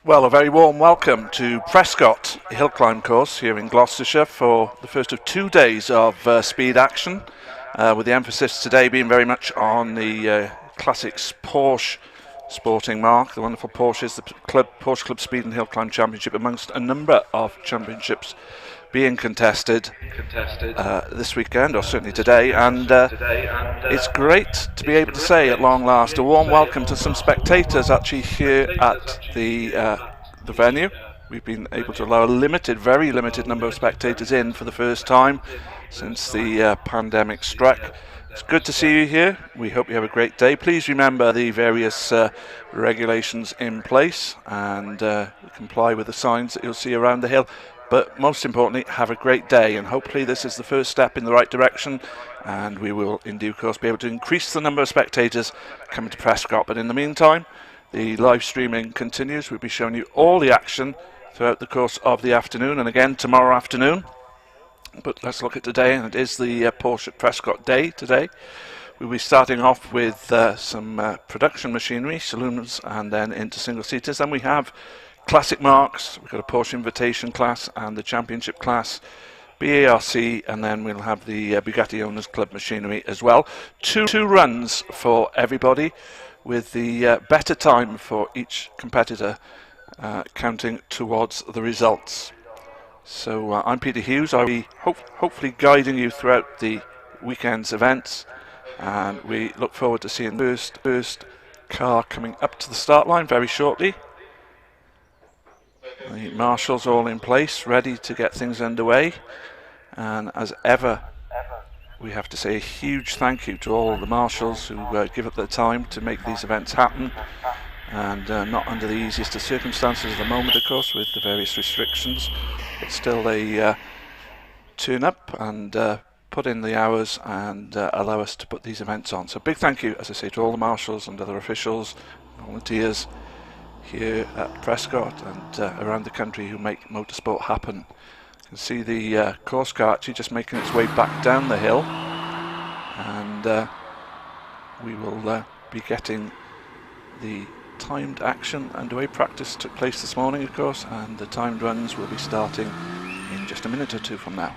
Well, a very warm welcome to Prescott Hill Climb course here in Gloucestershire for the first of 2 days of speed action, with the emphasis today being very much on the classics Porsche sporting mark, the wonderful Porsches, the Porsche Club Speed and Hill Climb Championship, amongst a number of championships being contested this weekend, or certainly today, and it's great to be able to say at long last a warm welcome to some spectators actually here at the venue. We've been able to allow a very limited number of spectators in for the first time since the pandemic struck. It's good to see you here. We hope you have a great day. Please remember the various regulations in place and comply with the signs that you'll see around the hill. But most importantly, have a great day, and hopefully this is the first step in the right direction, and we will in due course be able to increase the number of spectators coming to Prescott. But in the meantime, the live streaming continues. We'll be showing you all the action throughout the course of the afternoon, and again tomorrow afternoon. But let's look at today, and it is the Porsche at Prescott day today. We'll be starting off with some production machinery, saloons, and then into single-seaters. Then we have classic marks. We've got a Porsche Invitation class and the Championship class, BARC, and then we'll have the Bugatti Owners Club machinery as well. Two runs for everybody, with the better time for each competitor counting towards the results. So I'm Peter Hughes. I'll be hopefully guiding you throughout the weekend's events, and we look forward to seeing the first car coming up to the start line very shortly. The marshals all in place, ready to get things underway, and as ever we have to say a huge thank you to all the marshals who give up their time to make these events happen, and not under the easiest of circumstances at the moment, of course, with the various restrictions, but still they turn up and put in the hours and allow us to put these events on. So big thank you, as I say, to all the marshals and other officials, volunteers here at Prescott and around the country who make motorsport happen. You can see the course car actually just making its way back down the hill, and we will be getting the timed action underway. Practice took place this morning, of course, and the timed runs will be starting in just a minute or two from now.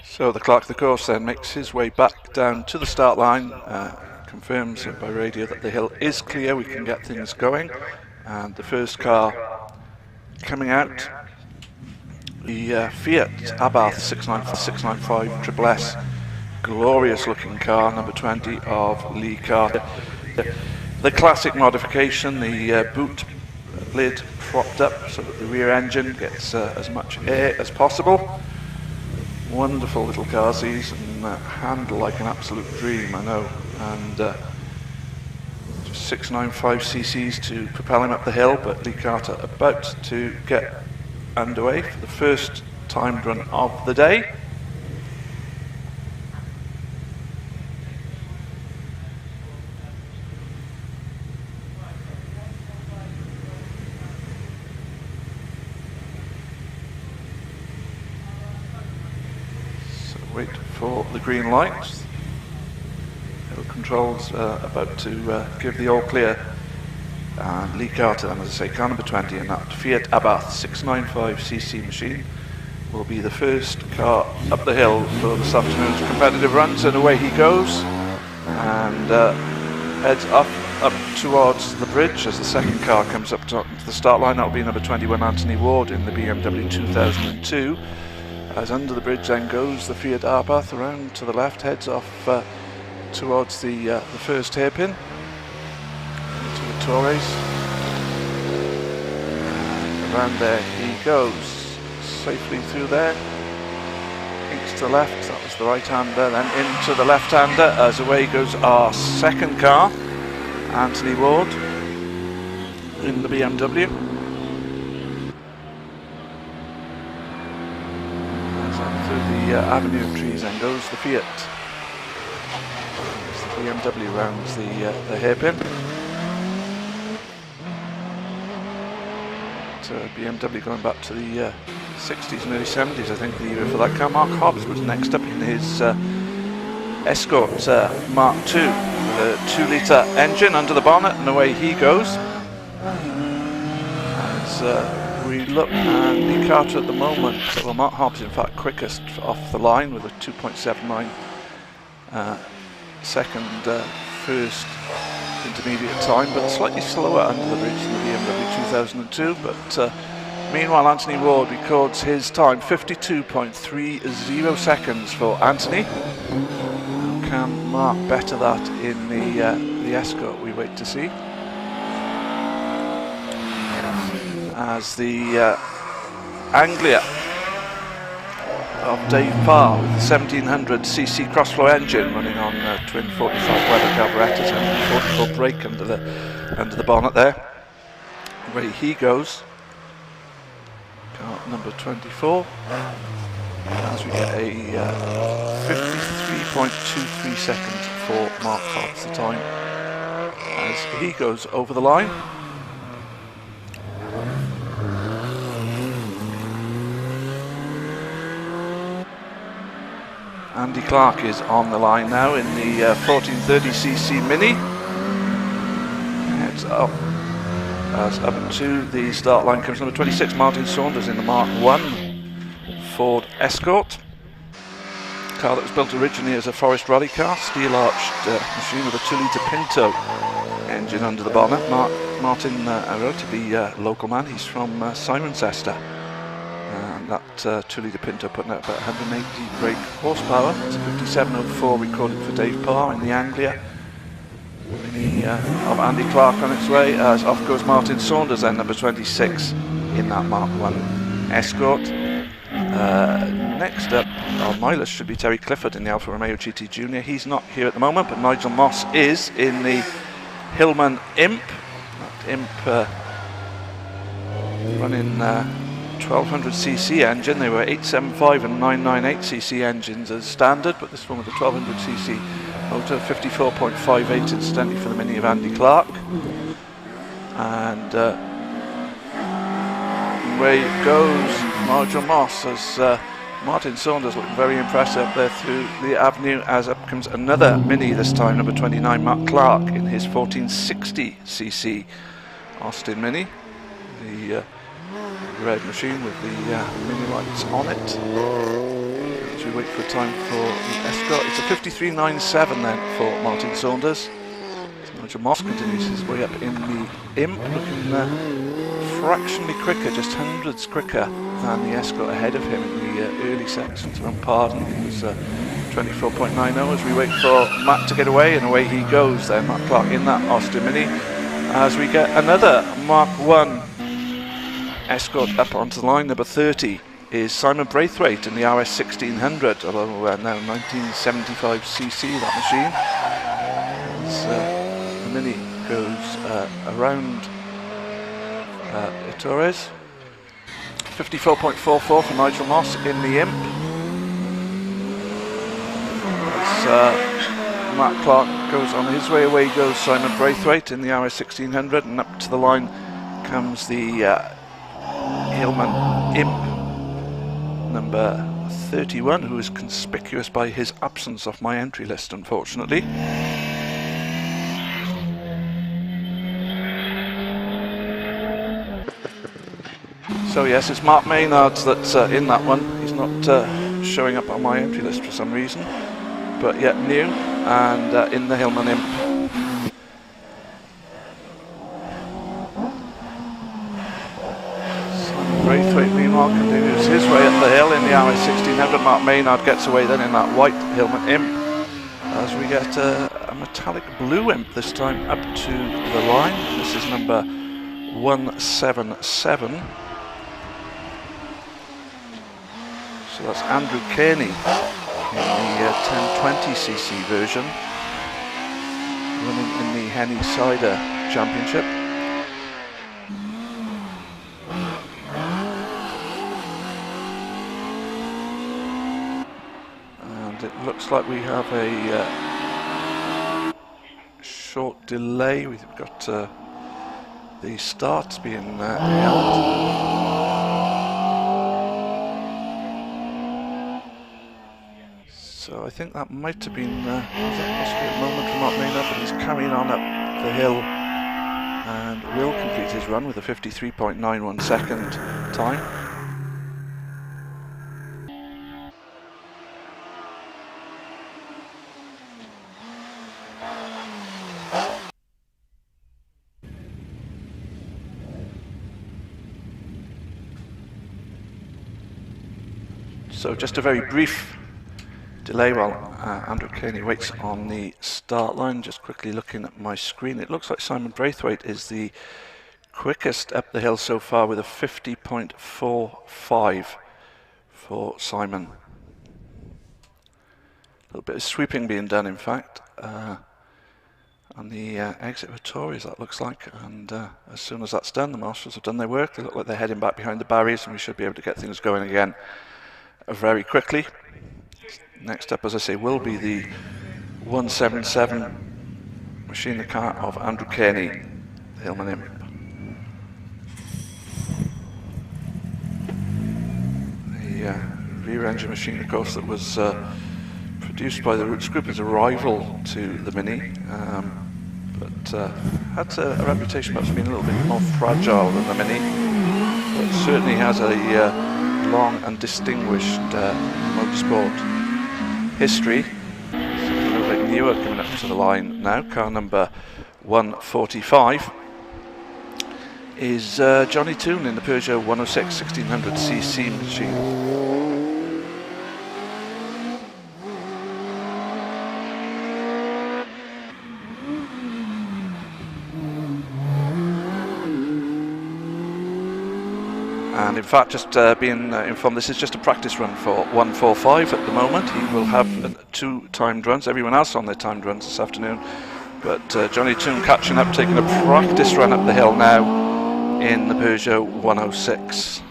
So the clerk of the course then makes his way back down to the start line, confirms by radio that the hill is clear, we can get things going, and the first car coming out, the Fiat Abarth 695 Triple S, glorious looking car, number 20 of Lee Carter. The classic modification, the boot lid propped up so that the rear engine gets as much air as possible. Wonderful little cars these, and handle like an absolute dream, I know, and just 695 cc's to propel him up the hill, but Lee Carter about to get underway for the first timed run of the day. Wait for the green light. Hill controls about to give the all clear, and Lee Carter, and as I say, car number 20 in that Fiat Abarth 695cc machine will be the first car up the hill for this afternoon's competitive runs, and away he goes, and heads up towards the bridge as the second car comes up to the start line. That will be number 21 Anthony Ward in the BMW 2002. As under the bridge then goes the Fiat Abarth around to the left, heads off towards the first hairpin into the Torres. And around there he goes, safely through there, into the left, that was the right-hander, then into the left-hander as away goes our second car, Anthony Ward in the BMW. the avenue of trees, and goes the Fiat. As the BMW rounds the hairpin. BMW going back to the 60s and early 70s, I think, the year for that car. Mark Hobbs was next up in his Escort Mark II, with a 2-litre engine under the bonnet, and away he goes. As we look, Andy Carter at the moment, well, Mark Hobbs in fact quickest off the line with a 2.79 second first intermediate time, but slightly slower under the bridge than the BMW 2002. But meanwhile, Anthony Ward records his time, 52.30 seconds for Anthony. Can Mark better that in the Escort? We wait to see. As the Anglia of Dave Parr with the 1700cc crossflow engine running on twin 45 Weber carburetors and 44 brake under the bonnet there. Away he goes. Car number 24. As we get a 53.23 seconds for Mark Hobbs, the time as he goes over the line. Andy Clark is on the line now in the 1430cc Mini. Heads up as up to the start line comes number 26, Martin Saunders, in the Mark I Ford Escort. Car that was built originally as a Forest Rally car, steel-arched machine with a 2-litre Pinto engine under the bonnet. Martin, a relatively local man, he's from Cirencester. That 2-litre Pinto putting out about 180 brake horsepower. It's a 5704 recorded for Dave Parr in the Anglia. Mini of Andy Clark on its way, as off goes Martin Saunders, then number 26 in that Mark I Escort. Next up on my list should be Terry Clifford in the Alfa Romeo GT Junior. He's not here at the moment, but Nigel Moss is in the Hillman Imp. That Imp running 1200cc engine. They were 875 and 998cc engines as standard, but this one with a 1200cc motor, 54.58 incidentally for the Mini of Andy Clark. And away it goes Nigel Moss, as Martin Saunders looking very impressive up there through the avenue, as up comes another Mini, this time number 29, Mark Clark in his 1460cc Austin Mini. The red machine with the Mini lights on it. As we wait for time for the Escort, it's a 53.97 then for Martin Saunders. Nigel Moss continues his way up in the Imp, looking fractionally quicker, just hundreds quicker than the Escort ahead of him in the early sections. From Pardon, it was 24.90 as we wait for Matt to get away, and away he goes then, Matt Clark in that Austin Mini, as we get another Mark I Escort up onto the line. Number 30 is Simon Braithwaite in the RS 1600, although now 1975cc that machine. As the Mini goes around Torres. 54.44 for Nigel Moss in the Imp. As Matt Clark goes on his way, away goes Simon Braithwaite in the RS 1600, and up to the line comes the Hillman Imp number 31, who is conspicuous by his absence off my entry list, unfortunately. So yes, it's Mark Maynard's that's in that one. He's not showing up on my entry list for some reason, but yet new and in the Hillman Imp. Braithwaite meanwhile continues his way up the hill in the RS 1600. Mark Maynard gets away then in that white Hillman Imp, as we get a metallic blue Imp this time up to the line. This is number 177. So that's Andrew Kearney in the 1020cc version, running in the Henny Cider Championship. looks like we have a short delay. We've got the starts being held. So I think that might have been possibly a moment from Mark Maynard, but he's carrying on up the hill and will complete his run with a 53.91 second time. So just a very brief delay while Andrew Kearney waits on the start line. Just quickly looking at my screen, it looks like Simon Braithwaite is the quickest up the hill so far with a 50.45 for Simon. A little bit of sweeping being done, in fact, on the exit of Tories, that looks like, and as soon as that's done, the marshals have done their work. They look like they're heading back behind the barriers, and we should be able to get things going again very quickly. Next up, as I say, will be the 177 machine, the car of Andrew Kearney, the Hillman Imp. The rear engine machine, of course, that was produced by the Roots Group as a rival to the Mini, but had a reputation perhaps being a little bit more fragile than the Mini, but certainly has a long and distinguished motorsport history. A little bit newer coming up to the line now. Car number 145 is Johnny Toon in the Peugeot 106 1600cc machine. And in fact, just being informed, this is just a practice run for 145 at the moment. He will have 2 timed runs, everyone else on their timed runs this afternoon. But Johnny Toon catching up, taking a practice run up the hill now in the Peugeot 106.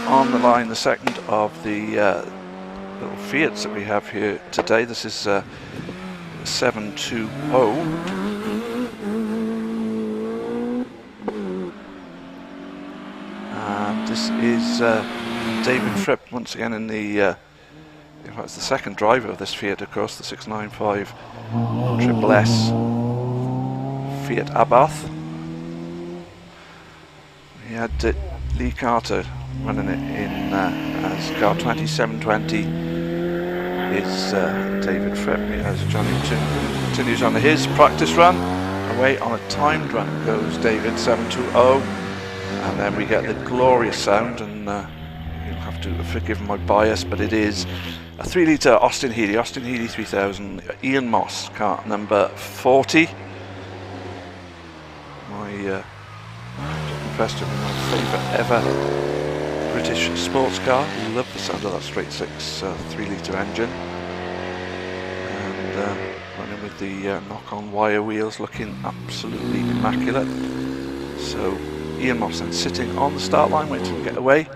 On the line, the second of the little Fiats that we have here today. This is 720. And this is David Fripp once again in the, in fact it's the second driver of this Fiat, of course, the 695 Triple S Fiat Abarth. He had Lee Carter running it in as car 2720 is David Fripp. As Johnny Toon continues on his practice run, away on a timed run goes David 720, and then we get the glorious sound, and you'll have to forgive my bias, but it is a 3-litre Austin Healey 3000 Ian Moss, car number 40. My confess to me, my favourite ever British sports car. Love the sound of that straight 6 3-litre engine, and running with the knock-on wire wheels, looking absolutely immaculate. So Ian Moss then sitting on the start line waiting to get away.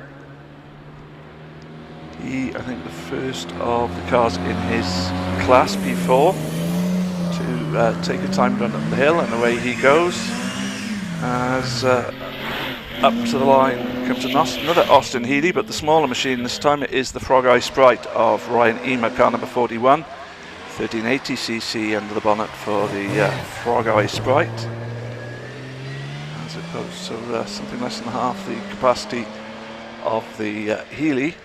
He, I think, the first of the cars in his class P4 to take a time run up the hill, and away he goes as up to the line comes another Austin Healey, but the smaller machine this time. It is the Frog Eye Sprite of Ryan Eamer, car number 41, 1380cc under the bonnet for the Frog Eye Sprite, as it goes. So something less than half the capacity of the Healey.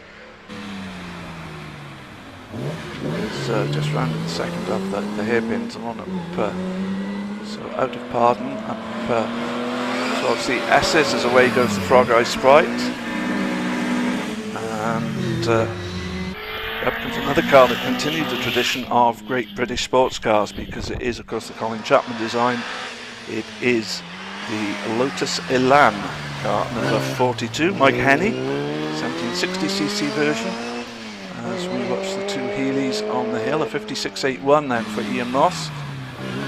It's just rounded the second of the hairpins on up, so out of pardon, up towards the S's as away goes the Frog Eye Sprite, and up comes another car that continued the tradition of great British sports cars, because it is, of course, the Colin Chapman design. It is the Lotus Elan, car number 42, Mike Henney, 1760cc version. As we watch the 2 Healeys on the hill, a 56.81 then for Ian Moss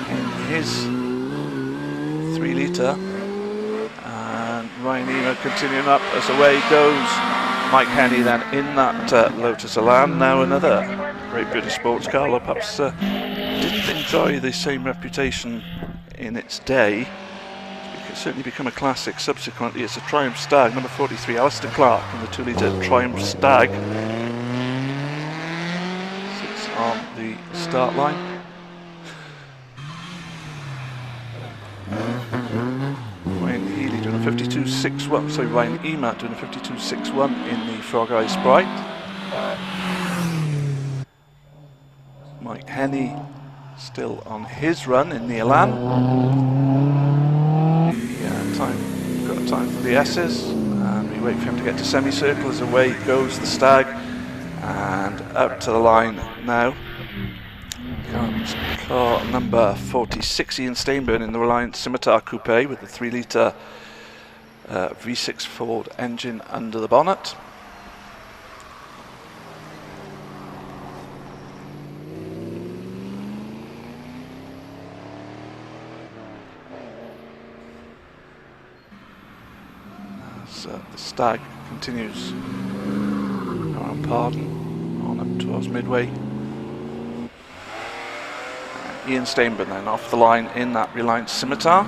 in his 3 litre. And Ryan Ema continuing up as away goes Mike Henney then in that Lotus Elan. Now another great British sports car, although perhaps didn't enjoy the same reputation in its day. It's certainly become a classic subsequently. It's a Triumph Stag, number 43, Alistair Clark in the 2 litre Triumph Stag. Sits on the start line. Ryan Healy doing a 52.61, sorry, Ryan Ema doing a 52.61 in the Frog Eye Sprite. Mike Henney still on his run in the Elan. We've got time for the S's, and we wait for him to get to semicircle as away goes the Stag, and out to the line now comes car number 46, Ian Stainburn in the Reliant Scimitar Coupe with the 3 litre V6 Ford engine under the bonnet. The Stag continues around Pardon on up towards Midway. Ian Stainburn then off the line in that Reliant Scimitar.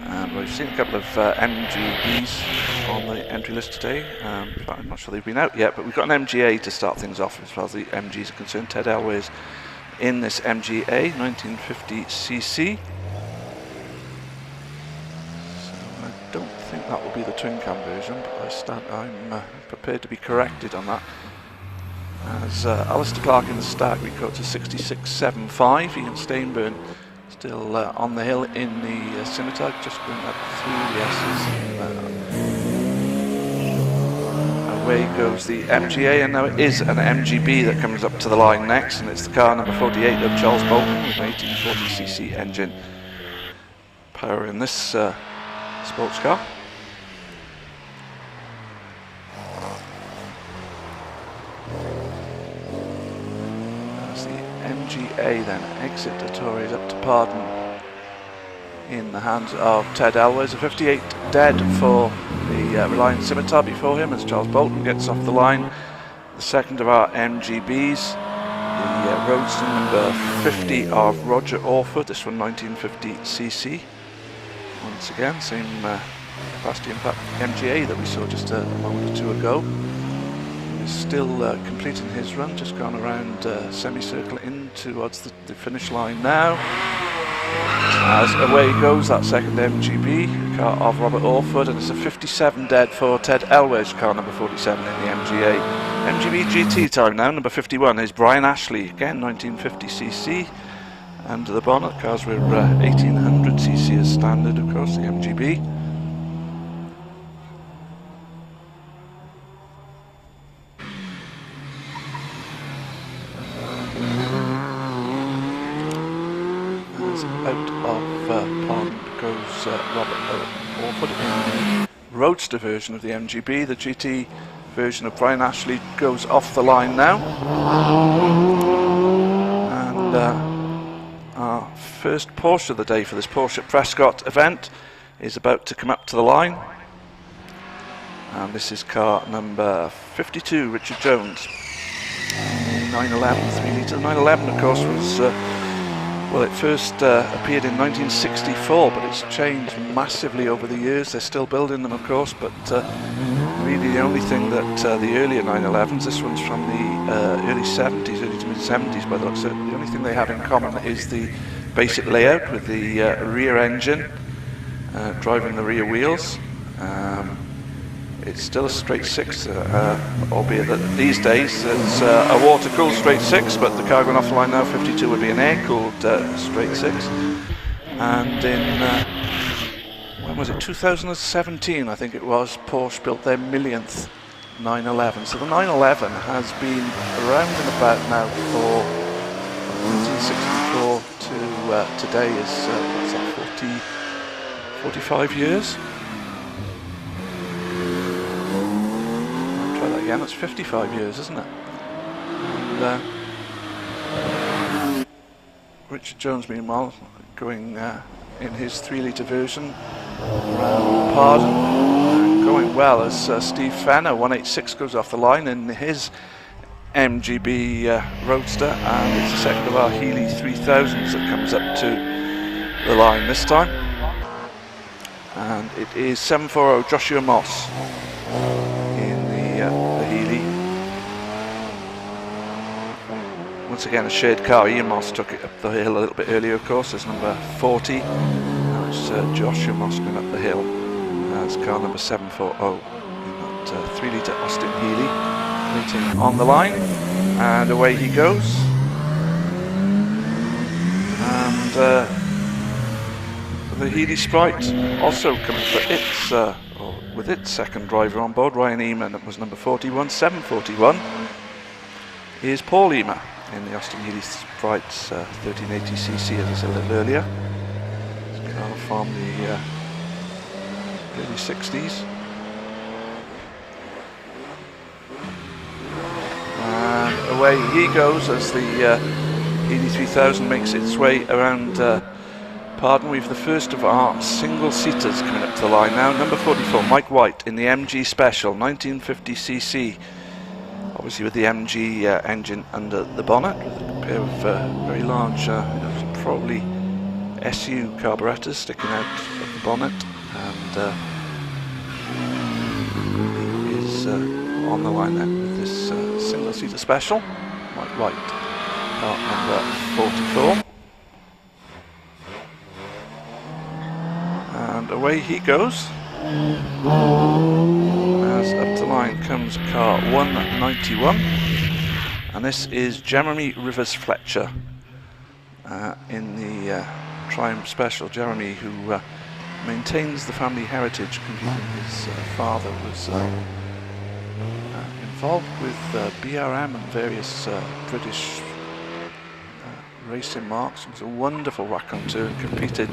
And we've seen a couple of MGBs on the entry list today. I'm not sure they've been out yet, but we've got an MGA to start things off as far as the MGs are concerned. Ted Elway's in this MGA, 1950cc. I don't think that will be the twin cam version, but I'm prepared to be corrected on that. As Alistair Clark in the Stag records a 66.75. Ian Stainburn still on the hill in the Scimitar, just going up through the S's. Away goes the MGA, and now it is an MGB that comes up to the line next, and it's the car number 48 of Charles Bolton with an 1840cc engine powering this sports car. As the MGA then exit the Tories up to Pardon in the hands of Ted Elway. A 58 dead for the Reliant Scimitar before him as Charles Bolton gets off the line. The second of our MGBs, the Roadster number 50 of Roger Orford, this one 1950cc. Once again, same capacity impact MGA that we saw just a moment or two ago. He's still completing his run, just gone around semicircle in towards the finish line now. As away goes that second MGB, car of Robert Orford, and it's a 57 dead for Ted Elway's car number 47 in the MGA. MGB GT time now, number 51 is Brian Ashley, again 1950cc. Under the bonnet, cars were 1800cc as standard, of course, the MGB. As out of Pond goes Robert Orford in the Roadster version of the MGB. The GT version of Brian Ashley goes off the line now. And our first Porsche of the day for this Porsche Prescott event is about to come up to the line, and this is car number 52, Richard Jones, 911 3 litre. 911 of course was well, it first appeared in 1964, but it's changed massively over the years. They're still building them, of course, but really the only thing that the earlier 911s, this one's from the early 70s, early to mid 70s by the looks of it, the only thing they have in common is the basic layout with the rear engine driving the rear wheels. It's still a straight six, albeit that these days it's a water-cooled straight six, but the car going off the line now, 52, would be an air-cooled straight six. And in, when was it, 2017 I think it was, Porsche built their millionth 911. So the 911 has been around and about now for 1964 to today is, what's that, 45 years? Try that again, it's 55 years, isn't it? Richard Jones, meanwhile, going in his 3-litre version around Pardon, and going well as Steve Fenner, 186, goes off the line in his MGB Roadster, and it's the second of our Healy 3000s that comes up to the line this time. And it is 740 Joshua Moss in the Healy. Once again a shared car. Ian Moss took it up the hill a little bit earlier, of course, as number 40. Now it's Joshua Moss going up the hill as car number 740 in that 3-litre Austin Healy, waiting on the line, and away he goes. And the Healy Sprite also coming for its, with its second driver on board, Ryan Eamer, that was number 41, 741. Here's Paul Eamer in the Austin Healy Sprite's 1380cc, as I said a little earlier. It's a car from the early 60s. And away he goes as the Healy 3000 makes its way around Pardon. We've the first of our single-seaters coming up to the line now. Number 44, Mike White in the MG Special, 1950cc. Obviously with the MG engine under the bonnet, with a pair of very large, probably SU carburetors sticking out of the bonnet. And he is on the line then with this single-seater Special. Mike White, car number 44. And away he goes, as up the line comes car 191, and this is Jeremy Rivers Fletcher in the Triumph Special. Jeremy, who maintains the family heritage, his father was involved with BRM and various British racing marks. He was a wonderful raconteur and competed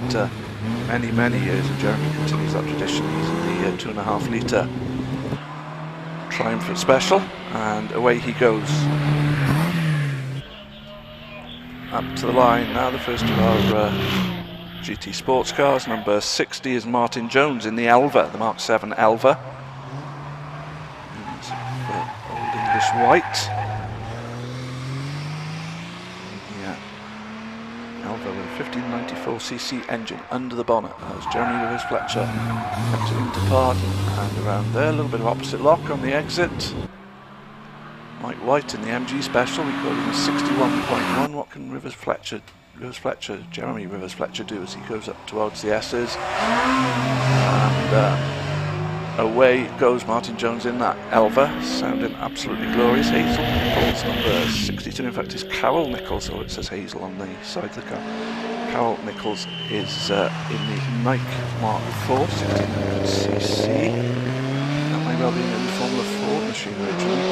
many years, and Jeremy continues that tradition. He's in the 2.5 litre Triumph Special, and away he goes. Up to the line now, the first of our GT sports cars. Number 60 is Martin Jones in the Elva, the Mark 7 Elva. Old English white. Elva with a 1594cc engine under the bonnet. That was Jeremy Rivers Fletcher exiting to Pardon, and around there a little bit of opposite lock on the exit. Mike White in the MG Special, recording a 61.1. What can Jeremy Rivers Fletcher do as he goes up towards the S's? And away goes Martin Jones in that Elva, sounding absolutely glorious. Hazel Nichols, number 62. In fact, it's Carol Nichols, or it says Hazel on the side of the car. Carol Nichols is in the Nike Mark IV, 1600cc. That may well be in the Formula 4 machine originally.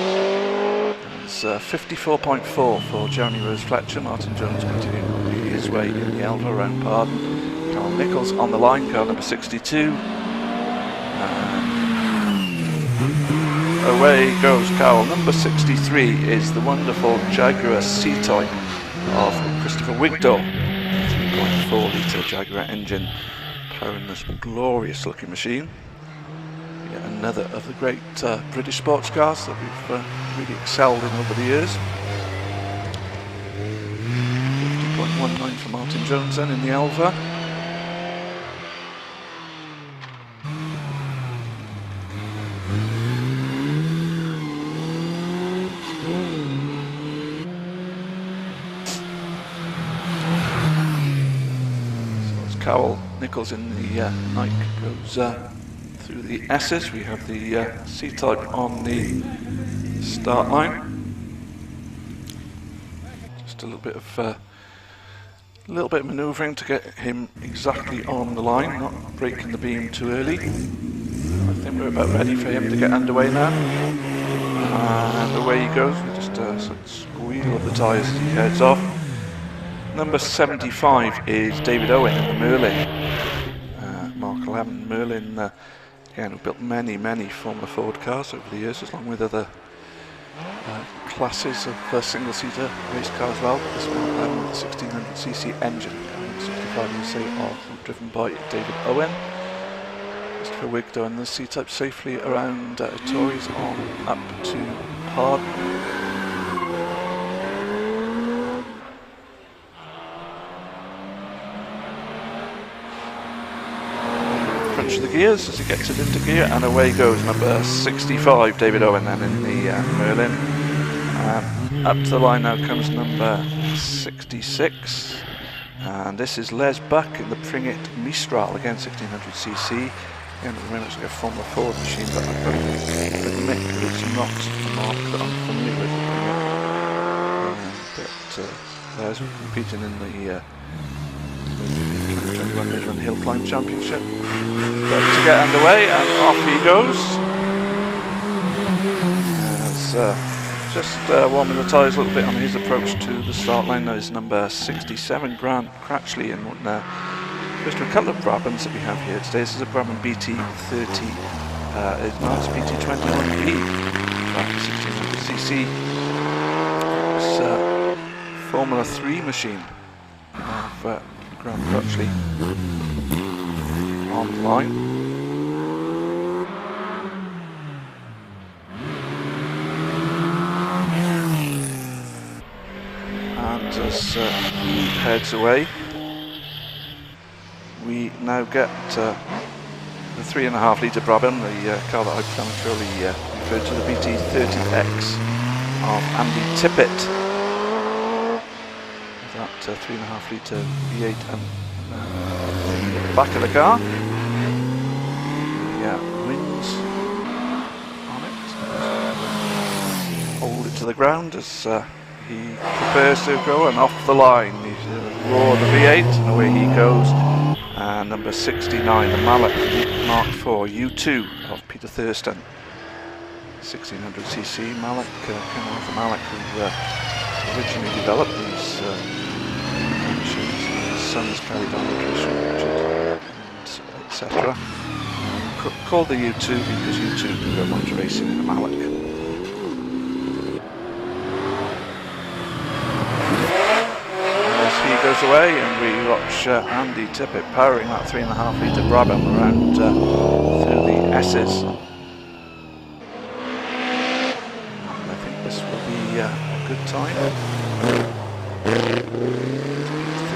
It's 54.4 for Jeremy Rose Fletcher. Martin Jones continuing his way in the Elva around Pardon. Carol Nichols on the line, car number 62. Away goes Carol. Number 63 is the wonderful Jaguar C-Type of Christopher Wigdall. 3.4 litre Jaguar engine powering this glorious looking machine. Yet another of the great British sports cars that we've really excelled in over the years. 50.19 for Martin Jones then in the Elva. Carol Nichols in the Nike goes through the S's. We have the C-Type on the start line. Just a little bit of manoeuvring to get him exactly on the line, not breaking the beam too early. I think we're about ready for him to get underway now. And away he goes with just a squeal of the tyres as he heads off. Number 75 is David Owen in the Merlin, Mark 11 Merlin, again who built many Formula Ford cars over the years, along with other classes of single-seater race car as well. This one with a 1600cc engine, 65 USA, driven by David Owen. Christopher Wigdo in the C-type safely around Tories on up to Paddock. Crunch the gears as he gets it into gear, and away goes number 65, David Owen, then in the Merlin. Up to the line now comes number 66, and this is Les Buck in the Pringett Mistral, again 1600cc. Again, very much like a Formula Ford machine, but I've got to admit that it's not a mark that I'm familiar with. But Les competing in the 2021 Midland Hill Climb Championship. But to get underway, and off he goes. Just warming the tyres a little bit on his approach to the start line. There's number 67, Grant Cratchley, and just a couple of Brabhams that we have here today. This is a Brabham BT30, it's BT21B, 1600cc. It's a Formula 3 machine of Grant Cratchley on the line. And as he heads away, we now get the 3.5 litre Brabham, the car that I've prematurely referred to, the BT30X of Andy Tippett. That 3.5 litre V8 and the back of the car. Yeah, wings on it. Hold it to the ground as he prepares to go, and off the line. He's roar the V8 and away he goes. And number 69, the Mallock Mark IV U2 of Peter Thurston, 1600cc Mallock, Ken Arthur Mallock, who originally developed these machines. His sons carried on the tradition, etc. Called the U2 because U2 can go motor racing in a Mallock. He goes away, and we watch Andy Tippett powering that 3.5 litre Brabham around through the S's. I think this will be a good time.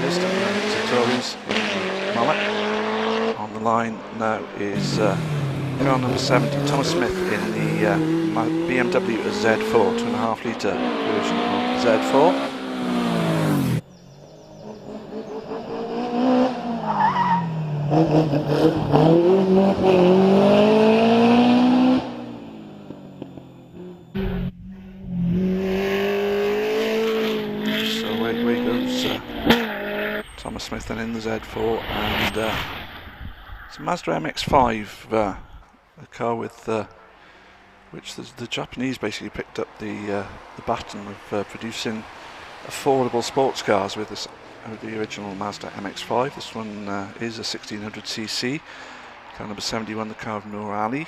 Thurston and Tories in Mallock. On the line now is car number 70, Thomas Smith in the BMW Z4, 2.5 litre version of Z4. So away goes Thomas Smith then in the Z4, and it's a Mazda MX-5, a car with which the Japanese basically picked up the baton of producing affordable sports cars with this. The original Mazda MX-5. This one is a 1600cc. Car number 71, the car of Noor Ali.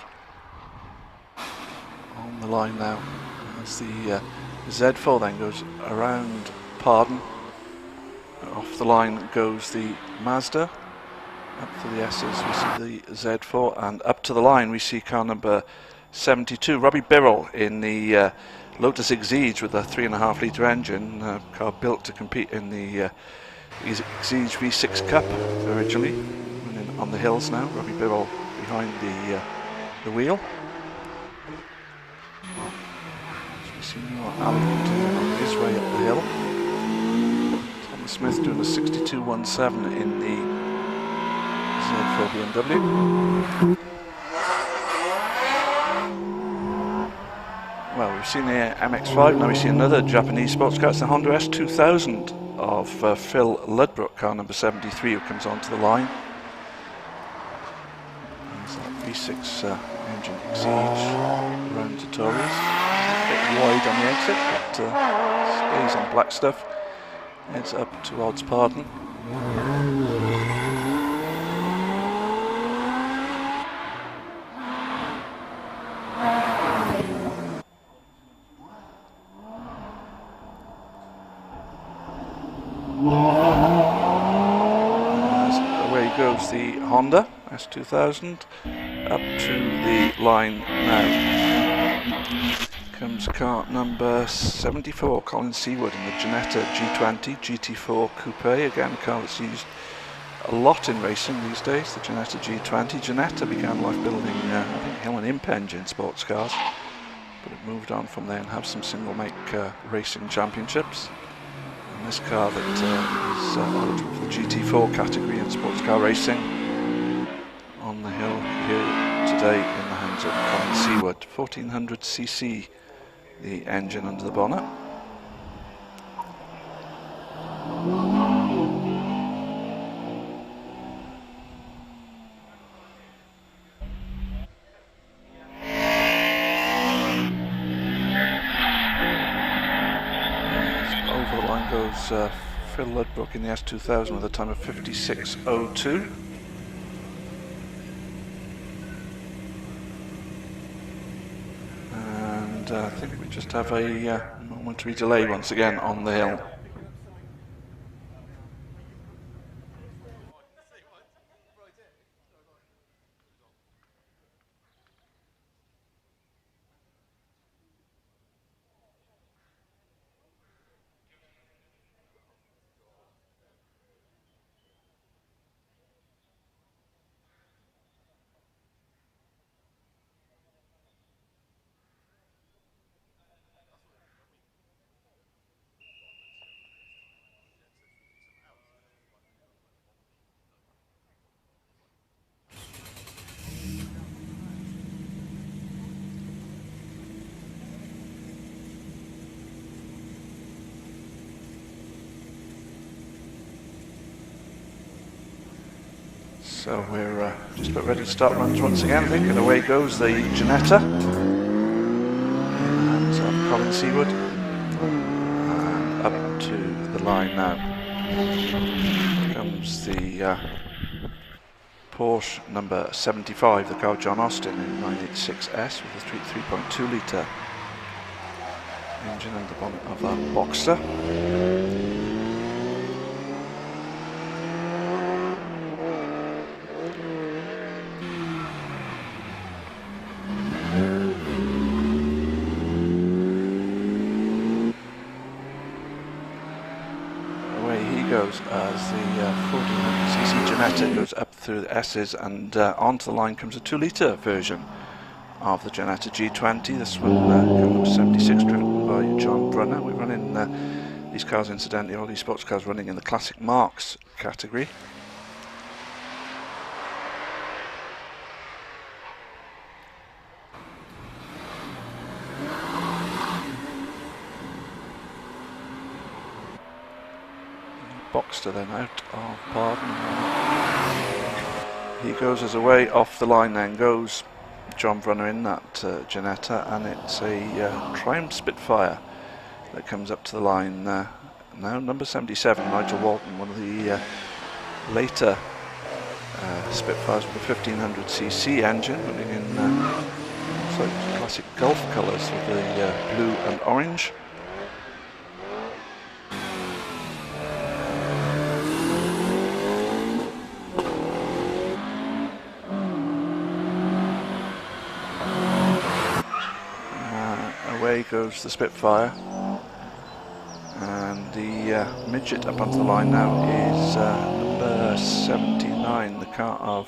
On the line now, as the Z4 then goes around Pardon. Off the line goes the Mazda. Up to the S's we see the Z4, and up to the line we see car number 72, Robbie Birrell in the Lotus Exige with a 3.5 litre engine, car built to compete in the Exige V6 Cup originally, running on the hills now. Robbie Birrell behind the wheel. So we see Noor Ali continuing on his way up the hill. Thomas Smith doing a 62.17 in the Z4 BMW. Well, we've seen the MX-5, now we see another Japanese sports car. It's the Honda S2000 of Phil Ludbrook, car number 73, who comes onto the line. There's that V6 engine Exige around to Tories. A bit wide on the exit, but stays on black stuff. Heads up towards Pardon. As away goes the Honda S2000 up to the line now. Comes car number 74, Colin Seawood in the Ginetta G20 GT4 Coupe. Again, a car that's used a lot in racing these days, the Ginetta G20. Ginetta began life building, I think, hill and imp engine sports cars, but it moved on from there and have some single make racing championships. And this car that is eligible for the GT4 category in sports car racing on the hill here today in the hands of Colin Seawood. 1400cc, the engine under the bonnet. Over the line goes Phil Ludbrook in the S2000 with a time of 56.02. And I think we just have a momentary delay once again on the hill. So we're just about ready to start runs once again, I think, and away goes the Ginetta in the hands of Colin Seawood, and up to the line now. Here comes the Porsche number 75, the car of John Austin in 986S with a 3.2 litre engine under the bonnet of that Boxster. Goes as the 1400cc Ginetta goes up through the S's, and onto the line comes a 2 litre version of the Ginetta G20. This one car number 76, driven by John Brunner. We run in these cars, incidentally, all these sports cars running in the Classic Marks category. Boxster then out of pardon. He goes as away off the line, then goes John Brunner in that Ginetta, and it's a Triumph Spitfire that comes up to the line now. Number 77, Nigel Walton, one of the later Spitfires with a 1500cc engine, running in like classic Gulf colours with the blue and orange. Away goes the Spitfire, and the midget up onto the line now is number 79, the car of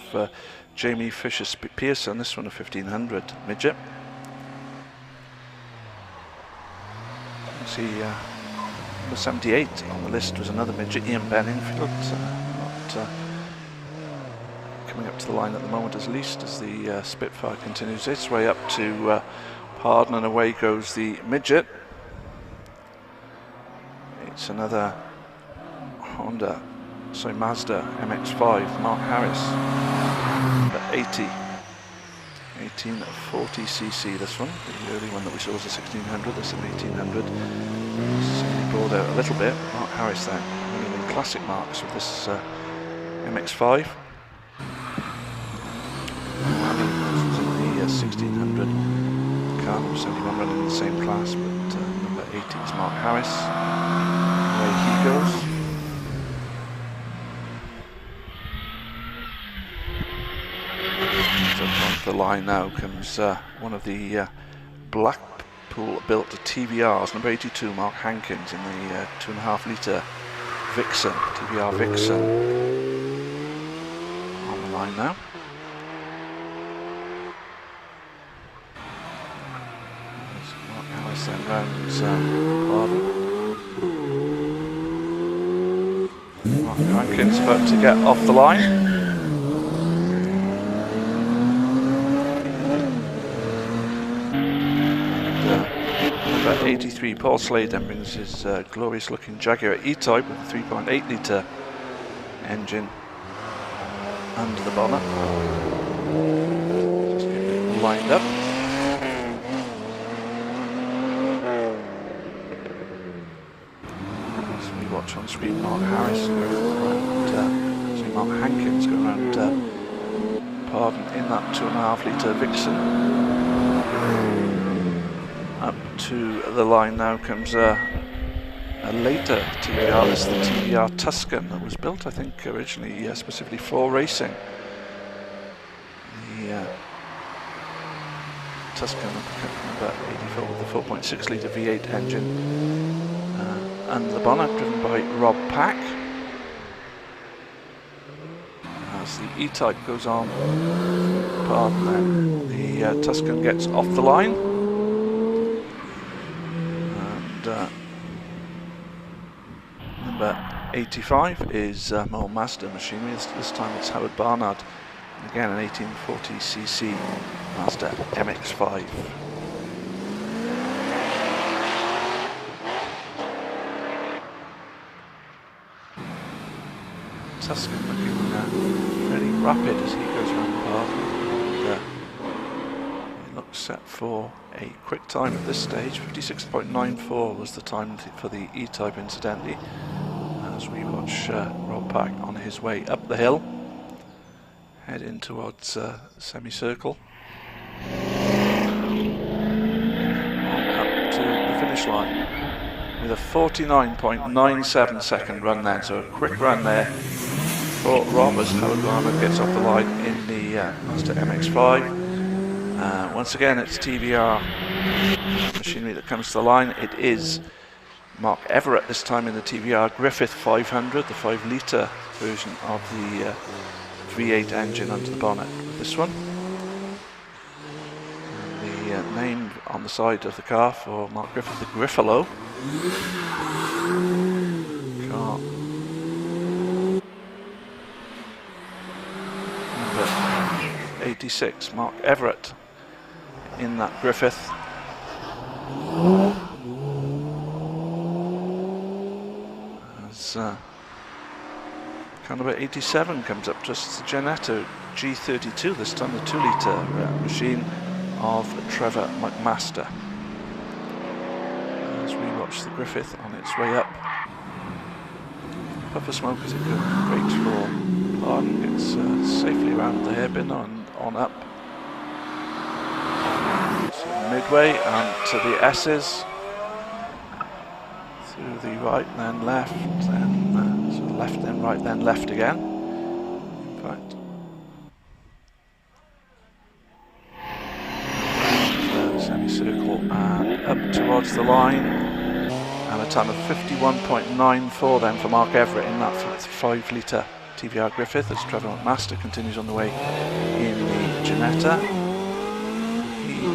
Jamie Fisher-Pearson, this one a 1500 midget. You see number 78 on the list was another midget, Ian Benningfield, not coming up to the line at the moment, at least, as the Spitfire continues its way up to Pardon, and away goes the midget. It's another Mazda MX-5, Mark Harris, number 80, 1840cc. This one, the early one that we saw was a 1600. This is an 1800. Certainly brought out a little bit. Mark Harris then, running in classic marks with this MX-5. This was in the 1600. Car number 71 running in the same class, but number 80 is Mark Harris. Away he goes. the line now comes one of the Blackpool-built TVRs, number 82, Mark Hankins, in the 2.5 litre Vixen, TVR Vixen. On the line now. Mark Harris then rounds Pardon. Mark Hankins about to get off the line. Number 83, Paul Slade, then brings his glorious looking Jaguar E-Type with a 3.8 litre engine under the bonnet. Just getting it lined up. As we watch on screen, Mark Harris go around, Mark Hankins go around Pardon in that 2.5 litre Vixen. Up to the line now comes a later TVR. This is the TVR Tuscan that was built, I think, originally specifically for racing. The Tuscan number 84 with the 4.6 litre V8 engine under the bonnet, driven by Rob Pack. As the E-Type goes on, Pardon, then the Tuscan gets off the line. Number 85 is more Mazda machinery. This time it's Howard Barnard. And again, an 1840cc Mazda MX-5. Tuscan looking very rapid as he goes around the park. He looks set for a quick time at this stage. 56.94 was the time for the E-Type, incidentally, as we watch Rob Pack on his way up the hill, head in towards semicircle, up to the finish line with a 49.97 second run there. So a quick run there for Rob as Howard Barnard gets off the line in the Mazda MX-5. Once again, it's TVR machinery that comes to the line. It is Mark Everett, this time in the TVR Griffith 500, the 5 litre version of the V8 engine under the bonnet with this one. And the name on the side of the car for Mark Griffith, the Griffalo. Car number 86, Mark Everett in that Griffith. As car number 87 comes up, just the Genetto G32, this time the 2 litre machine of Trevor McMaster. As we watch the Griffith on its way up, puff of smoke as it goes straight for Pardon, gets safely around the hairpin on up. So midway and to the S's, through the right, then left, then so left, then right, then left again. In fact, semicircle and up towards the line, and a time of 51.94 then for Mark Everett in that 5 litre TVR Griffith as Trevor McMaster continues on the way in the Genetta. He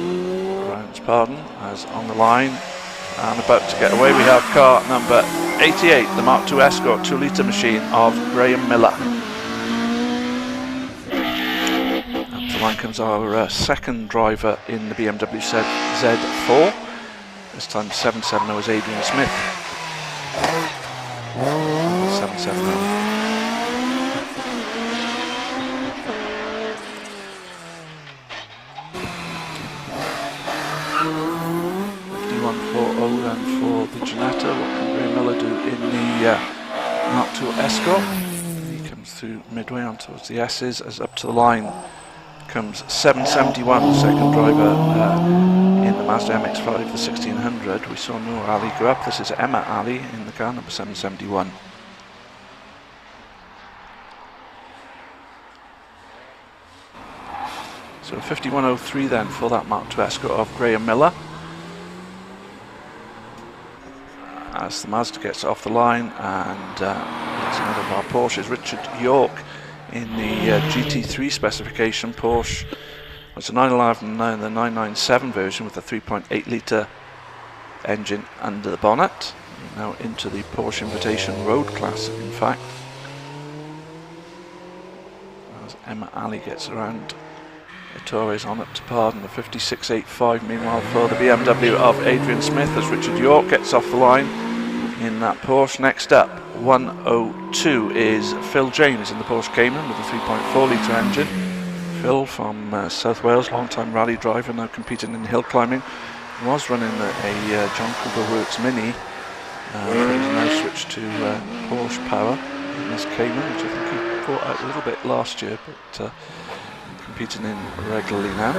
rounds Pardon as on the line and about to get away. We have car number 88, the Mark II Escort 2 litre machine of Graham Miller. Up the line comes our second driver in the BMW Z4. This time 770 is Adrian Smith. 770. 51.40 then for the Genetta. What can Graham Miller do in the Mark II Escort? He comes through midway on towards the S's as up to the line comes 771, the second driver in the Mazda MX-5, the 1600. We saw Noor Ali go up. This is Emma Ali in the car, number 771. So 51.03 then for that Mark Tedesco of Graham Miller. As the Mazda gets off the line, and it's another of our Porsches, Richard York in the GT3 specification. Porsche, it's a 911 and the 997 version with a 3.8 litre engine under the bonnet. Now into the Porsche Invitation Road class, in fact. As Emma Ali gets around, Torres on up to pardon, the 56.85. Meanwhile, for the BMW of Adrian Smith, as Richard York gets off the line in that Porsche. Next up, 102 is Phil James in the Porsche Cayman with a 3.4 litre engine. Phil from South Wales, long-time rally driver, now competing in hill climbing. He was running a John Cougar Works Mini, but he's now switched to Porsche Power in this Cayman, which I think he brought out a little bit last year, but competing in regularly now.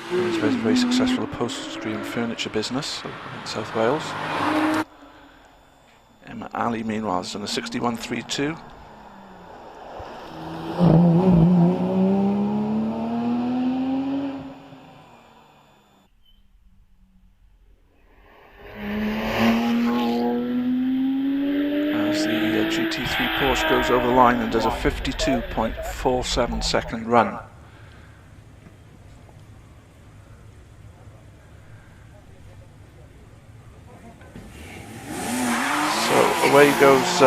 Phil is very, very successful upholstery and furniture business in South Wales. Emma Ali, meanwhile, is on a 61.32. As the GT3 Porsche goes over the line and does a 52.47 second run. Away goes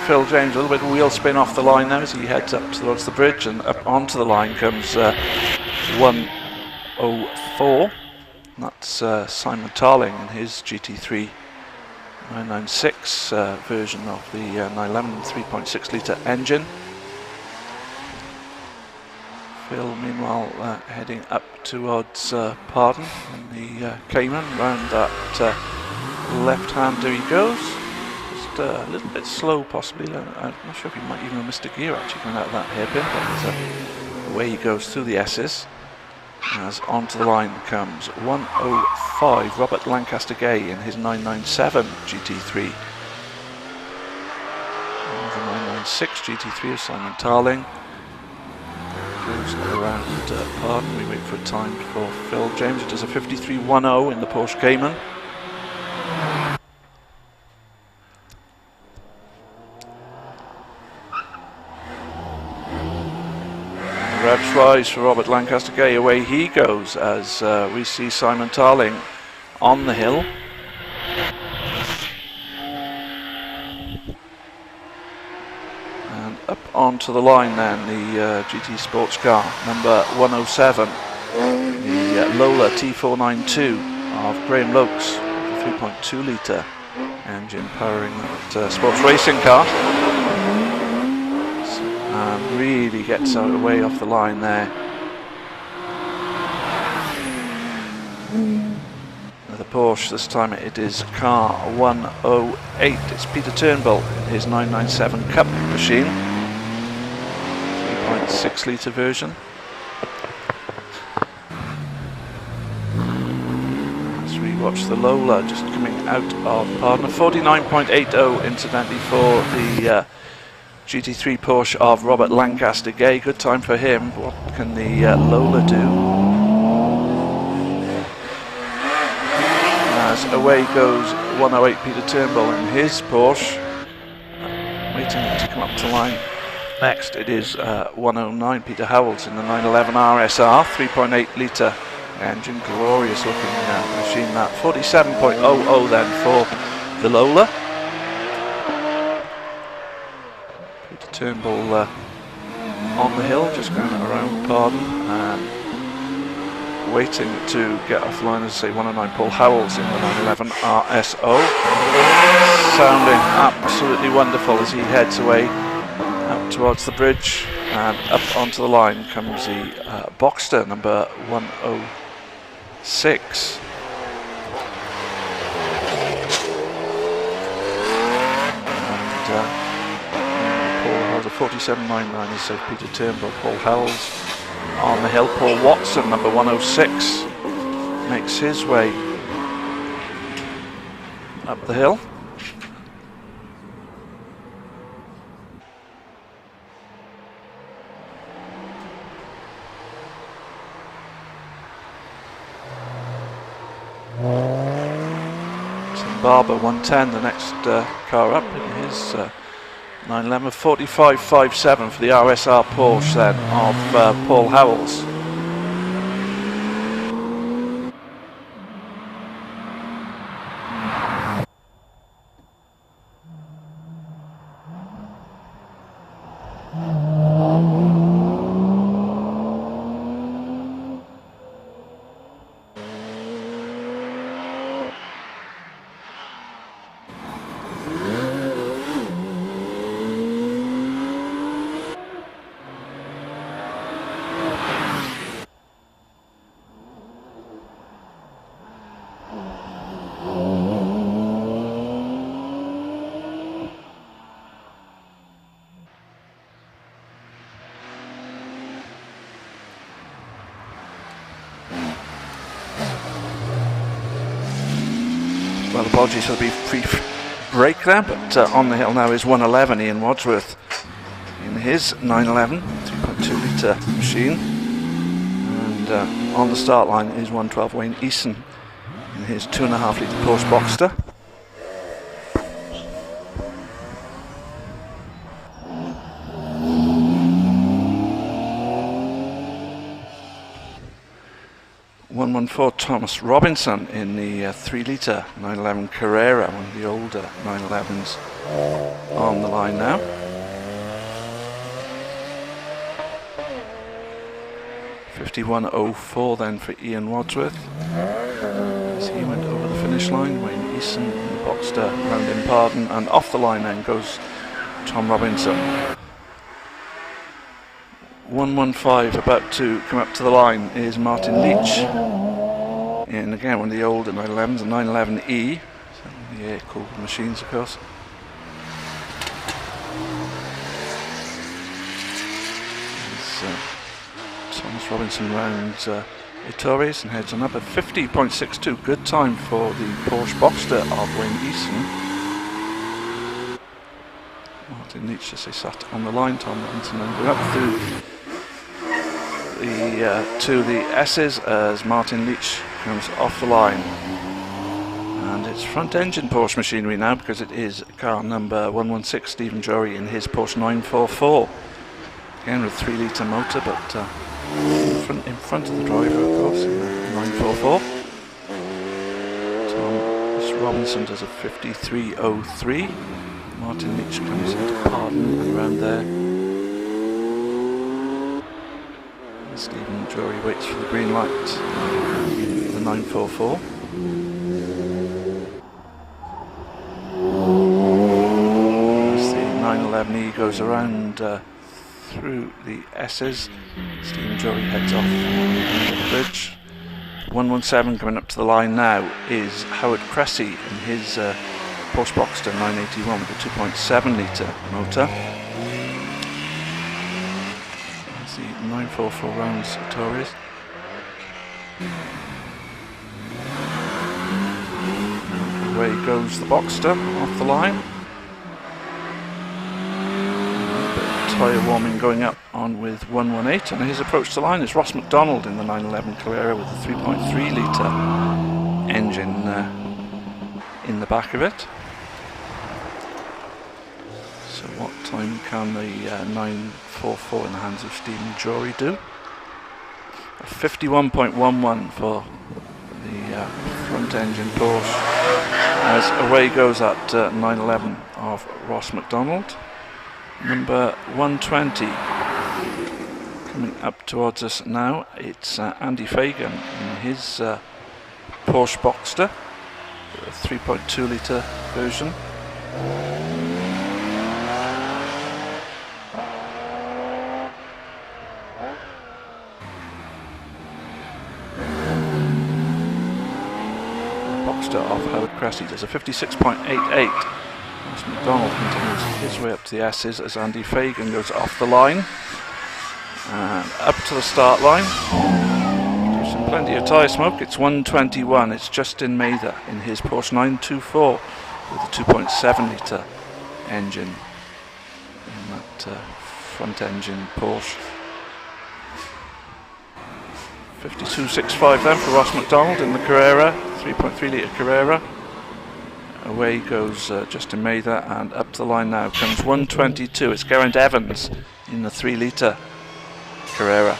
Phil James, a little bit of wheel spin off the line now as he heads up towards the bridge, and up onto the line comes 104. That's Simon Tarling in his GT3 996 version of the 911 3.6 litre engine. Phil, meanwhile, heading up towards Pardon in the Cayman. Round that left-hander he goes. A little bit slow, possibly. I'm not sure if he might even have missed a gear actually coming out of that hairpin, but away he goes through the S's. As onto the line comes 105 Robert Lancaster Gay in his 997 GT3. The 996 GT3 of Simon Tarling. Goes around Pardon. We wait for a time for Phil James. It does a 53.10 in the Porsche Cayman. Revs rise for Robert Lancaster Gay. Away he goes as we see Simon Tarling on the hill. And up onto the line then, the GT Sports car, number 107, the Lola T492 of Graham Lokes, the 3.2 litre engine powering that sports racing car. And really gets away off the line there. The Porsche, this time it is car 108. It's Peter Turnbull in his 997 Cup machine, 3.6 litre version. As we watch the Lola just coming out of Pardon, 49.80 incidentally for the GT3 Porsche of Robert Lancaster Gay. Good time for him. What can the Lola do? As away goes 108 Peter Turnbull in his Porsche. Waiting to come up to line. Next it is 109 Peter Howells in the 911 RSR, 3.8 litre engine. Glorious looking machine that. 47.00 then for the Lola. Turnbull on the hill, just going around Pardon and waiting to get off the line, as I say, 109 Paul Howells in the 911 RSO. Sounding absolutely wonderful as he heads away out towards the bridge, and up onto the line comes the Boxster number 106. And 47.99 is Peter Turnbull. Paul Howells on the hill. Paul Watson, number 106, makes his way up the hill. Barber 110, the next car up in his 911, 45.57 for the RSR Porsche then of Paul Howells. Well, apologies for the brief break there, but on the hill now is 111 Ian Wadsworth in his 911, 2.2 litre machine, and on the start line is 112 Wayne Eason in his 2.5 litre Porsche Boxster. Thomas Robinson in the 3 litre 911 Carrera, one of the older 911s on the line now. .51.04 then for Ian Wadsworth as he went over the finish line. Wayne Eason in the Boxster round in pardon, and off the line then goes Tom Robinson. 115 about to come up to the line is Martin Leach. And again, one of the older 911s, a 911E, so the air-cooled machines, of course. Thomas Robinson rounds Ettores and heads on up at 50.62. Good time for the Porsche Boxster of Wayne Eason. Martin Leach, as they sat on the line, Tom Robinson ended up through to the S's as Martin Leach comes off the line. And it's front engine Porsche machinery now, because it is car number 116 Stephen Drury in his Porsche 944. Again with 3 litre motor, but in front of the driver, of course, in the 944. Thomas Robinson does a 53.03. Martin Leach comes into pardon and around there. Stephen Drury waits for the green light in the 944. As the 911E goes around through the S's, Stephen Drury heads off the bridge. 117 coming up to the line now is Howard Cressy in his Porsche Boxster 981 with a 2.7 litre motor. 944 rounds Ettores. Away goes the Boxster off the line. A bit of tyre warming going up on with 118, and his approach to the line is Ross MacDonald in the 911 Carrera with a 3.3 litre engine in the back of it. So what time can the 944 in the hands of Stephen Drury do? A 51.11 for the front engine Porsche, as away goes that 911 of Ross MacDonald. Number 120 coming up towards us now, it's Andy Fagan in his Porsche Boxster, a 3.2 litre version. Off Howard Cressy does a 56.88. Ross MacDonald continues his way up to the S's as Andy Fagan goes off the line and up to the start line. There's plenty of tyre smoke. It's 121. It's Justin Mather in his Porsche 924 with a 2.7 litre engine in that front engine Porsche. 52.65 then for Ross MacDonald in the Carrera, 3.3 litre Carrera. away goes Justin Mather, and up to the line now comes 122. It's Geraint Evans in the 3 litre Carrera.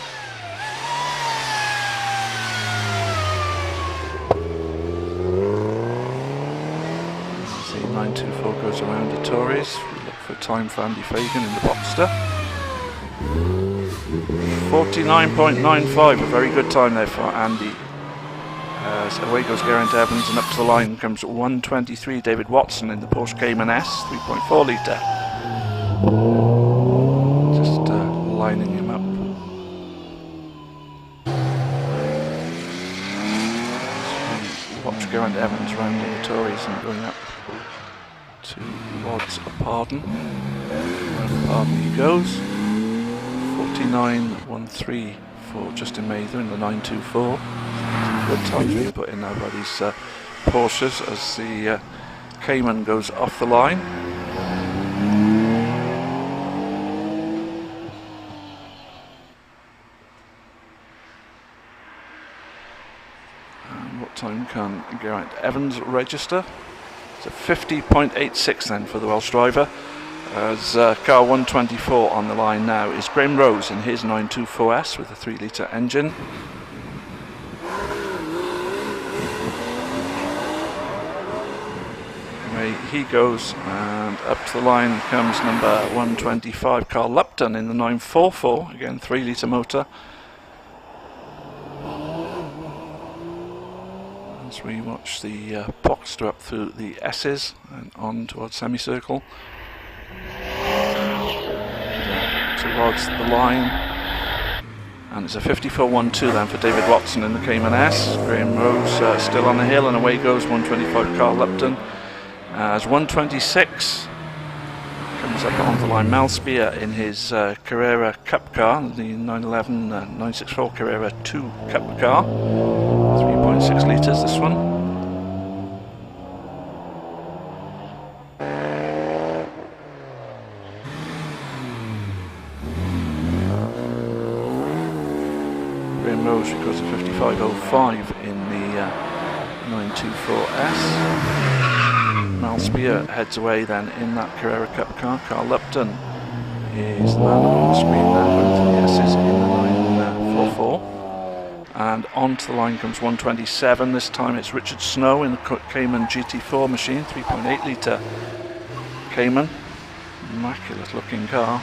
See 924 goes around the Tories. We look for time for Andy Fagan in the Boxster. 49.95, a very good time there for Andy. So away goes Geraint Evans, and up to the line comes 123 David Watson in the Porsche Cayman S 3.4 litre. Just lining him up. So watch Geraint Evans rounding the Tories and going up towards Pardon. Around Pardon he goes. 49.13 for Justin Mather in the 924. Good times being put in now by these Porsches as the Cayman goes off the line. And what time can Geraint Evans register? It's a 50.86 then for the Welsh driver. As car 124 on the line now is Graham Rose in his 924S with a 3 litre engine. Away he goes, and up to the line comes number 125 Carl Lupton in the 944, again 3 litre motor. As we watch the Boxster up through the S's and on towards semicircle. Towards the line, and it's a 54.12 then for David Watson in the Cayman S. Graham Rose still on the hill, and away goes 125 Carl Lupton as 126 comes up on the line. Mal Spear in his Carrera Cup car, the 911 964 Carrera 2 Cup car, 3.6 litres this one. Rose goes to 55.05 in the 924S. Mal Spear heads away then in that Carrera Cup car. Carl Lupton is the man on the screen there with the S's in the 944. And onto the line comes 127. This time it's Richard Snow in the Cayman GT4 machine, 3.8 litre Cayman. Immaculate looking car.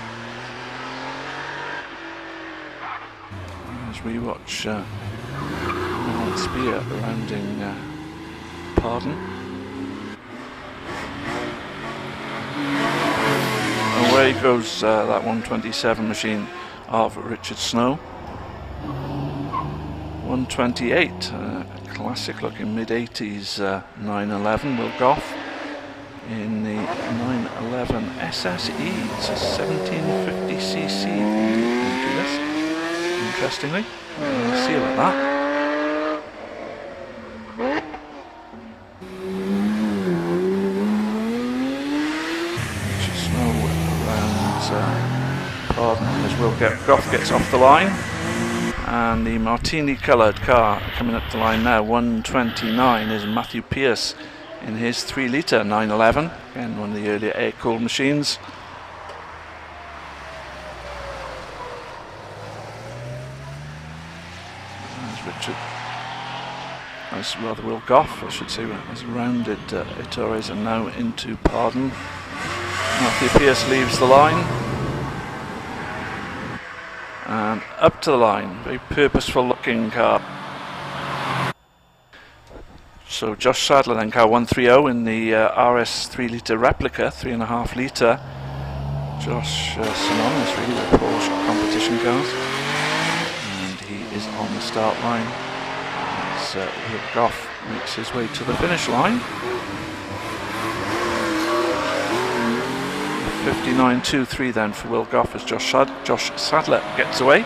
As we watch Mal Spear rounding Pardon. Away goes that 127 machine of Richard Snow. 128, a classic looking mid-80s 911 Will Goff in the 911 SSE. It's a 1750cc entry list. Interestingly, see about that. Richard Snow around Pardon as Will Goff gets off the line, and the martini coloured car coming up the line now, 129, is Matthew Pearce in his 3 litre 911, again one of the earlier air-cooled machines. As rather Will Goff, I should say, has rounded Ettores and now into Pardon. Matthew Pearce leaves the line. And up to the line, very purposeful looking car. So Josh Sadler then, car 130 in the RS 3 litre replica, 3.5 litre. Josh synonymous really with Porsche competition cars. And he is on the start line. Will Goff makes his way to the finish line. 59.23 then for Will Goff as Josh Sadler gets away.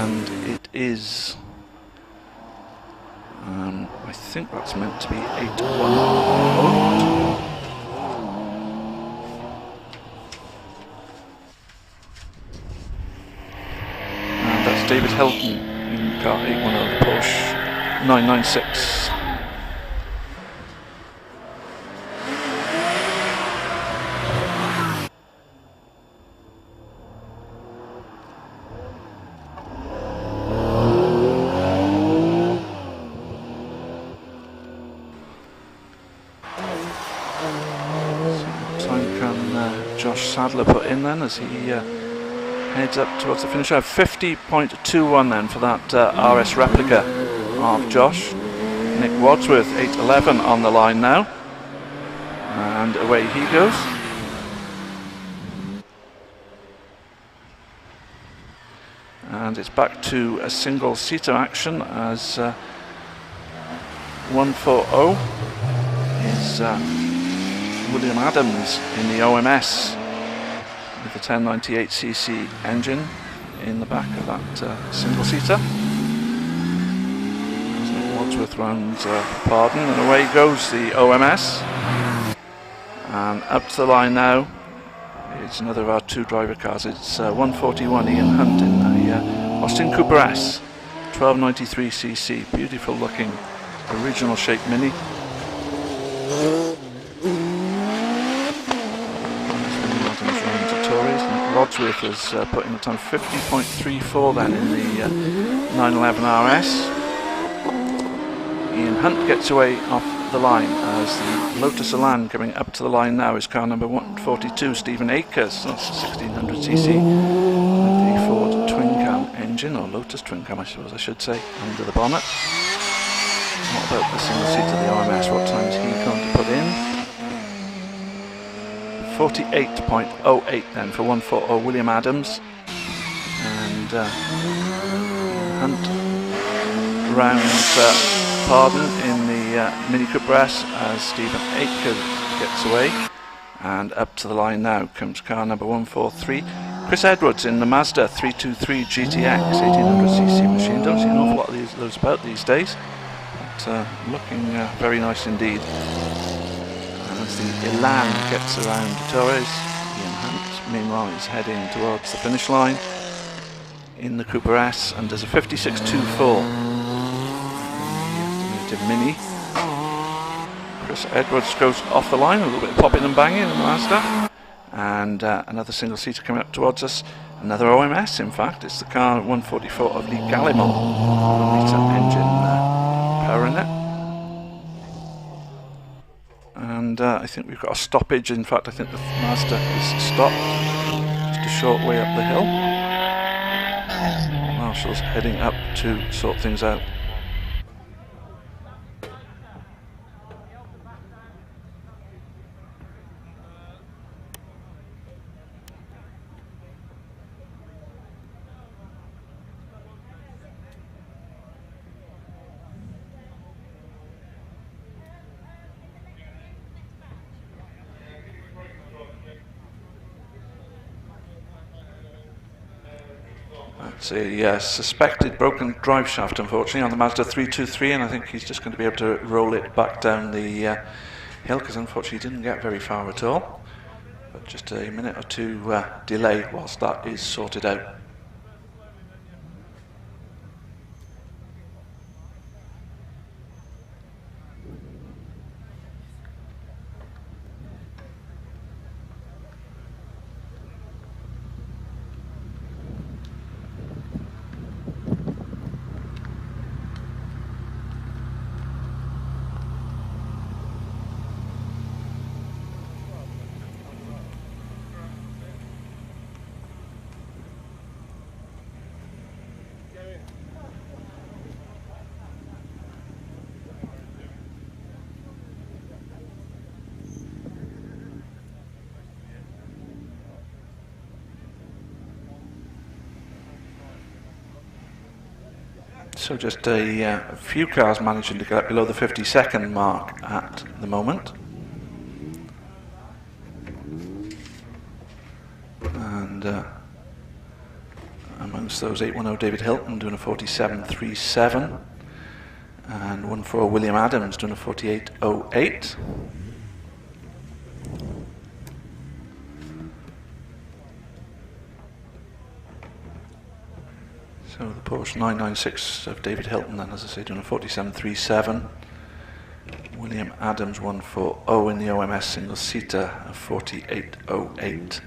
And it is, I think that's meant to be 8.1. And that's David Hilton. Car 810 Porsche 996. Josh Sadler put in then as he heads up towards the finish line. 50.21 then for that RS replica of Josh. Nick Wadsworth 8:11 on the line now, and away he goes. And it's back to a single-seater action as 140 is William Adams in the OMS with the 1098cc engine in the back of that single-seater. Wadsworth rounds pardon, and away goes the OMS. And up to the line now, it's another of our two driver cars. It's 141 Ian Hunt in the Austin Cooper S, 1293cc, beautiful looking original shape Mini. Wadsworth has put in a time 50.34 then in the 911 RS. Ian Hunt gets away off the line as the Lotus Elan coming up to the line now is car number 142, Stephen Akers. That's a 1600cc with the Ford twin cam engine, or Lotus twin cam I suppose I should say, under the bonnet. What about the single seat of the OMS? What time is he going to put in? 48.08 then for 140 William Adams. And Hunt rounds pardon in the Mini Cooper S as Stephen Akers gets away. And up to the line now comes car number 143, Chris Edwards in the Mazda 323 GTX 1800cc machine. Don't see an awful lot of those about these days, but looking very nice indeed. As the Elan gets around Torres, Ian Hunt meanwhile is heading towards the finish line in the Cooper S and does a 56.24 Mini. Chris Edwards goes off the line, a little bit of popping and banging in the Mazda, and another single seater coming up towards us, another OMS in fact. It's the car 144 of Lee Gallimore, 1 litre engine power in it. And I think we've got a stoppage. In fact, I think the Mazda is stopped just a short way up the hill. Marshall's heading up to sort things out. It's a suspected broken drive shaft, unfortunately, on the Mazda 323, and I think he's just going to be able to roll it back down the hill, because unfortunately he didn't get very far at all. But just a minute or two delay whilst that is sorted out. So just a few cars managing to get below the 50-second mark at the moment. And amongst those, 810 David Hilton doing a 47.37, and 140 William Adams doing a 48.08. So the Porsche 996 of David Hilton then, as I say, doing a 47.37. William Adams 140 in the OMS single seater, a 48.08.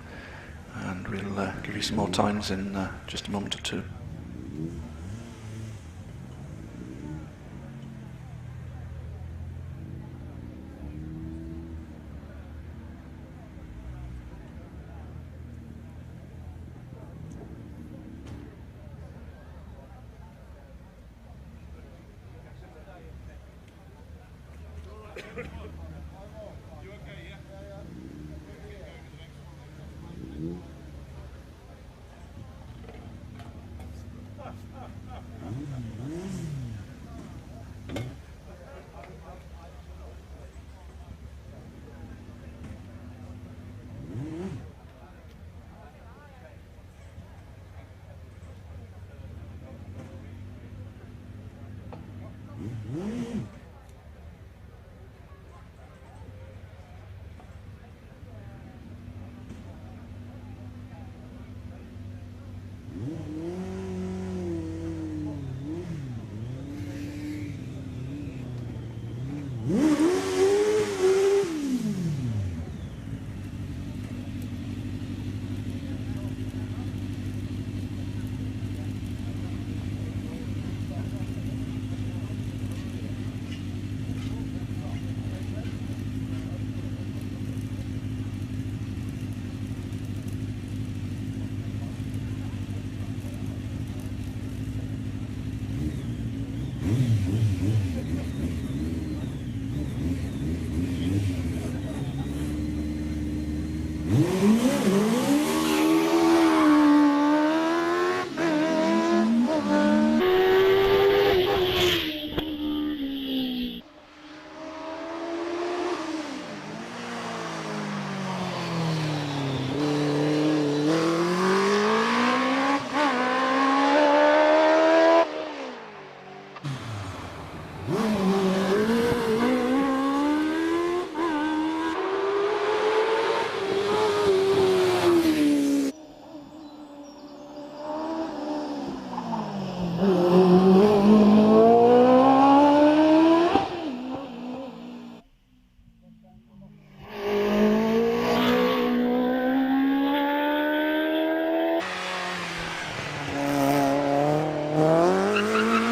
And we'll give you some more times in just a moment or two.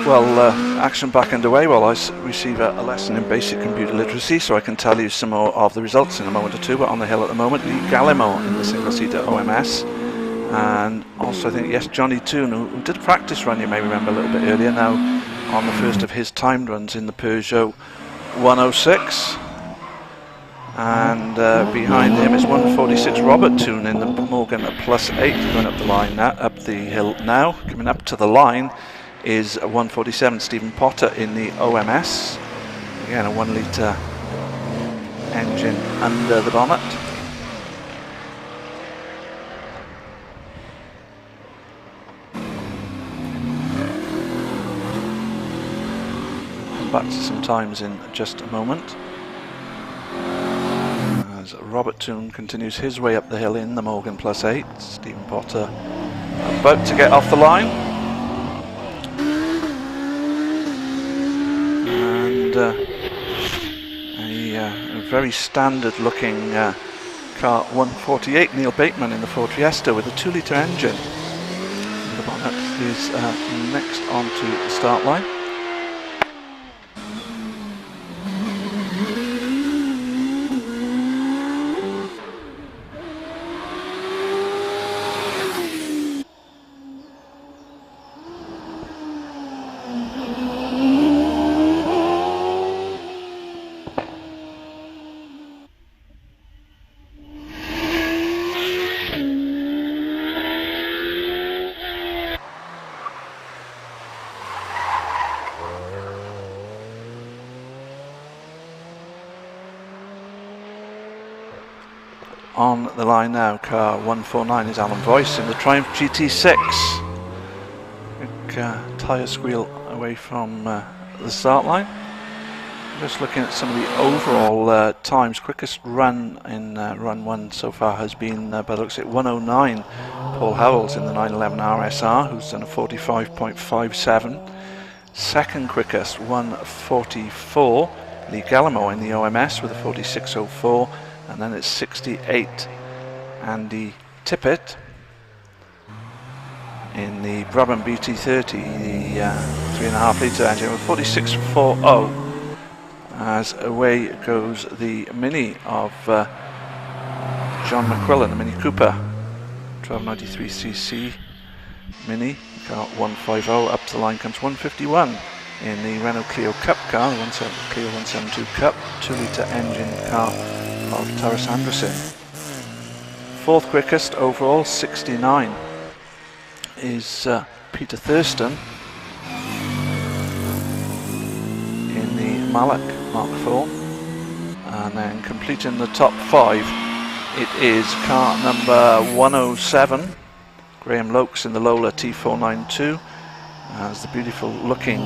Well, action back underway while I receive a lesson in basic computer literacy, so I can tell you some more of the results in a moment or two. But on the hill at the moment, Lee Gallimore in the single-seater OMS, and also I think, yes, Johnny Toon, who did a practice run, you may remember, a little bit earlier, now on the first of his timed runs in the Peugeot 106. And behind him is 146 Robert Toon in the Morgan +8, going up the line now, up the hill now. Coming up to the line is 147 Stephen Potter in the OMS. Again, a 1 litre engine under the bonnet. Back to some times in just a moment. As Robert Toon continues his way up the hill in the Morgan +8. Stephen Potter about to get off the line. And a very standard looking car 148 Neil Bateman in the Ford Fiesta with a 2 litre engine. The bonnet is next onto the start line. On the line now, car 149 is Alan Boyce in the Triumph GT6. Big tyre squeal away from the start line. Just looking at some of the overall times, quickest run in run 1 so far has been, by the looks at 109, Paul Howells in the 911 RSR, who's done a 45.57. Second quickest, 144, Lee Gallimore in the OMS with a 46.04. And then it's 68 Andy Tippett in the Brabham BT30, the 3.5 litre engine with 46.40. As away goes the Mini of John McQuillan, the Mini Cooper 1293cc Mini, car 150. Up to the line comes 151 in the Renault Clio Cup car, the Clio 172 Cup, 2-litre engine car of Taras Anderson. Fourth quickest overall, 69, is Peter Thurston in the Malak Mark IV. And then completing the top 5, it is car number 107, Graham Lokes in the Lola T492, as the beautiful looking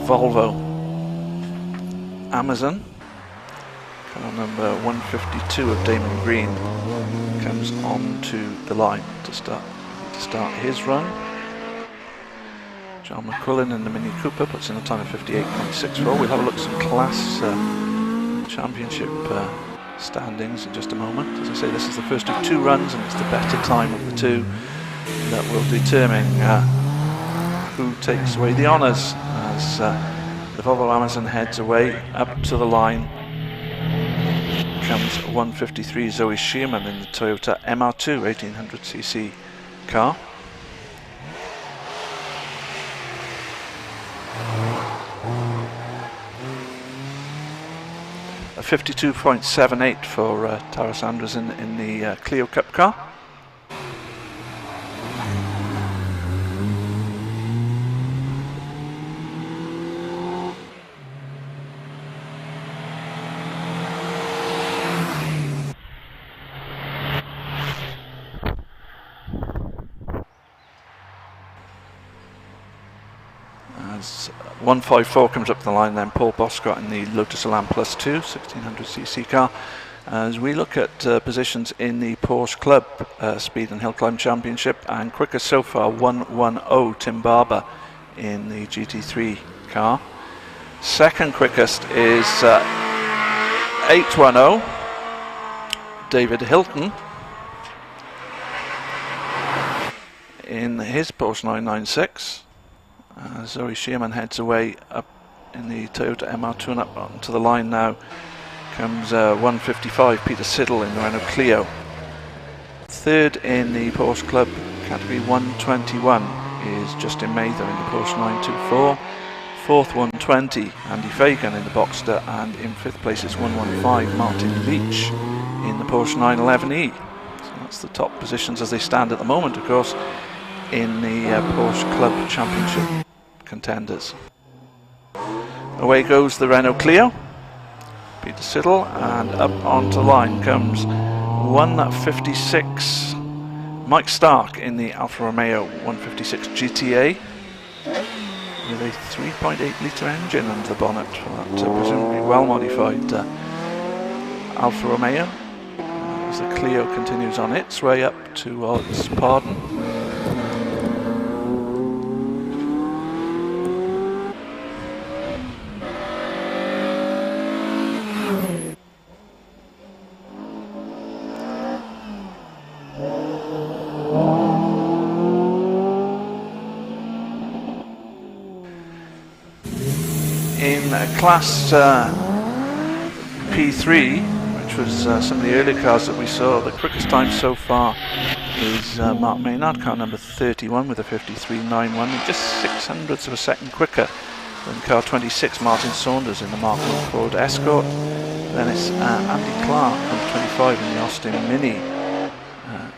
Volvo Amazon. Car number 152 of Damon Green comes onto the line to start his run. John McQuillan in the Mini Cooper puts in a time of 58.64. We'll have a look at some class championship standings in just a moment. As I say, this is the first of 2 runs, and it's the better time of the 2 that will determine who takes away the honours, as the Volvo Amazon heads away. Up to the line comes 153 Zoe Shearman in the Toyota MR2 1800cc car. A 52.78 for Taras Anderson in the Clio Cup car. As 154 comes up the line, then Paul Boscott in the Lotus Elan Plus 2 1600cc car. As we look at positions in the Porsche Club Speed and Hill Climb Championship, and quickest so far 110 Tim Barber in the GT3 car. Second quickest is 810 David Hilton in his Porsche 996. Zoe Shearman heads away up in the Toyota MR2, and up onto the line now comes 155 Peter Siddle in the Renault Clio. Third in the Porsche Club category 121 is Justin Mather in the Porsche 924. Fourth 120 Andy Fagan in the Boxster, and in 5th place is 115 Martin Leach in the Porsche 911E. So that's the top positions as they stand at the moment, of course, in the Porsche Club Championship contenders. Away goes the Renault Clio, Peter Siddle, and up onto line comes 156 Mike Stark in the Alfa Romeo 156 GTA with a 3.8 litre engine under the bonnet for that presumably well modified Alfa Romeo, as the Clio continues on its way up towards Pardon. In Class P3, which was some of the earlier cars that we saw, the quickest time so far is Mark Maynard, car number 31 with a 53.91, just 600ths of a second quicker than car 26, Martin Saunders in the Mark 1 Ford Escort. Then it's Andy Clark, number 25 in the Austin Mini,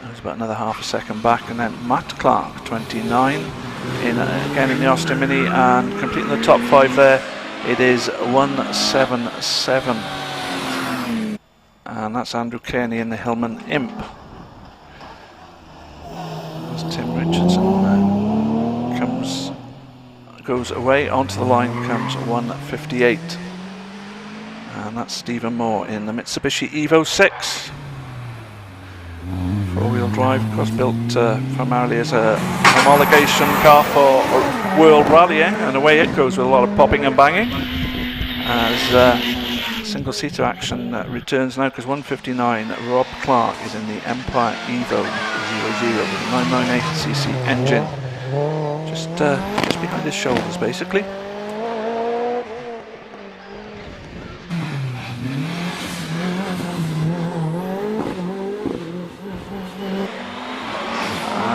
who's about another half a second back, and then Matt Clark, 29, again in the Austin Mini, and completing the top 5 there. It is 177, and that's Andrew Kearney in the Hillman Imp. As Tim Richardson goes away onto the line, comes 158, and that's Stephen Moore in the Mitsubishi Evo 6. Four-wheel drive, of course, built primarily as a homologation car for World Rallying, and away it goes with a lot of popping and banging as single-seater action returns now, because 159 Rob Clark is in the Empire Evo 00 with a 998cc engine just behind his shoulders basically.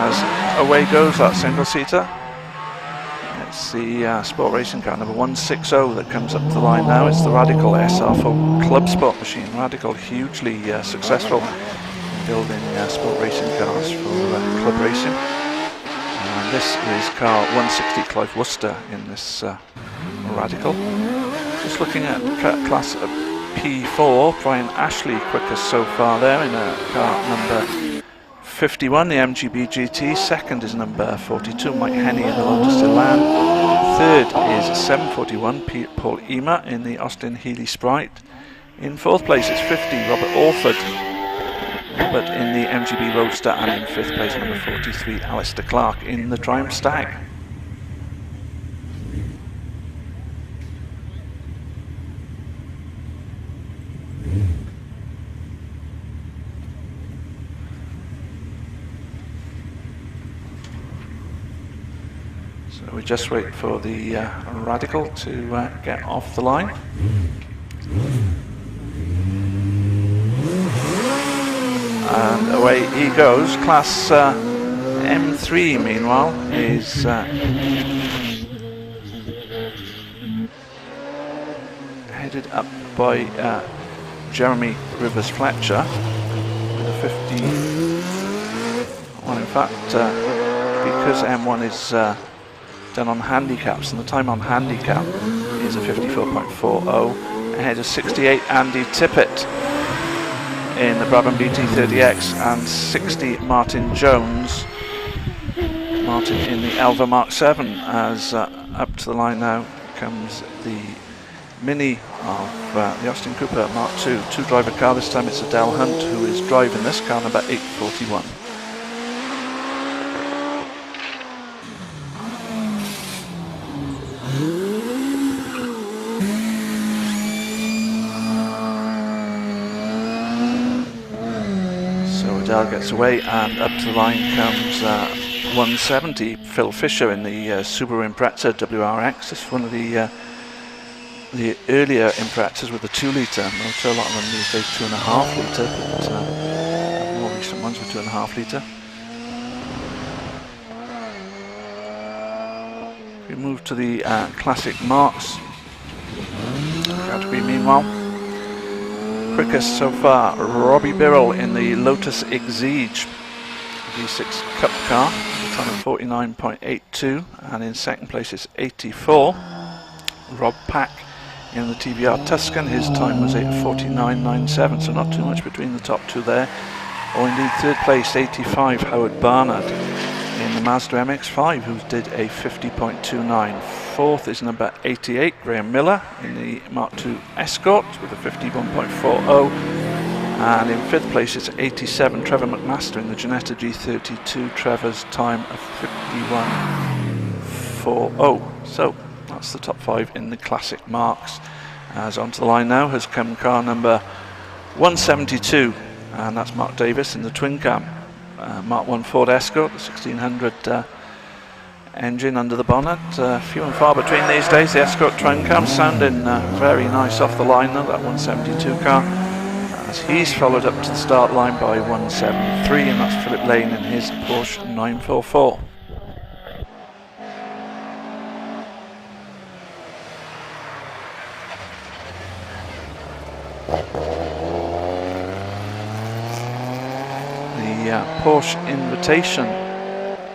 As away goes that single-seater. It's the sport racing car number 160 that comes up the line now. It's the Radical SR4 Club Sport machine. Radical, hugely successful in building sport racing cars for club racing. And this is car 160 Clive Worcester in this Radical. Just looking at class P4, Brian Ashley quickest so far there in car number 51, the MGB GT. Second is number 42, Mike Henney in the Lotus Elan. Third is 741, Paul Emer in the Austin Healey Sprite. In fourth place it's 50, Robert Alford, but in the MGB Roadster. And in fifth place, number 43, Alistair Clark in the Triumph Stag. So we just wait for the Radical to get off the line. And away he goes. Class M3, meanwhile, is headed up by Jeremy Rivers Fletcher with a 50. Well, in fact, because M1 is done on handicaps, and the time on handicap is a 54.40, ahead of 68 Andy Tippett in the Brabham BT30X, and 60 Martin Jones, Martin in the Elva Mark 7. As up to the line now comes the Mini of the Austin Cooper Mark 2 two-driver car. This time it's Adele Hunt who is driving this car, number 841. Gets away, and up to the line comes 170 Phil Fisher in the Subaru Impreza WRX. It's one of the earlier Imprezas with the 2-litre motor. A lot of them these days 2.5 litre, but more recent ones with 2.5 litre. We move to the classic marks. Got to be meanwhile. Quickest so far, Robbie Birrell in the Lotus Exige V6 Cup car, time of 49.82, and in second place is 84. Rob Pack in the TVR Tuscan, his time was 49.97, so not too much between the top two there. Or indeed third place, 85, Howard Barnard in the Mazda MX-5, who did a 50.29. Fourth is number 88, Graham Miller in the Mark II Escort with a 51.40. And in fifth place it's 87, Trevor McMaster in the Ginetta G32. Trevor's time of 51.40. So that's the top five in the classic marks. As onto the line now has come car number 172, and that's Mark Davis in the twin cam Mark I Ford Escort, the 1600 engine under the bonnet. Few and far between these days. The Escort twin cam sounding very nice off the line though, that 172 car, as he's followed up to the start line by 173, and that's Philip Lane in his Porsche 944. The Porsche Invitation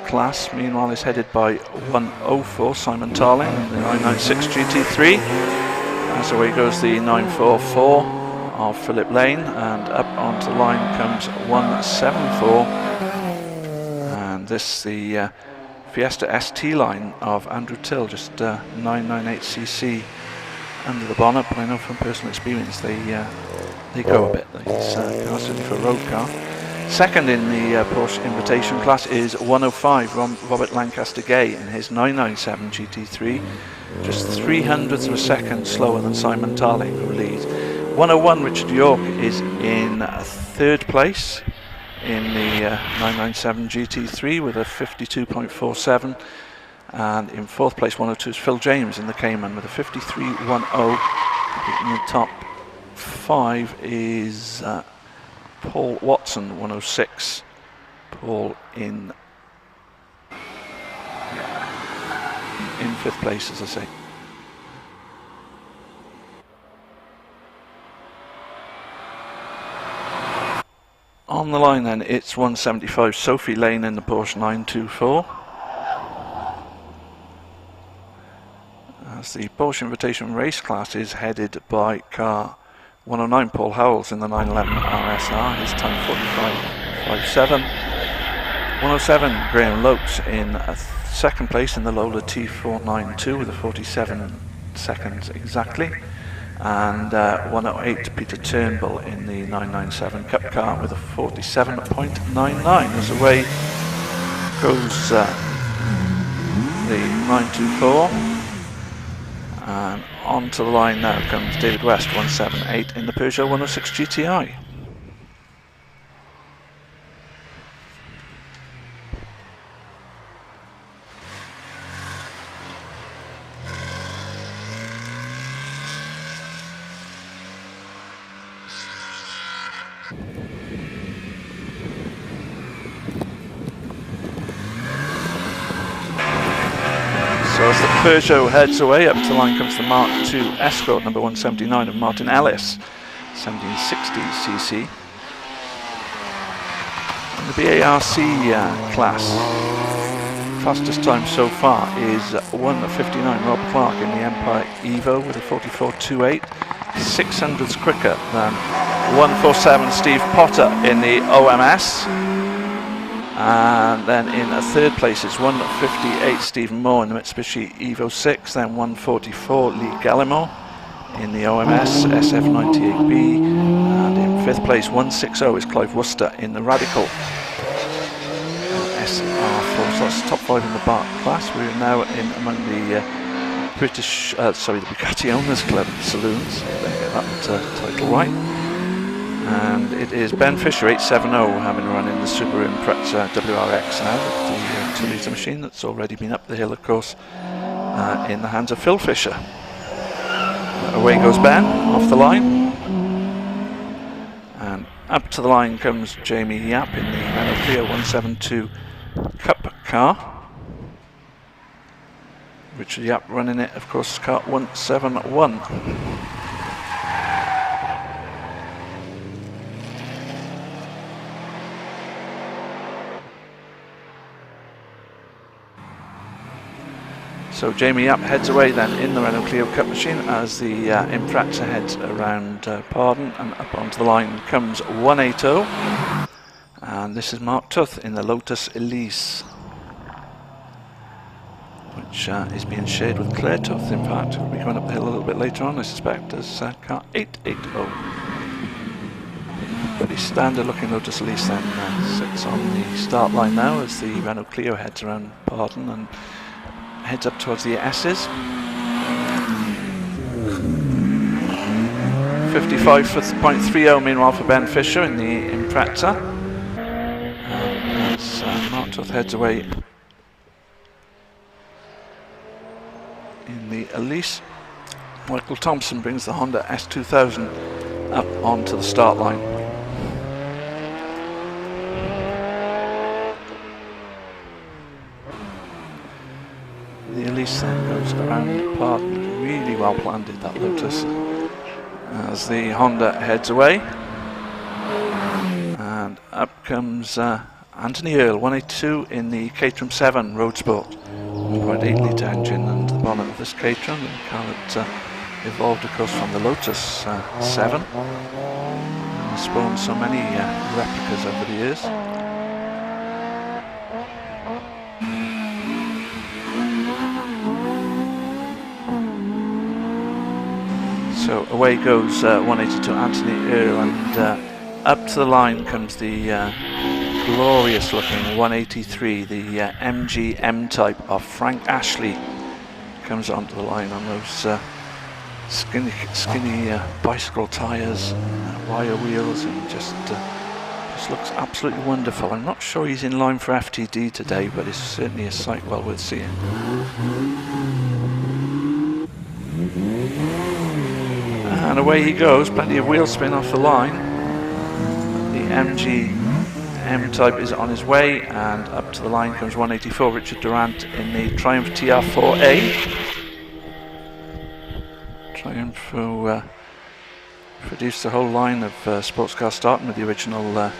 class, meanwhile, is headed by 104 Simon Tarling in the 996 GT3. As away goes the 944 of Philip Lane, and up onto the line comes 174, and this the Fiesta ST line of Andrew Till, just 998cc under the bonnet, but I know from personal experience they go a bit. These cars, certainly for a road car. Second in the Porsche Invitation class is 105 Robert Lancaster Gay in his 997 GT3, just 0.03 of a second slower than Simon Tarling, who leads. 101 Richard York is in third place in the 997 GT3 with a 52.47, and in fourth place 102 is Phil James in the Cayman with a 53.10. In the top five is Paul Watson, 106. Paul in in 5th place, as I say. On the line then, it's 175 Sophie Lane in the Porsche 924. As the Porsche Invitation race class is headed by car 109 Paul Howells in the 911 RSR, his time 45.57. 107 Graham Lopes in 2nd place in the Lola T492 with a 47 seconds exactly. And 108 Peter Turnbull in the 997 Cup car with a 47.99. As away goes the 924, and onto the line now comes David West 178 in the Peugeot 106 GTI. So as the Peugeot heads away, up to the line comes the Mark II Escort number 179 of Martin Ellis, 1760cc. In the BARC class, fastest time so far is 1:59 Rob Clark in the Empire Evo with a 44.28, 600ths quicker than 147 Steve Potter in the OMS. And then in 3rd place is 1:58 Stephen Moore in the Mitsubishi Evo 6, then 1:44 Lee Gallimore in the OMS SF98B, and in 5th place 1:60 is Clive Worcester in the Radical SR4. So that's top 5 in the BARC class. We're now in among the the Bugatti Owners Club saloons. They get that title right. And it is Ben Fisher 870 having run in the Subaru Impreza WRX now, the 2-litre machine that's already been up the hill, of course, in the hands of Phil Fisher. Away goes Ben off the line, and up to the line comes Jamie Yap in the Renault Clio 172 Cup car. Richard Yap running it, of course, car 171. So Jamie Yap heads away then in the Renault Clio Cup machine as the Impreza heads around Pardon, and up onto the line comes 180, and this is Mark Tuth in the Lotus Elise, which is being shared with Claire Tuth. In fact, we'll be going up the hill a little bit later on, I suspect, as car 880. Pretty standard looking Lotus Elise then sits on the start line now as the Renault Clio heads around Pardon and heads up towards the S's. 55.30 meanwhile for Ben Fisher in the Impreza. As Mark Tuth heads away in the Elise, Michael Thompson brings the Honda S2000 up onto the start line. The Elise then goes around Pardon, really well planned that Lotus, as the Honda heads away. And up comes Anthony Earl, 182 in the Caterham 7 Road Sport, 1.8 litre engine under the bonnet of this Caterham, the car that evolved of course from the Lotus 7, and spawned so many replicas over the years. So away goes 182 Anthony Earl, and up to the line comes the glorious looking 183, the MG M-Type of Frank Ashley. Comes onto the line on those skinny bicycle tyres, wire wheels, and just looks absolutely wonderful. I'm not sure he's in line for FTD today, but it's certainly a sight well worth seeing. And away he goes, plenty of wheel spin off the line. The MG M-Type is on his way, and up to the line comes 184 Richard Durant in the Triumph TR4A. Triumph who produced the whole line of sports cars, starting with the original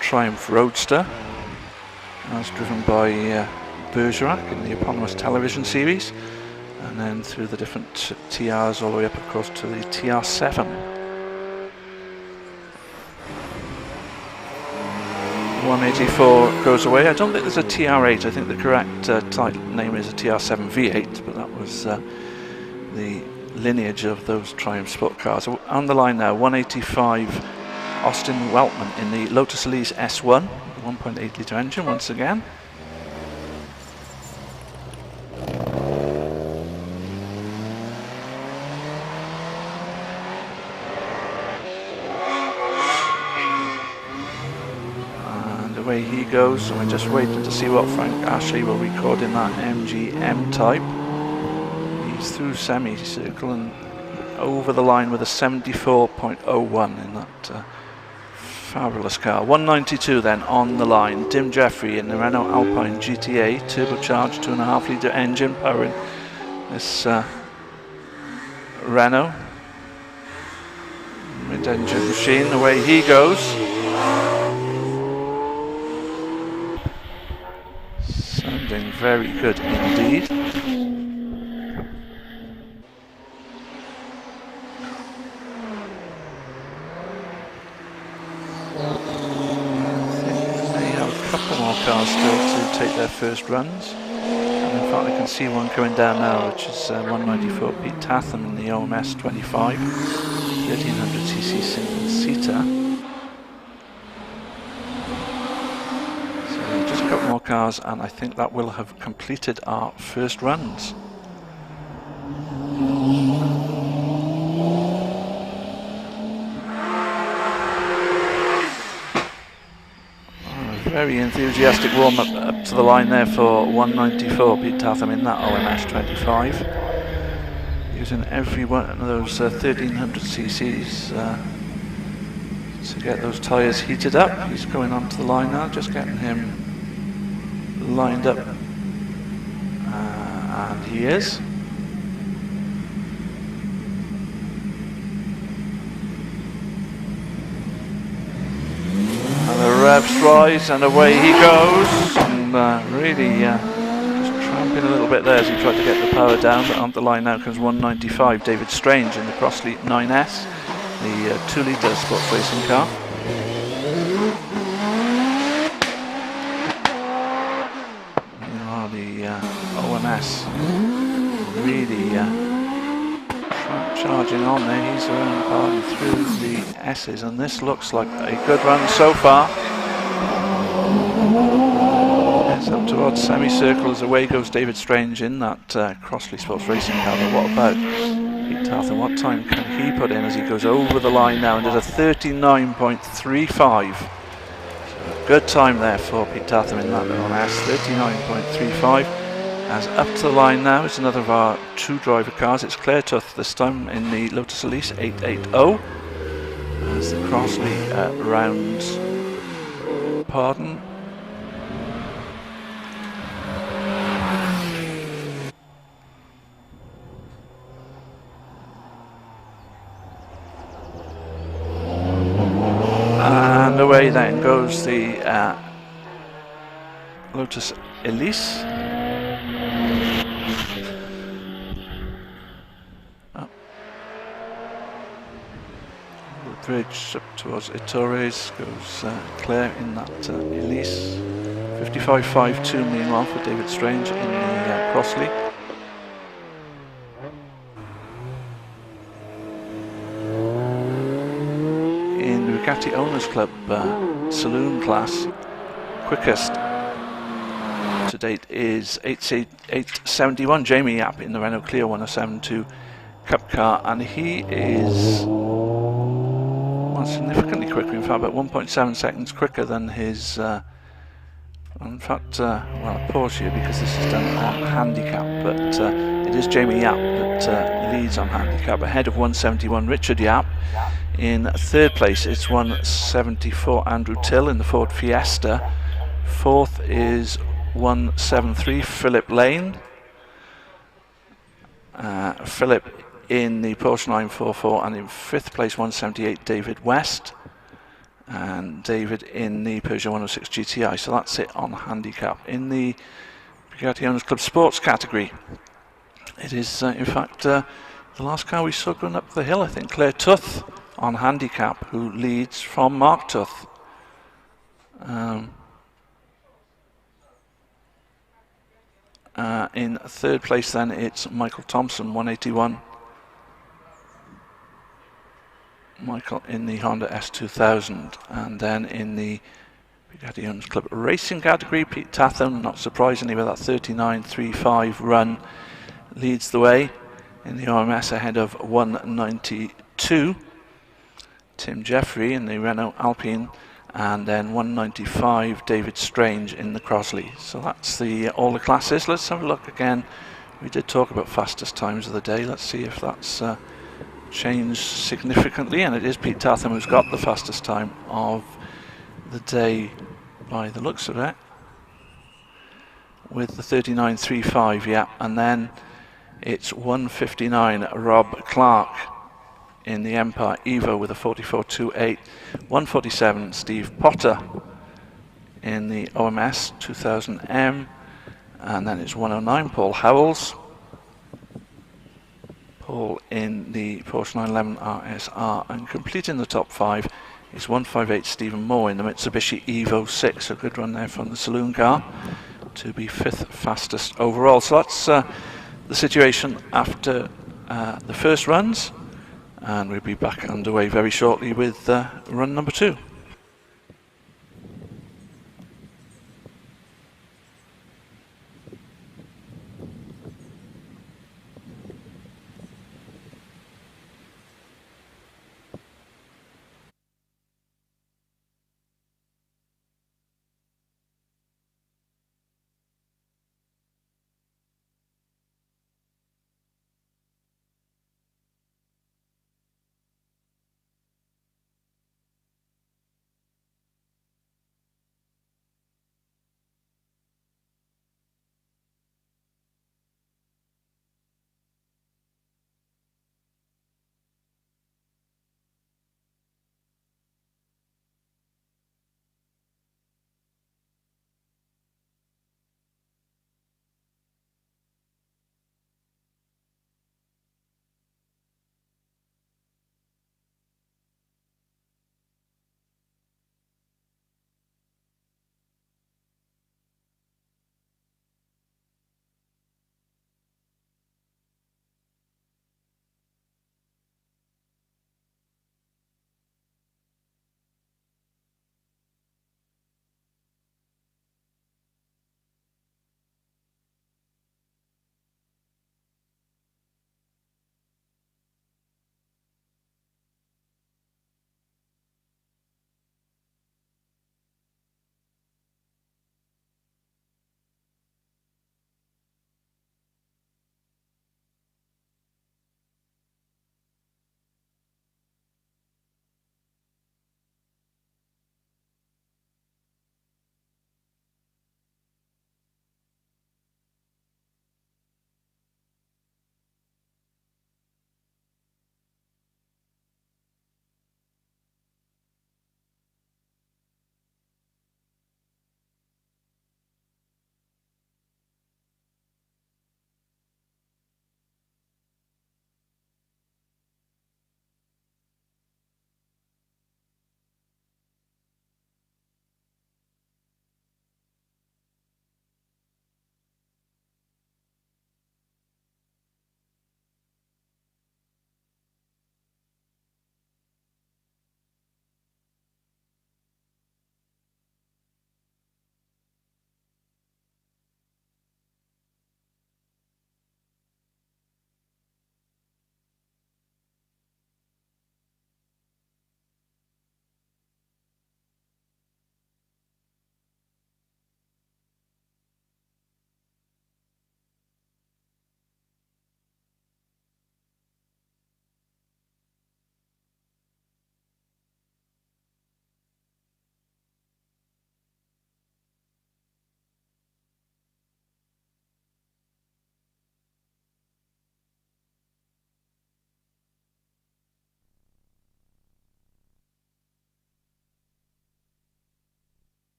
Triumph Roadster, as driven by Bergerac in the eponymous television series, and then through the different TRs all the way up, of course, to the TR7. 184 goes away. I don't think there's a TR8. I think the correct title name is a TR7 V8, but that was the lineage of those Triumph sport cars. On the line now, 185 Austin Weltman in the Lotus Elise S1, 1.8 litre engine once again. And away he goes, and we're just waiting to see what Frank Ashley will record in that MG M-Type. He's through semicircle and over the line with a 74.01 in that fabulous car. 192 then on the line. Tim Jeffrey in the Renault Alpine GTA, turbocharged 2.5 litre engine powering this Renault mid-engine machine. Away he goes. Sounding very good indeed. Cars still to take their first runs, and in fact I can see one coming down now, which is 194 Pete Tatham in the OMS 25 1300cc single seater. So just a couple more cars, and I think that will have completed our first runs. Very enthusiastic warm-up up to the line there for 194 Pete Tatham in that OMS 25, using every one of those 1300 cc's to get those tyres heated up. He's going onto the line now, just getting him lined up, and he is. Revs rise, and away he goes, and really just tramping a little bit there as he tried to get the power down. But on the line now comes 195 David Strange in the Crossley 9S, the 2 litre sports racing car. The OMS really charging on there. He's around hard through the S's, and this looks like a good run so far. It's up towards semicircles. Away goes David Strange in that Crossley Sports Racing car. But what about Pete Tatham? What time can he put in as he goes over the line now and does a 39.35? So a good time there for Pete Tatham in that OMS, 39.35. As up to the line now is another of our 2 driver cars. It's Claire Tuth this time in the Lotus Elise 880 as the Crossley rounds pardon. And away then goes the Lotus Elise. Bridge up towards Ettores goes Claire in that Elise. 55.52 meanwhile for David Strange in the Crossley. In the Bugatti Owners Club Saloon class, quickest to date is 871 Jamie Yap in the Renault Clio 1072 Cup car, and he is significantly quicker, in fact about 1.7 seconds quicker than his in fact well, Porsche, because this is done on handicap, but it is Jamie Yap that leads on handicap, ahead of 171 Richard Yap In third place, it's 174 Andrew Till in the Ford Fiesta. Fourth is 173 Philip Lane. Philip in the Porsche 944, and in fifth place 178 David West, and David in the Peugeot 106 GTI. So that's it on handicap. In the Bugatti Owners Club Sports category, it is in fact the last car we saw going up the hill, I think, Claire Tuth on handicap, who leads from Mark Tuth. In third place then it's Michael Thompson, 181. Michael in the Honda S2000. And then in the Bugatti Owners Club Racing category, Pete Tatham, not surprisingly, with that 39.35 run, leads the way in the OMS ahead of 192. Tim Jeffrey in the Renault Alpine, and then 195 David Strange in the Crosley. So that's all the classes. Let's have a look again. We did talk about fastest times of the day. Let's see if that's changed significantly, and it is Pete Tatham who's got the fastest time of the day by the looks of it, with the 39.35, yeah. And then it's 159 Rob Clark in the Empire Evo with a 44.28. 147 Steve Potter in the OMS 2000M, and then it's 109 Paul Howells. Paul in the Porsche 911 RSR, and completing the top five is 158 Stephen Moore in the Mitsubishi Evo 6. A good run there from the saloon car to be fifth fastest overall. So that's the situation after the first runs, and we'll be back underway very shortly with run number 2.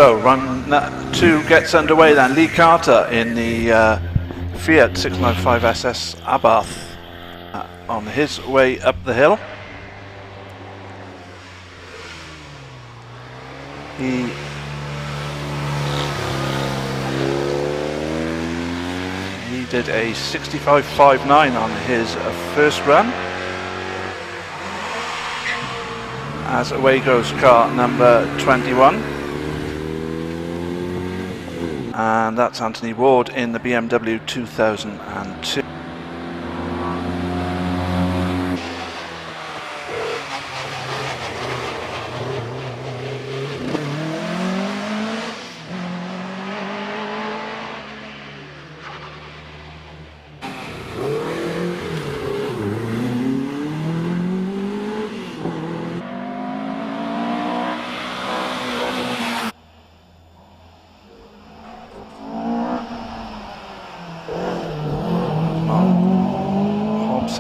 So run 2 gets underway then. Lee Carter in the Fiat 695 SS Abarth on his way up the hill. He did a 65.59 on his first run. As away goes car number 21. And that's Anthony Ward in the BMW 2002.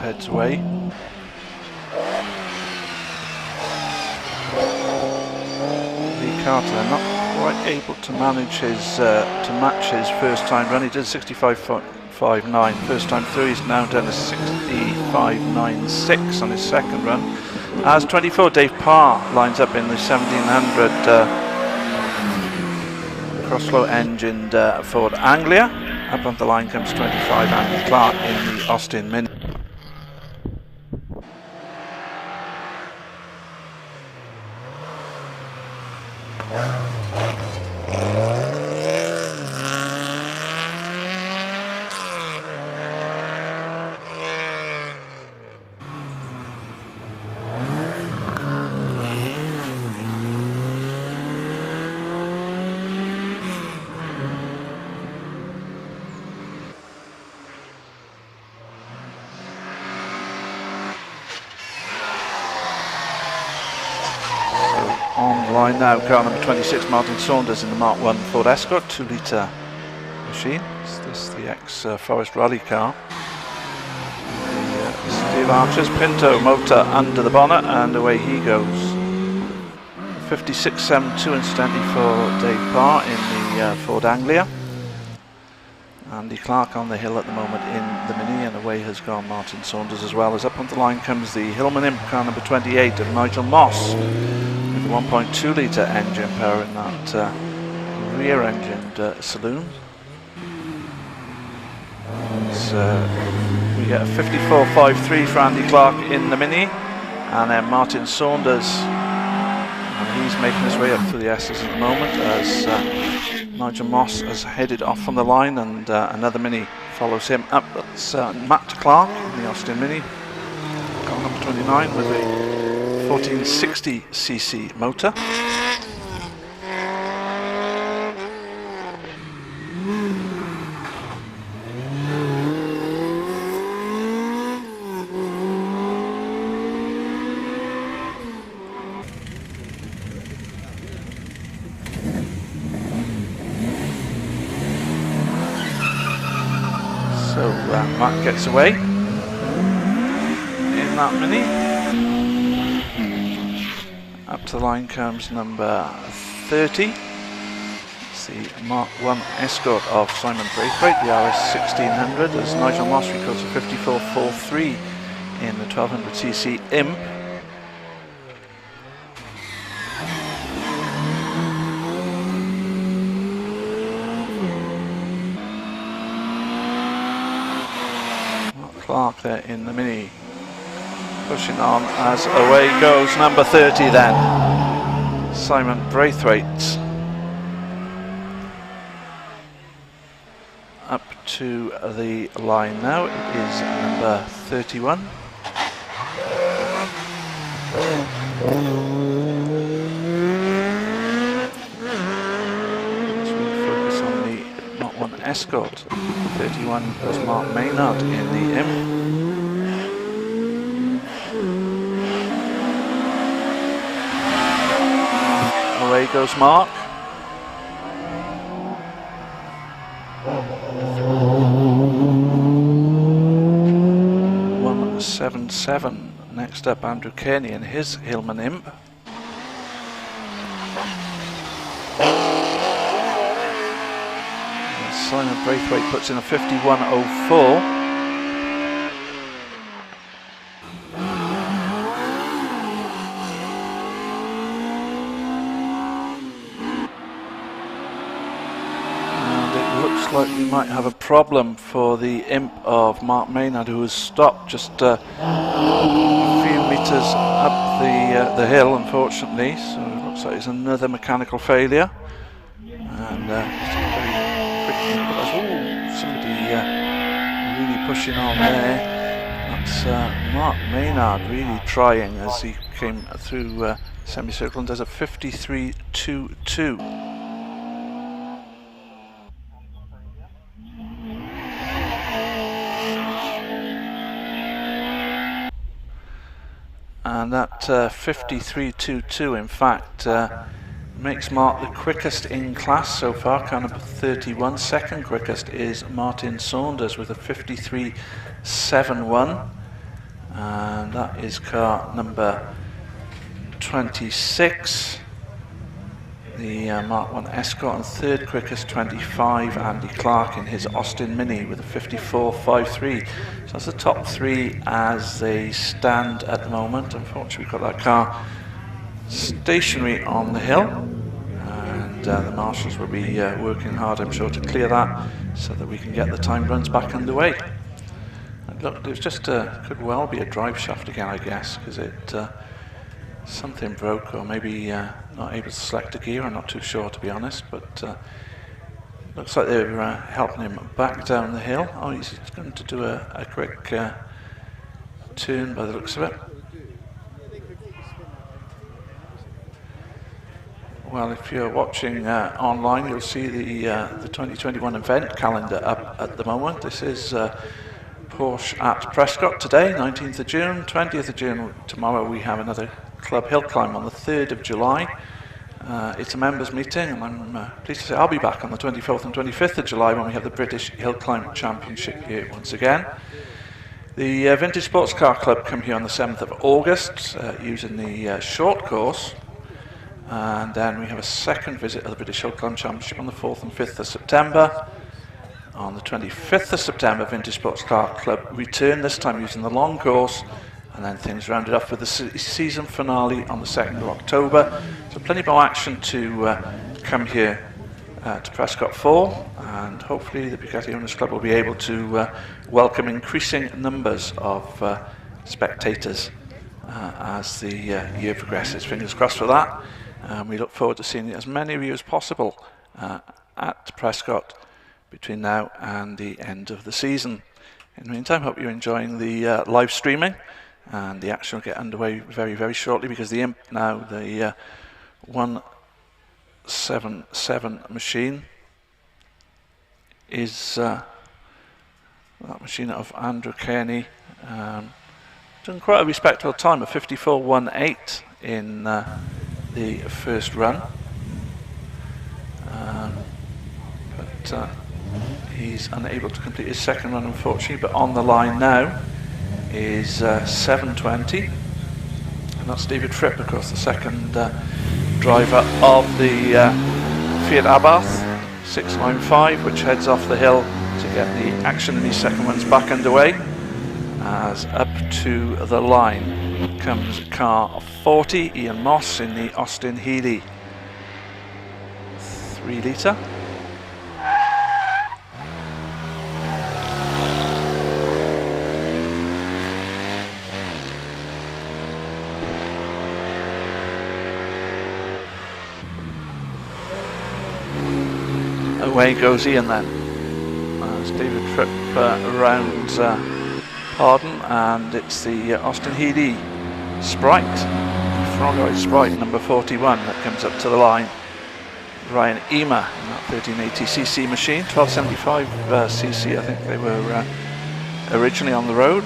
Heads away. Lee Carter not quite able to manage his to match his first time run. He did 65.59 first time through. He's now done a 65.96 on his second run. As 24, Dave Parr lines up in the 1700 cross-flow engined Ford Anglia. Up on the line comes 25, Andy Clark in the Austin Mini. On the line now, car number 26, Martin Saunders in the Mark 1 Ford Escort, 2-litre machine. Is this the ex-Forest Rally car? The steel arches, Pinto motor under the bonnet, and away he goes. 56.72 incidentally for Dave Parr in the Ford Anglia. Andy Clark on the hill at the moment in the Mini, and away has gone Martin Saunders as well. As up on the line comes the Hillman Imp, car number 28 of Nigel Moss. 1.2 litre engine power in that rear-engined saloon. So we get a 54.53 for Andy Clark in the Mini, and then Martin Saunders, and he's making his way up through the S's at the moment as Nigel Moss has headed off from the line, and another Mini follows him up. That's Matt Clark in the Austin Mini, car number 29 with a 1460cc motor. So Matt gets away in that Mini. Up to the line comes number 30. It's the Mark 1 Escort of Simon Braithwaite, the RS 1600, as Nigel Moss records a 54.43 in the 1200cc Imp. Mark Clark there in the Mini. Pushing on as away goes number 30 then, Simon Braithwaite. Up to the line now, it is number 31. As we focus on the Mark 1 Escort, 31 was Mark Maynard in the Imp. Away goes Mark. 177. Next up, Andrew Kearney and his Hillman Imp. As Simon Braithwaite puts in a 51.04. Like we might have a problem for the imp of Mark Maynard, who has stopped just a few metres up the hill, unfortunately. So it looks like it's another mechanical failure. And somebody really pushing on there. That's Mark Maynard really trying as he came through semicircle and does a 53.22. And that 53.22 in fact makes Mark the quickest in class so far, car number 31. Second quickest is Martin Saunders with a 53.71, and that is car number 26, the Mark 1 Escort. And third quickest, 25, Andy Clark in his Austin Mini with a 54.53. So that's the top three as they stand at the moment. Unfortunately, we've got that car stationary on the hill, and the marshals will be working hard, I'm sure, to clear that so that we can get the time runs back underway. And look, there's just could well be a drive shaft again, I guess, because it something broke, or maybe not able to select a gear. I'm not too sure, to be honest, but looks like they're helping him back down the hill. Oh, he's going to do a quick turn by the looks of it. Well, if you're watching online, you'll see the 2021 event calendar up at the moment. This is Porsche at Prescott today, 19th of June, 20th of June. Tomorrow we have another Club Hill Climb on the 3rd of July. It's a members meeting, and I'm pleased to say I'll be back on the 24th and 25th of July when we have the British Hill Climb Championship here once again. The Vintage Sports Car Club come here on the 7th of August using the short course. And then we have a second visit of the British Hill Climb Championship on the 4th and 5th of September. On the 25th of September, Vintage Sports Car Club return, this time using the long course, and then things rounded off with the season finale on the 2nd of October. So plenty more action to come here to Prescott for, and hopefully the Bugatti Owners Club will be able to welcome increasing numbers of spectators as the year progresses. Fingers crossed for that. We look forward to seeing as many of you as possible at Prescott between now and the end of the season. In the meantime, hope you're enjoying the live streaming, and the action will get underway very, very shortly, because the Imp now, the 177 machine, is that machine of Andrew Kearney, doing quite a respectable time, a 54.18 in the first run, but he's unable to complete his second run, unfortunately. But on the line now is 7.20, and that's David Fripp, of course, the second driver of the Fiat Abarth 695, which heads off the hill to get the action in these second runs back underway. As up to the line comes car 40, Ian Moss in the Austin Healey 3 litre. Away goes Ian then, as David Fripp rounds Pardon, and it's the Austin Healey Sprite, Frogoid Sprite number 41, that comes up to the line. Ryan Ema in that 1380cc machine, 1275cc I think they were originally on the road.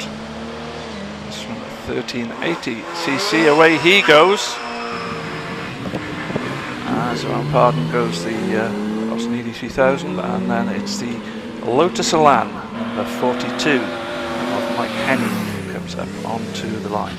This from 1380cc, away he goes. As around Pardon goes the Austin Healey 3000, and then it's the Lotus Elan number 42 of Mike Henny who comes up onto the line.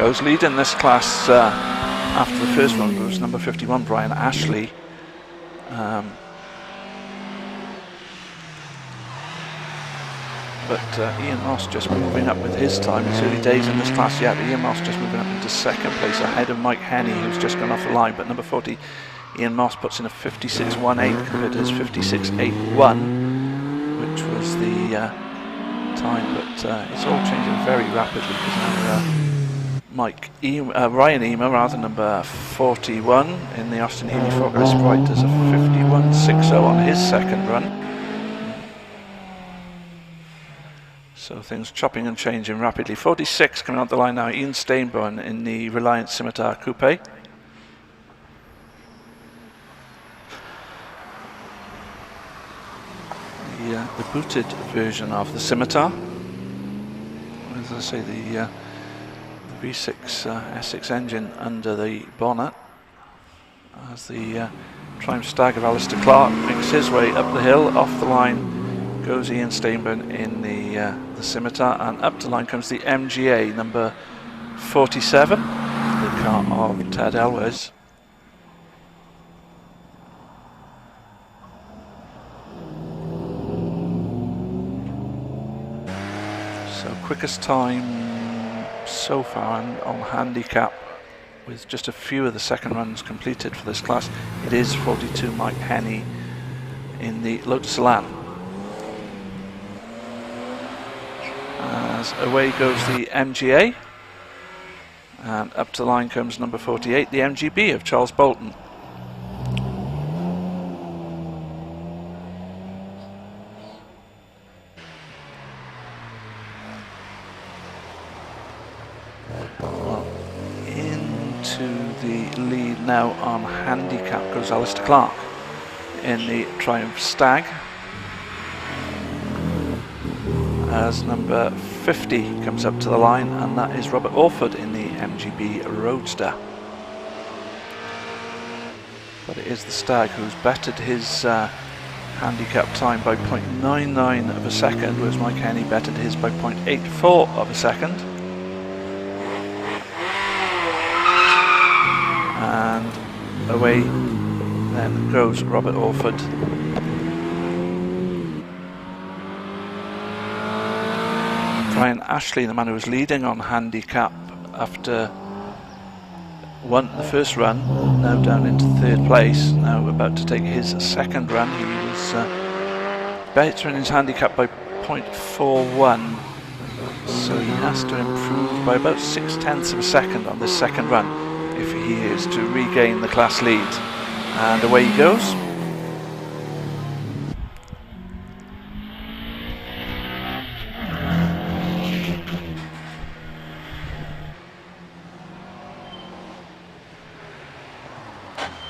goes. Leading this class after the first one was number 51, Brian Ashley. But Ian Moss just moving up with his time. It's early days in this class yet. Ian Moss just moving up into second place ahead of Mike Henney, who's just gone off the line. But number 40, Ian Moss, puts in a 56.18 compared to his 56.81, which was the time. But it's all changing very rapidly because now Ryan Eamer, rather, number 41 in the Austin Healey Fogger Sprite, does a 51.60 on his second run. So things chopping and changing rapidly. 46 coming out the line now, Ian Stainburn in the Reliant Scimitar Coupe. The booted version of the Scimitar. As I say, the V6 S6 engine under the bonnet. As the Triumph Stag of Alistair Clark makes his way up the hill, off the line goes Ian Stainburn in the Scimitar, and up to line comes the MGA number 47, the car of Ted Elwes. So quickest time so far on handicap, with just a few of the second runs completed for this class, it is 42 Mike Henney in the Lotus Elan. As away goes the MGA, and up to the line comes number 48, the MGB of Charles Bolton. Well, into the lead now on handicap goes Alistair Clark in the Triumph Stag, as number 50 comes up to the line, and that is Robert Orford in the MGB Roadster. But it is the Stag who's bettered his handicap time by 0.99 of a second, whereas Mike Henney bettered his by 0.84 of a second. And away then goes Robert Orford. Brian Ashley, the man who was leading on handicap after the first run, now down into third place, now about to take his second run. He was better in his handicap by 0.41, so he has to improve by about 0.6 of a second on this second run if he is to regain the class lead. And away he goes.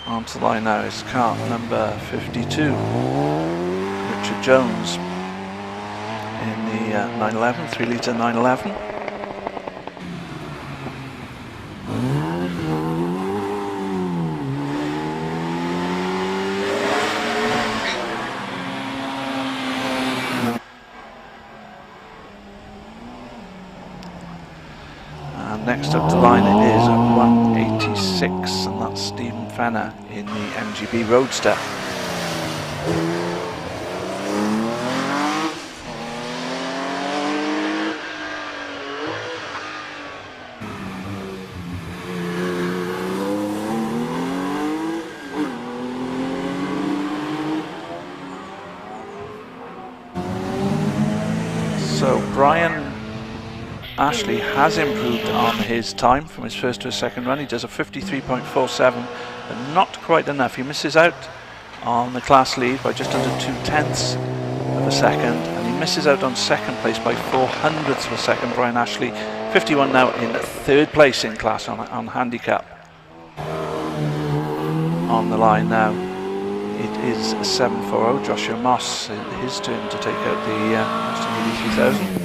Onto the line now is car number 52, Richard Jones in the 911, 3 litre 911. And next up to the line it is 186, and that's Stephen Fenner in the MGB Roadster. So Brian Ashley has improved on his time from his first to his second run. He does a 53.47, but not quite enough. He misses out on the class lead by just under 0.2 of a second, and he misses out on second place by 0.04 of a second. Brian Ashley, 51 now in third place in class on handicap. On the line now, it is 7.40. Joshua Moss, his turn to take out the Austin Healey 3000.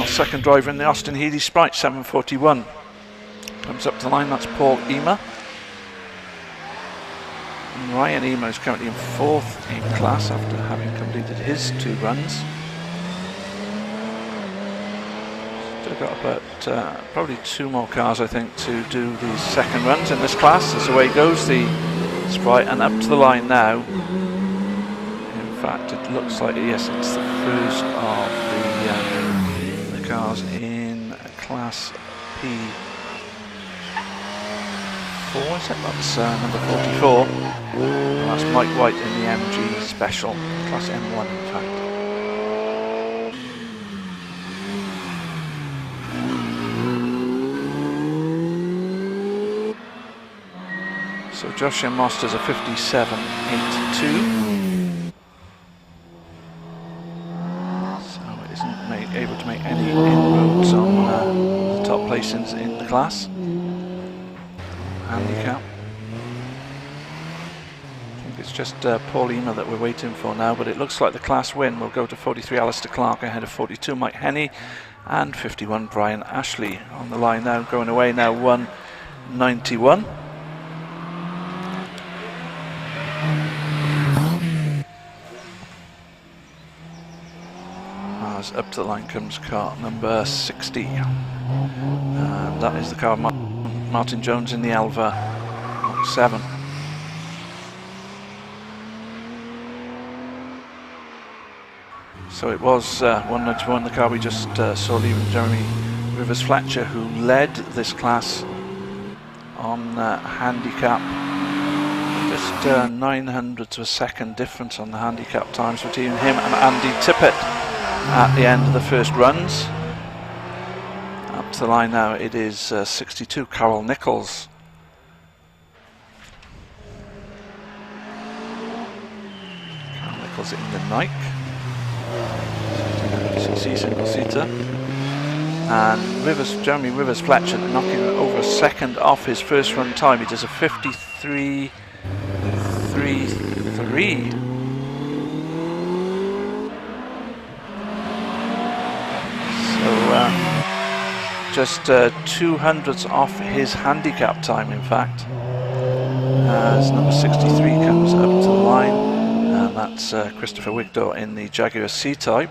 Second driver in the Austin Healey Sprite, 7.41. Comes up to the line, that's Paul Eamer. Ryan Emo is currently in 4th in class after having completed his 2 runs. Still got about probably 2 more cars, I think, to do the second runs in this class. As away goes the Sprite, and up to the line now. In fact, it looks like, yes, it's the first of the cars in class P4, is it? That's number 44. And that's Mike White in the MG Special, class M1 in fact. So Joshua Moster's a 57.82. So it isn't able to make any inroads on the top placings in the class. Handicap. I think it's just Paul Ema that we're waiting for now, but it looks like the class win will go to 43 Alistair Clark ahead of 42 Mike Henney and 51 Brian Ashley. On the line now, going away now 191. As up to the line comes car number 60. And that is the car of Martin Jones in the Alva 7. So it was 191, the car we just saw leaving, Jeremy Rivers Fletcher, who led this class on handicap. Just 900ths of a second difference on the handicap times between him and Andy Tippett at the end of the first runs. Up to the line now, it is 62 Carol Nichols. Carol Nichols in the Nike 1600cc single seater, and Jeremy Rivers Fletcher knocking over a second off his first run time. He does a 53.33. Just 200ths off his handicap time, in fact, as number 63 comes up to the line, and that's Christopher Wigdor in the Jaguar C-Type.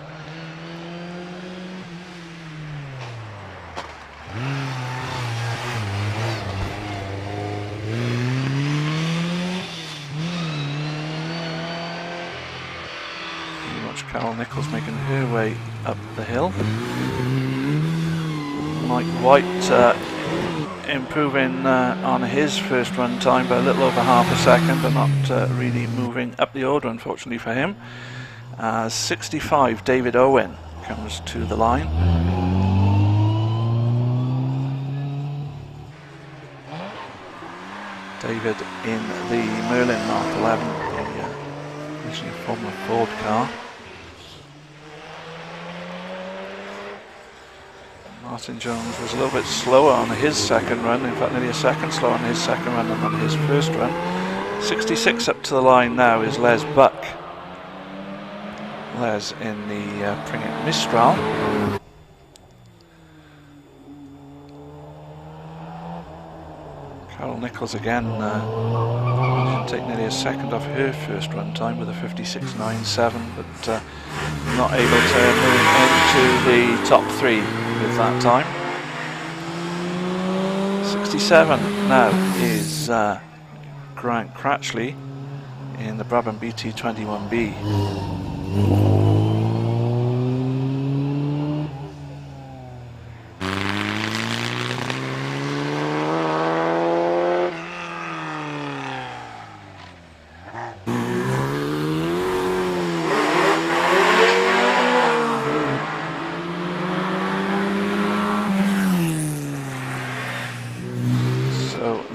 You watch Carol Nichols making her way up the hill. Mike White improving on his first run time by a little over half a second, but not really moving up the order, unfortunately for him. 65 David Owen comes to the line. David in the Merlin Mark 11, the originally Formula Ford car. Martin Jones was a little bit slower on his second run, in fact nearly a second slower on his second run than on his first run. 66 up to the line now is Les Buck. Les in the Pringett Mistral. Carol Nichols again should take nearly a second off her first run time with a 56.97, but not able to move into the top 3 with that time. 67 now is Grant Cratchley in the Brabham BT21B.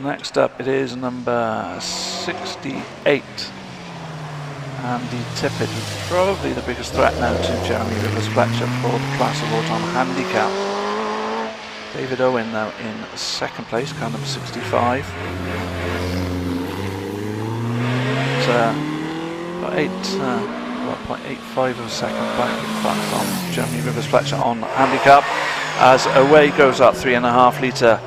Next up it is number 68, Andy Tippett, who's probably the biggest threat now to Jeremy Rivers Fletcher for the class award on handicap. David Owen now in second place, car number 65. About 0.85 of a second back from Jeremy Rivers Fletcher on handicap, as away goes that 3.5 litre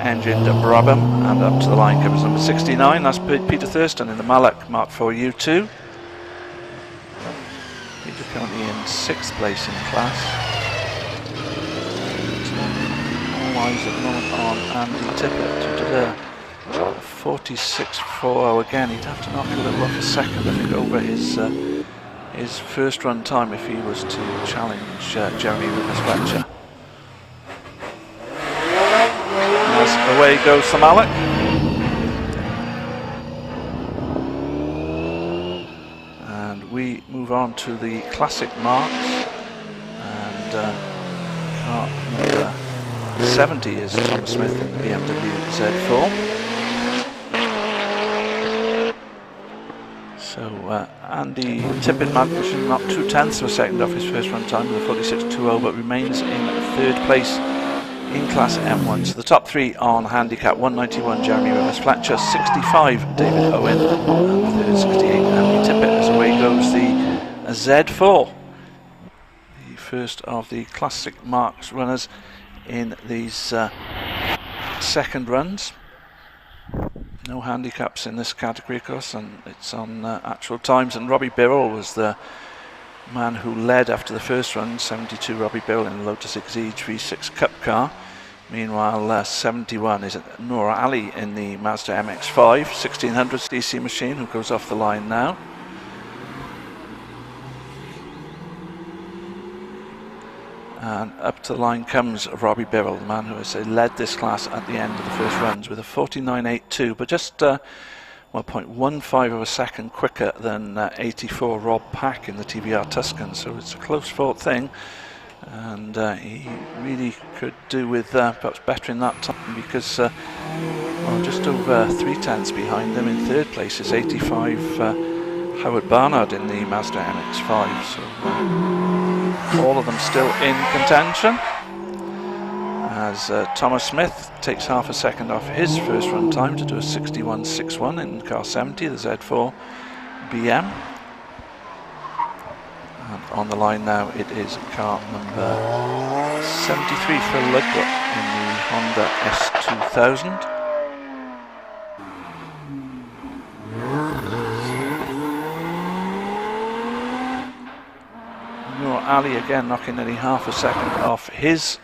engined Brabham, and up to the line comes number 69. That's Peter Thurston in the Mallock Mark IV U2. Peter currently in 6th place in class. All eyes at the moment on Andy Tippett. 46.4 again. He'd have to knock a little off a second, I think, over his first run time if he was to challenge Jeremy Fletcher. As away goes the Mallock. And we move on to the classic marks. And car number 70 is Thomas Smith in the BMW Z4. So Andy Tippett managed to knock 2/10 of a second off his first run time with a 46.20, but remains in 3rd place in Class M1. So the top 3 on handicap: 191 Jeremy Rivers Fletcher, 65 David Owen, and 3rd 68 Andy Tippett. As away goes the Z4, the first of the classic marks runners in these second runs. No handicaps in this category, of course, and it's on actual times. And Robbie Birrell was the man who led after the first run, 72 Robbie Birrell in the Lotus Exige V6 Cup car. Meanwhile, 71 is Nora Ali in the Mazda MX-5 1600 DC machine, who goes off the line now. And up to the line comes Robbie Birrell, the man who has led this class at the end of the first runs with a 49.82, but just 1.15 of a second quicker than 84 Rob Pack in the TVR Tuscan. So it's a close fought thing, and he really could do with perhaps better in that time, because well, just over 3/10 behind him in 3rd place is 85 Howard Barnard in the Mazda MX-5. So all of them still in contention, as Thomas Smith takes half a second off his first run time to do a 61.61 in car 70, the Z4 BM. And on the line now it is car number 73 Phil Ludbrook in the Honda S2000. Ali again knocking nearly half a second off his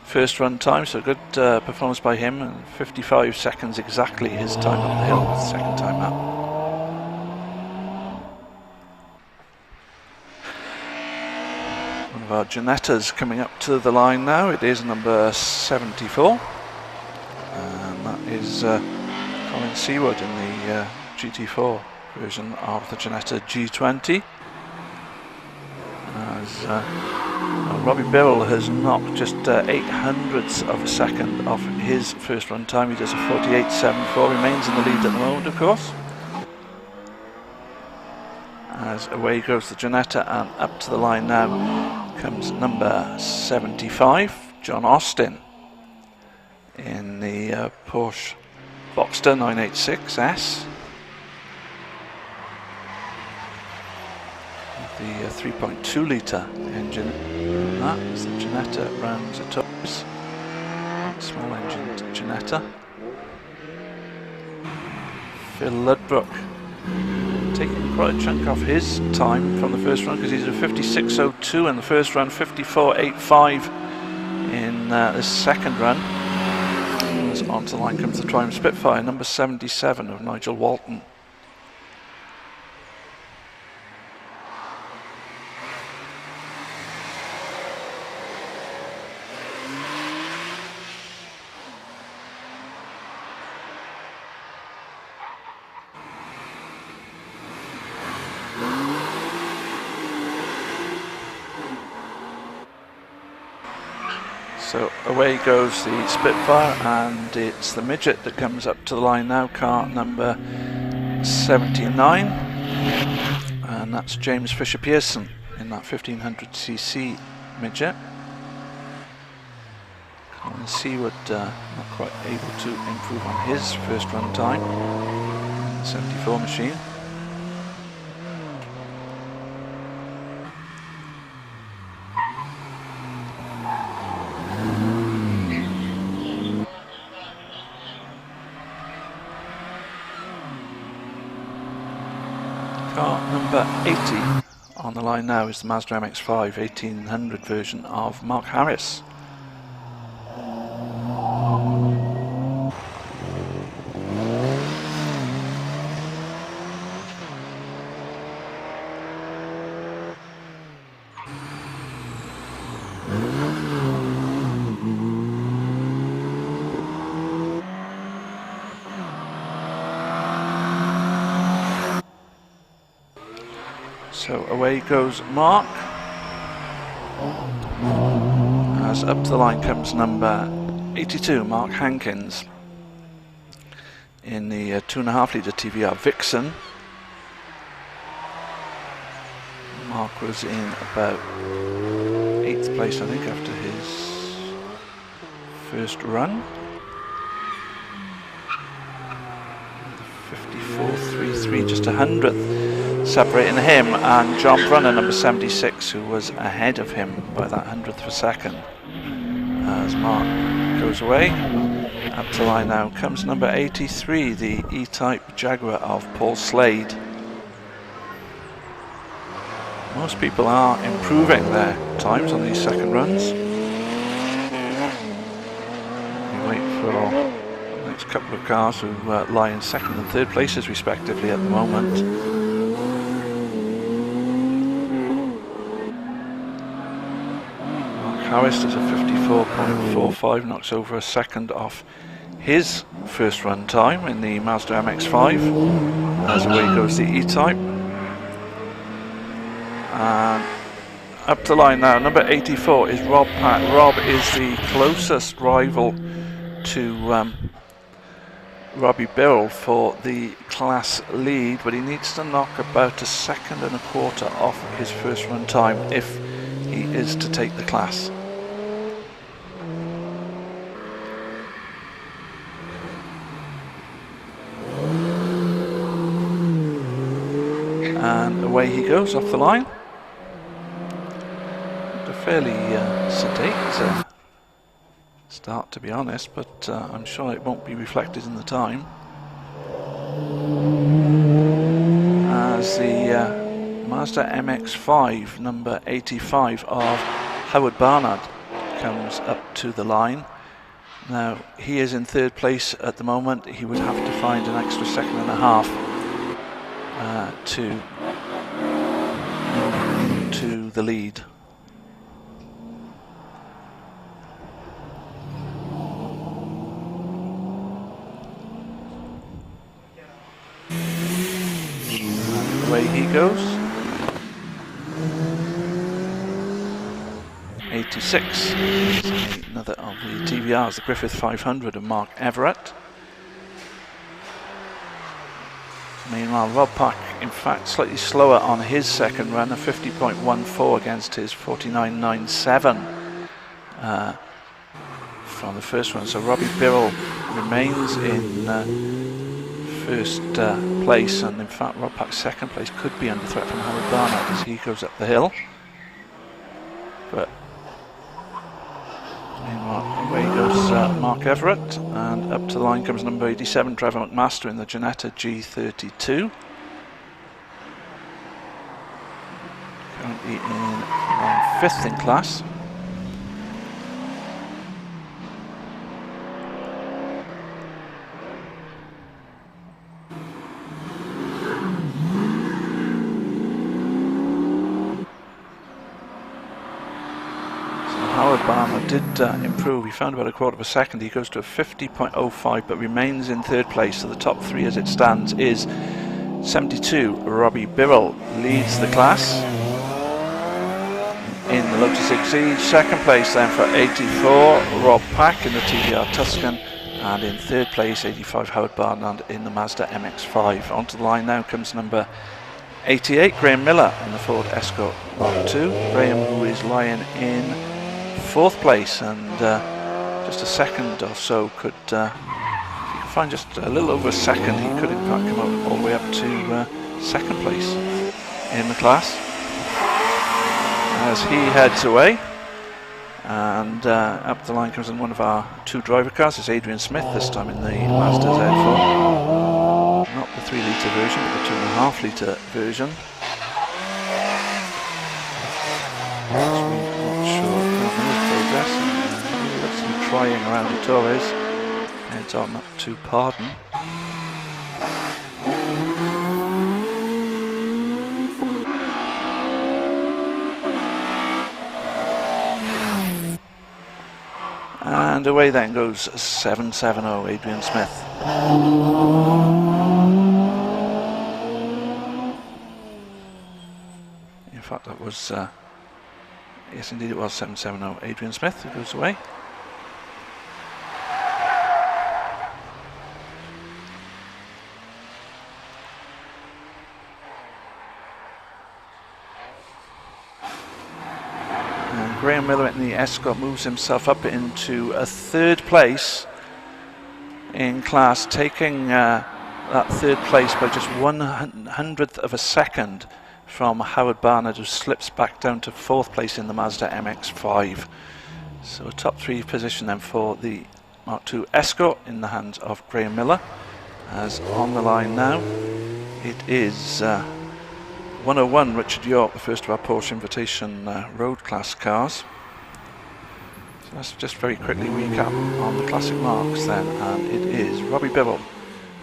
first run time, so good performance by him, and 55 seconds exactly his time up the hill, second time out. One of our Ginettas coming up to the line now. It is number 74, and that is Colin Seawood in the GT4 version of the Ginetta G20. As Robbie Birrell has knocked just 0.08 of a second off his first run time. He does a 48.74, remains in the lead at the moment, of course. As away goes the Ginetta, and up to the line now comes number 75, John Austin, in the Porsche Boxster 986S. The 3.2 litre engine. That is the Ginetta rounds at tops. Small engine Ginetta. Phil Ludbrook taking quite a chunk off his time from the first run, because he's a 56.02 in the first run, 54.85 in this second run. As onto the line comes the Triumph Spitfire, number 77 of Nigel Walton. So away goes the Spitfire, and it's the Midget that comes up to the line now, car number 79, and that's James Fisher Pearson in that 1500cc Midget. Colin Seawood not quite able to improve on his first run time in the 74 machine. Car number 80 on the line now is the Mazda MX-5 1800 version of Mark Harris. So away goes Mark, as up to the line comes number 82, Mark Hankins, in the 2.5 litre TVR Vixen. Mark was in about 8th place, I think, after his first run. 54.33, just 100th. Separating him and John Brunner, number 76, who was ahead of him by that 100th of a second. As Mark goes away, up to line now comes number 83, the E-Type Jaguar of Paul Slade. Most people are improving their times on these second runs. We wait for the next couple of cars who lie in second and third places respectively at the moment. Harris does a 54.45, knocks over a second off his first run time in the Mazda MX-5, as away goes the E-Type. And up to line now, number 84 is Rob Pack. Rob is the closest rival to Robbie Birrell for the class lead, but he needs to knock about 1.25 seconds off his first run time if he is to take the class. And away he goes off the line. A fairly sedate start, to be honest, but I'm sure it won't be reflected in the time, as the Mazda MX-5 number 85 of Howard Barnard comes up to the line. Now he is in third place at the moment. He would have to find an extra 1.5 seconds to the lead. And away he goes. 86 is another of the TVRs, the Griffith 500 of Mark Everett. Meanwhile, Rob Pack, in fact, slightly slower on his second run, a 50.14 against his 49.97 from the first run. So Robbie Birrell remains in first place, and in fact Rob Pack's second place could be under threat from Howard Barnard as he goes up the hill. But meanwhile, away goes Mark Everett, and up to the line comes number 87, Trevor McMaster in the Ginetta G32. Currently in 5th in class. Howard Barnard did improve. He found about 1/4 second. He goes to a 50.05 but remains in third place. So the top three as it stands is 72, Robbie Birrell leads the class in the Lotus Exige. Second place then for 84, Rob Pack in the TVR Tuscan, and in third place 85, Howard Barnard in the Mazda MX-5. Onto the line now comes number 88, Graham Miller in the Ford Escort Mark II. Graham, who is lying in 4th place, and just a second or so could, if he could find just a little over a second, he could in fact come up all the way up to 2nd place in the class. As he heads away, and up the line comes in one of our 2 driver cars. It's Adrian Smith, this time in the Mazda Z4. Not the 3 litre version, but the 2.5 litre version. Not sure about his progress. He looks to be trying around the Torres. Heads on up to Pardon. And away then goes 770 Adrian Smith. In fact, that was, yes indeed it was 770 Adrian Smith who goes away. Graham Miller in the Escort moves himself up into a 3rd place in class, taking that 3rd place by just 1/100th of a second from Howard Barnard, who slips back down to 4th place in the Mazda MX-5. So a top 3 position then for the Mark II Escort in the hands of Graham Miller. As on the line now, it is 101 Richard York, the first of our Porsche Invitation road class cars. So let's just very quickly recap on the classic marks then, and it is Robbie Bibble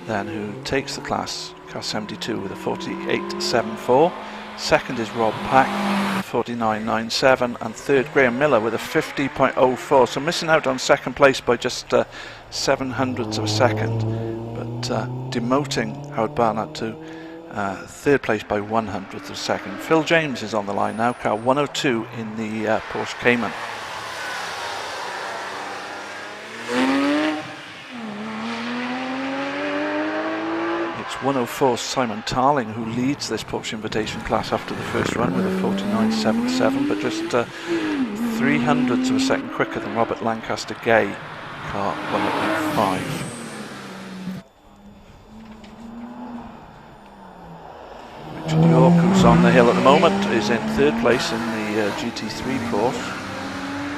then who takes the class, car 72 with a 48.74. Second is Rob Pack, 49.97, and third Graham Miller with a 50.04. So missing out on second place by just 7/100ths of a second, but demoting Howard Barnard to 3rd place by 1/100th of a second. Phil James is on the line now, car 102 in the Porsche Cayman. It's 104 Simon Tarling who leads this Porsche Invitation class after the first run with a 49.77, but just 3/100ths of a second quicker than Robert Lancaster Gay, car 105. Richard York, who's on the hill at the moment, is in 3rd place in the GT3 Porsche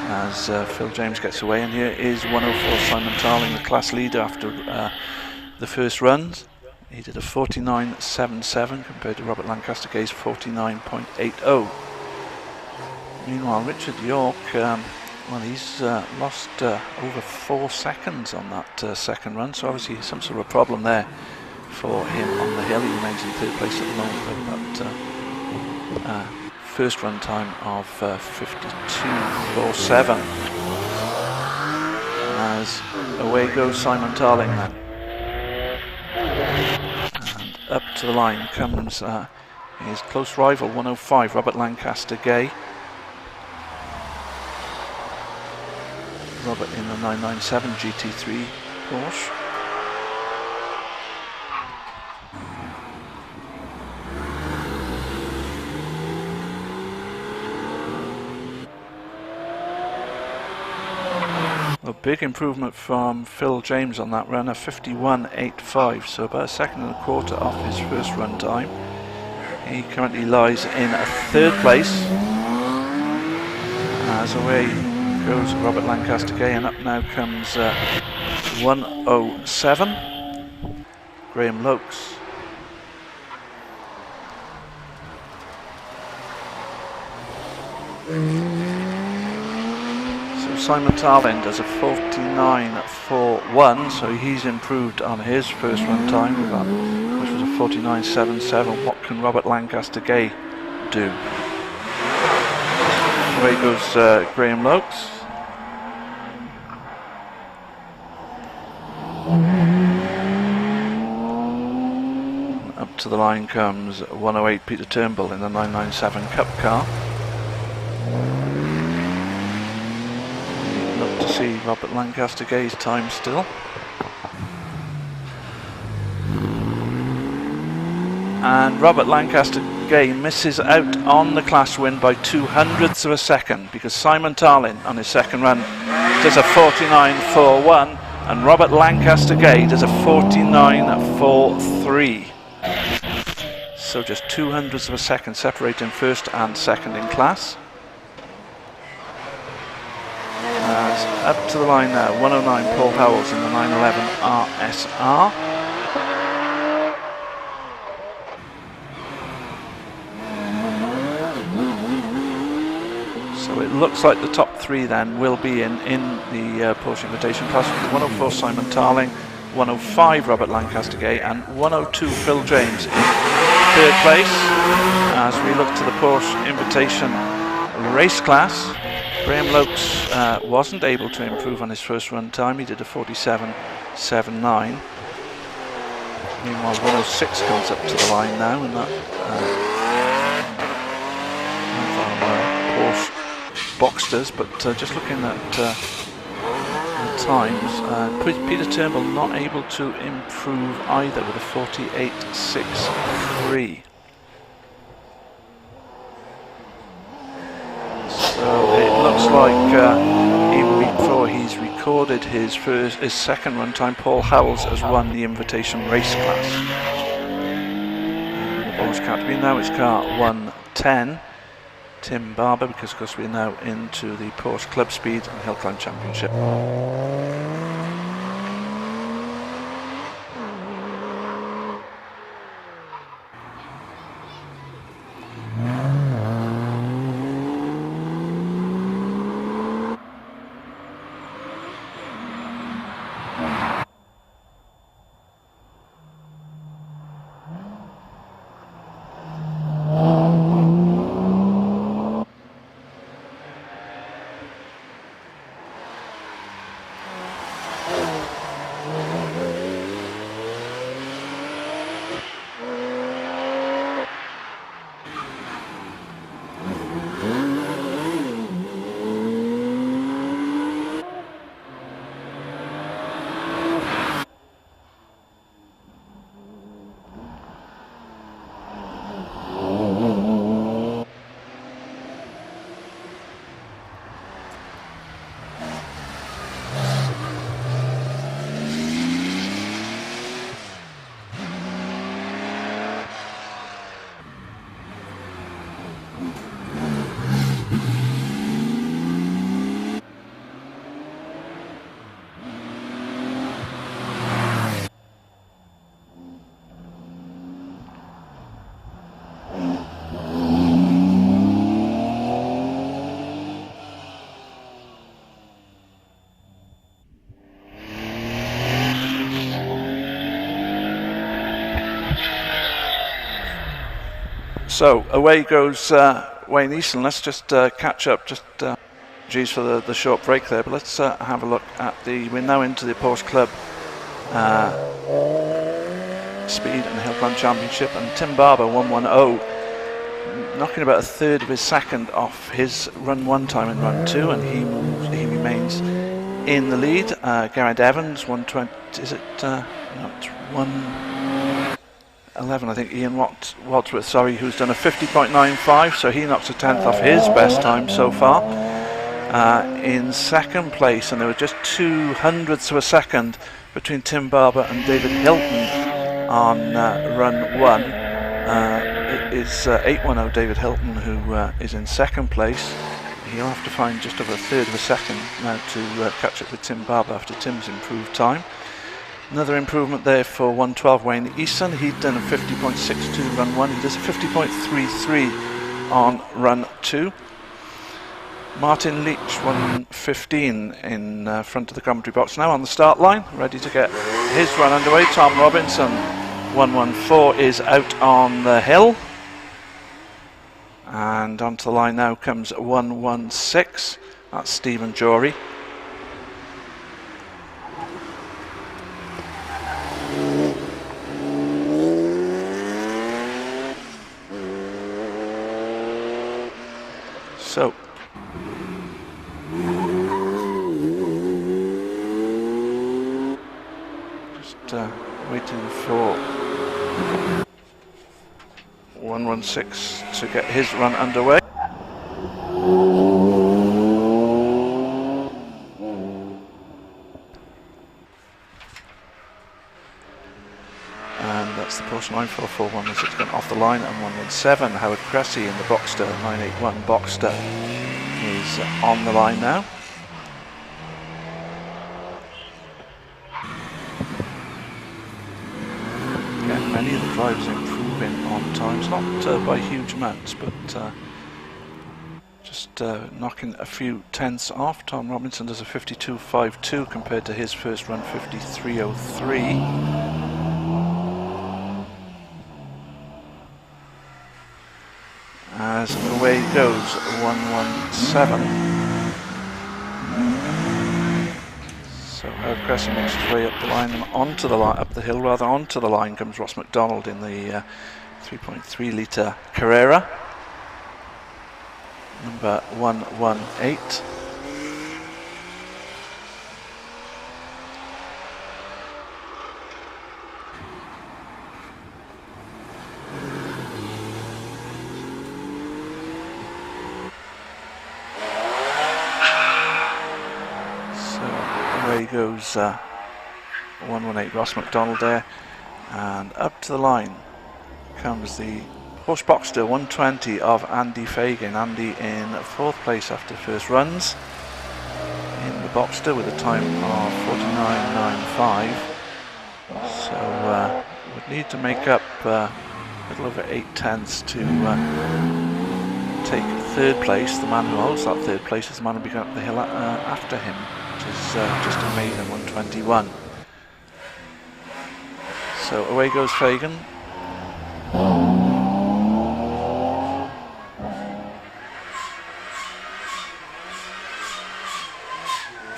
as Phil James gets away, and here is 104 Simon Tarling, the class leader after the first runs. He did a 49.77 compared to Robert Lancaster Gay's 49.80. Meanwhile, Richard York, well, he's lost over 4 seconds on that second run, so obviously some sort of a problem there for him on the hill. He remains in 3rd place at the moment, with that first run time of 52.47. As away goes Simon Tarling then. And up to the line comes his close rival, 105 Robert Lancaster Gay. Robert in the 997 GT3 Porsche. A big improvement from Phil James on that run, a 51.85, so about a second and a quarter off his first run time. He currently lies in a 3rd place. As away goes Robert Lancaster Gay, and up now comes 107 Graham Lokes. Simon Tarling does a 49.41, so he's improved on his first run time, which was a 49.77. What can Robert Lancaster Gay do? Away goes Graham Lokes. Up to the line comes 108 Peter Turnbull in the 997 Cup car. See Robert Lancaster Gay's time still. And Robert Lancaster Gay misses out on the class win by 2/100ths of a second, because Simon Tarling on his second run does a 49.41 and Robert Lancaster Gay does a 49.43. So just 2/100ths of a second separating first and second in class. Up to the line now, 109 Paul Howells in the 911 RSR. So it looks like the top three then will be in the Porsche Invitation class. 104 Simon Tarling, 105 Robert Lancaster Gay, and 102 Phil James in third place. As we look to the Porsche Invitation race class, Graham Lokes wasn't able to improve on his first run time. He did a 47.79. Meanwhile, 106 comes up to the line now, and that Porsche Boxsters. But just looking at the times, Peter Turnbull not able to improve either with a 48.63. So it looks like even before he's recorded his second run time, Paul Howells has won the Invitation race class. In the Porsche category now it's car 110, Tim Barber, because of course we're now into the Porsche Club Speed and Hill Climb Championship. So away goes Wayne Easton. Let's just catch up. Just geez for the short break there, but let's have a look at we're now into the Porsche Club Speed and Hill Climb Championship, and Tim Barber 110, knocking about a third of his second off his run one time in run two, and he remains in the lead. Garrett Evans 120. Is it not 111? I think Ian Wadsworth, sorry, who's done a 50.95, so he knocks a tenth off his best time so far. In second place, and there were just 200ths of a second between Tim Barber and David Hilton on run one. It is 810 David Hilton who is in second place. He'll have to find just over a third of a second now to catch up with Tim Barber after Tim's improved time. Another improvement there for 112 Wayne Easton. He'd done a 50.62 run one. He does a 50.33 on run two. Martin Leach 115 in front of the commentary box now on the start line, ready to get his run underway. Tom Robinson 114 is out on the hill, and onto the line now comes 116. That's Stephen Jory. So just waiting for 116 to get his run underway. And that's the Porsche 944 116 going off the line, and 117 Howard Cressy in the Boxster 981 Boxster is on the line now. Again, many of the drivers improving on times, not by huge amounts, but just knocking a few tenths off. Tom Robinson does a 52.52 compared to his first run 53.03. As away goes 117. So Herb Cressy makes his way up the line and onto the line, up the hill rather, onto the line comes Ross McDonald in the 3.3 litre Carrera, number 118. Goes 118 Ross McDonald there, and up to the line comes the Porsche Boxster 120 of Andy Fagan. Andy in 4th place after first runs in the Boxster with a time of 49.95. So would need to make up a little over 8 tenths to take 3rd place. The man who holds that 3rd place is the man who will be going up the hill after him, which is just a maiden 121. So away goes Fagan.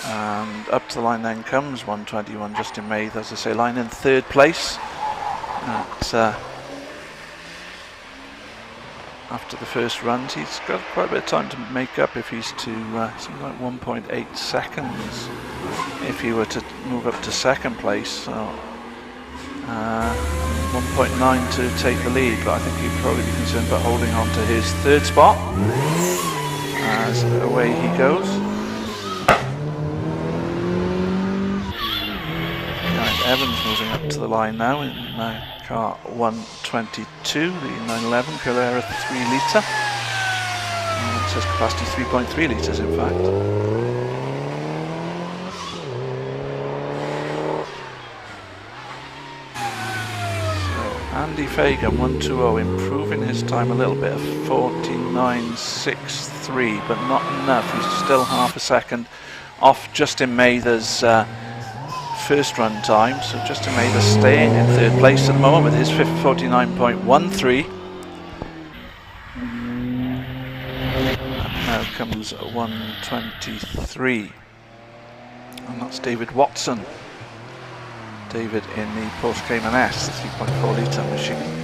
And up to the line then comes 121 Justin Maith, as I say, line in 3rd place. After the first runs, he's got quite a bit of time to make up if he's to something like 1.8 seconds if he were to move up to 2nd place. So 1.9 to take the lead, but I think he'd probably be concerned about holding on to his 3rd spot. As away he goes. Gareth Evans moving up to the line now in car 122, the 911 Carrera 3 litre. It says capacity 3.3 litres in fact. So Andy Fagan 120, improving his time a little bit of 49.63, but not enough. He's still half a second off Justin Mather's first run time, so Justin Mather staying in 3rd place at the moment with his 49.13. Now comes 123, and that's David Watson. David in the Porsche Cayman S, the 3.4 litre machine.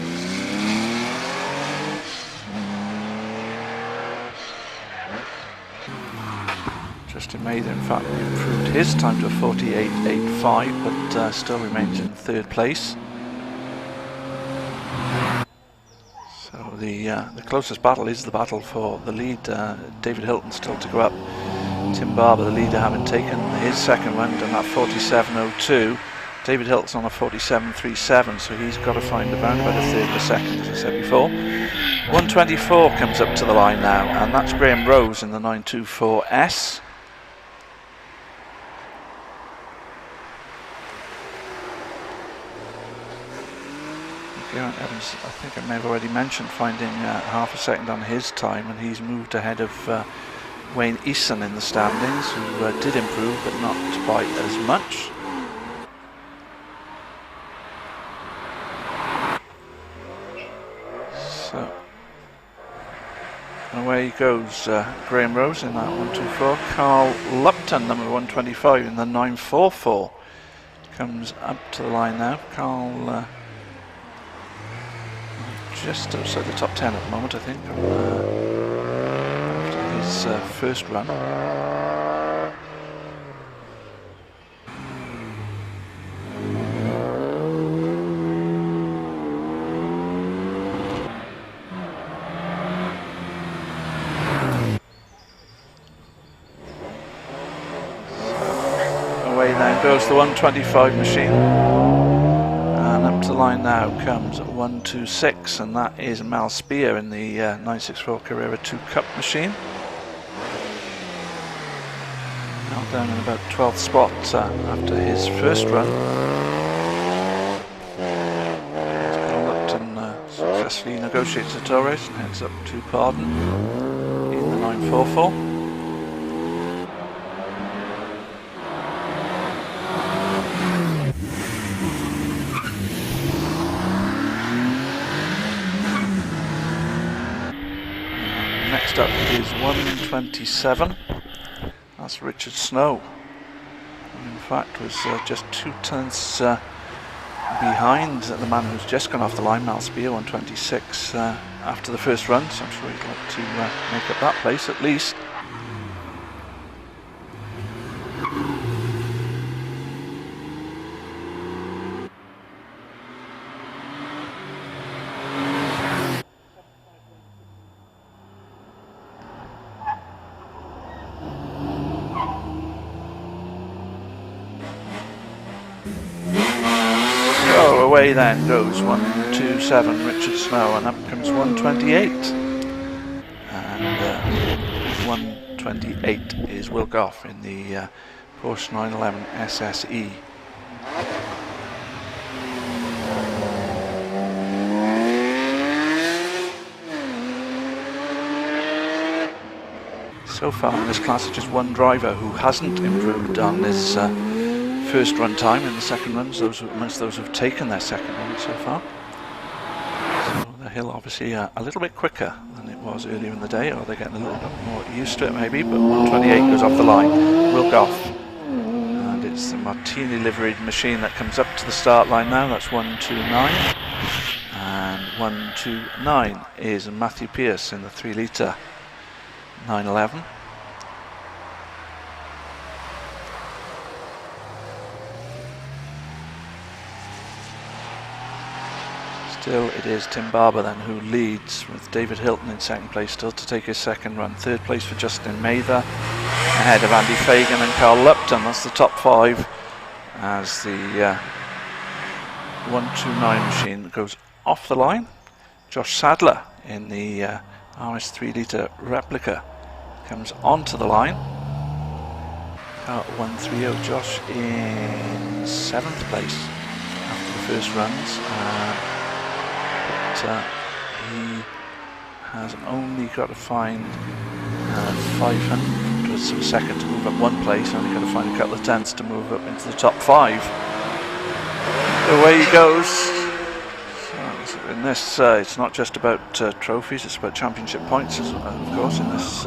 Justin Mather in fact improved his time to a 48.85, but still remains in 3rd place. So the closest battle is the battle for the lead. David Hilton still to go up. Tim Barber, the leader, having taken his 2nd run, done that 47.02. David Hilton's on a 47.37, so he's got to find around about a 3rd of a second, as I said before. 124 comes up to the line now, and that's Graham Rose in the 924S. Gareth Evans, I think I may have already mentioned, finding half a second on his time, and he's moved ahead of Wayne Eason in the standings, who did improve but not by as much. So away goes Graham Rose in that 124. Carl Lupton, number 125 in the 944, comes up to the line now. Carl just outside the top 10 at the moment, I think, after his first run. Away now goes the 125 machine. Up to the line now comes 126, and that is Mal Spear in the 964 Carrera 2 Cup machine. Now down in about 12th spot after his first run. Lupton successfully negotiates the Torres and heads up to Pardon in the 26.44. Next up is 127. That's Richard Snow. And in fact, was just 2 tenths behind the man who's just gone off the line, Mal Spear, 126 after the first run. So I'm sure he'd like to make up that place at least. Away then goes 127 Richard Snow, and up comes 128, and 128 is Will Goff in the Porsche 911 SSE. So far in this class, it's just one driver who hasn't improved on his first run time in the second runs, amongst those who've taken their second run so far. So the hill obviously a little bit quicker than it was earlier in the day, or they're getting a little bit more used to it maybe, but 128 goes off the line, Will Goff. And it's the Martini liveried machine that comes up to the start line now. That's 129. And 129 is Matthew Pearce in the 3 litre 911. Still, it is Tim Barber then who leads, with David Hilton in second place still to take his second run. Third place for Justin Mather, ahead of Andy Fagan and Carl Lupton. That's the top 5 as the 129 machine goes off the line. Josh Sadler in the RS 3 litre replica comes onto the line. Car 130, Josh in 7th place after the first runs. He has only got to find 500 of a second to move up 1 place, only got to find a couple of tenths to move up into the top 5. Away he goes. So in this, it's not just about trophies, it's about championship points, of course, in this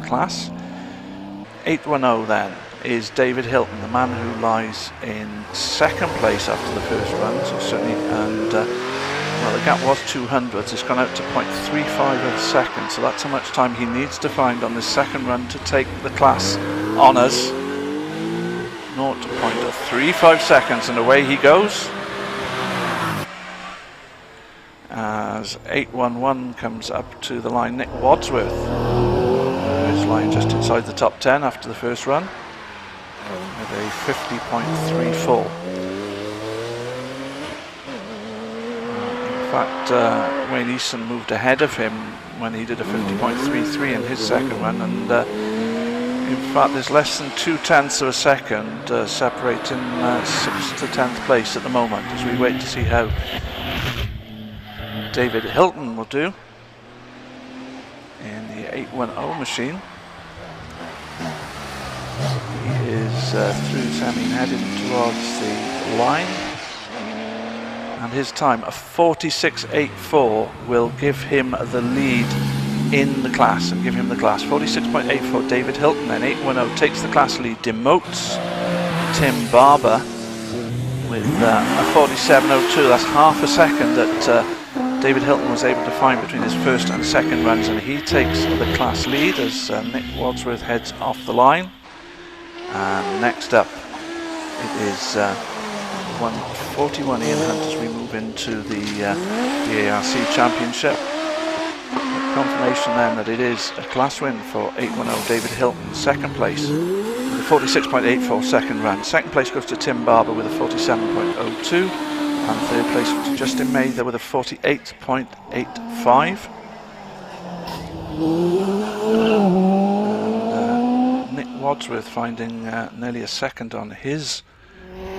class. 810 then is David Hilton, the man who lies in second place after the first run, so certainly, and well, the gap was 200s, it's gone out to 0.35 of a second, so that's how much time he needs to find on this second run to take the class honours. 0.35 seconds, and away he goes. As 811 comes up to the line, Nick Wadsworth is lying just inside the top 10 after the first run with a 50.34. In fact, Wayne Eason moved ahead of him when he did a 50.33 in his second run, and in fact there's less than 2 tenths of a second separating 6th to 10th place at the moment, as we wait to see how David Hilton will do in the 810 machine. He is through Samin heading towards the line, and his time of 46.84 will give him the lead in the class and give him the class. 46.84. David Hilton then 810 takes the class lead, demotes Tim Barber with a 47.02. That's half a second that David Hilton was able to find between his first and second runs, and he takes the class lead as Nick Wadsworth heads off the line. And next up it is 141 Ian Hunt as we move into the ARC Championship. Confirmation then that it is a class win for 810 David Hilton, second place with a 46.84 second run. Second place goes to Tim Barber with a 47.02, and third place to Justin Mather with a 48.85. Nick Wadsworth finding nearly a second on his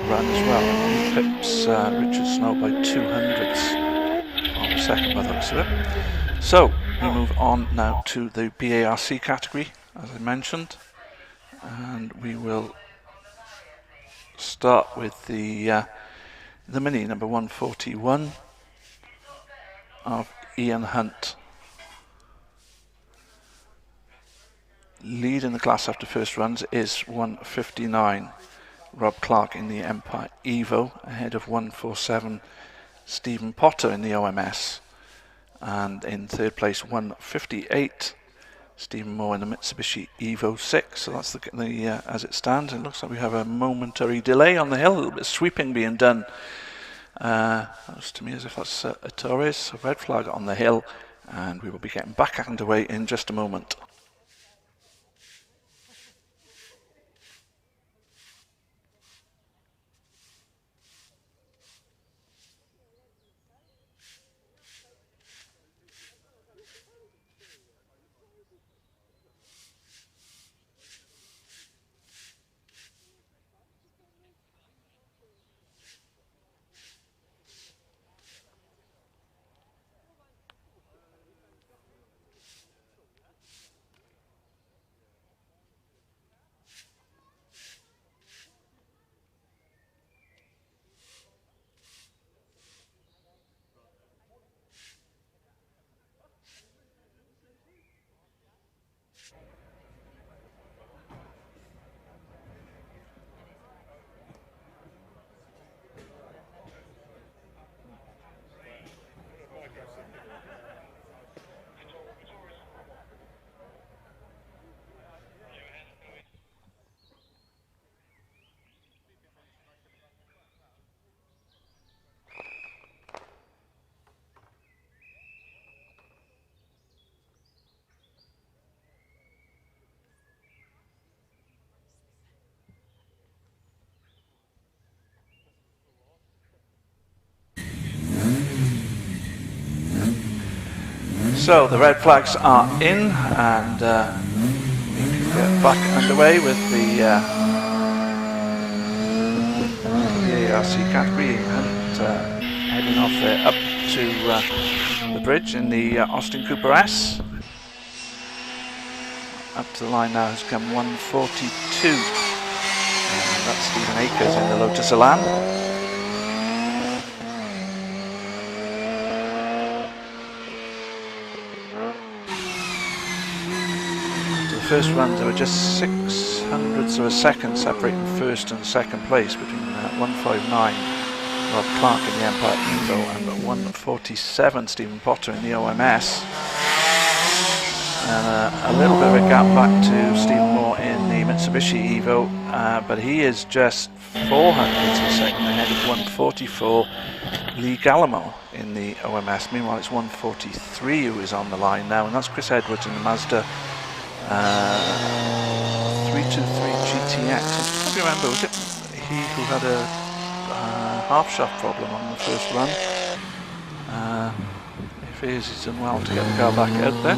run as well. He clips Richard Snow by 200ths on the second by the looks of it. So We move on now to the BARC category, as I mentioned, and we will start with the Mini number 141 of Ian Hunt. Lead in the class after first runs is 159. Rob Clark in the Empire Evo, ahead of 147 Stephen Potter in the OMS. And in third place, 158 Stephen Moore in the Mitsubishi Evo 6. So that's the as it stands. It looks like we have a momentary delay on the hill, a little bit of sweeping being done. Looks to me as if that's a Torres, a red flag on the hill, and we will be getting back underway in just a moment. So the red flags are in, and we can get back underway with the ARC category, and heading off there up to the bridge in the Austin Cooper S. Up to the line now has come 142, and that's Stephen Akers in the Lotus Elan. First runs, there were just 600ths of a second separating first and second place between 159 Rob Clark in the Empire Evo and 147 Stephen Potter in the OMS, and a little bit of a gap back to Stephen Moore in the Mitsubishi Evo, but he is just 400ths of a second ahead of 144 Lee Gallimore in the OMS. Meanwhile it's 143 who is on the line now, and that's Chris Edwards in the Mazda 323 GTX. I don't remember, was it he who had a half shaft problem on the first run? If he is, he's done well to get the car back out there.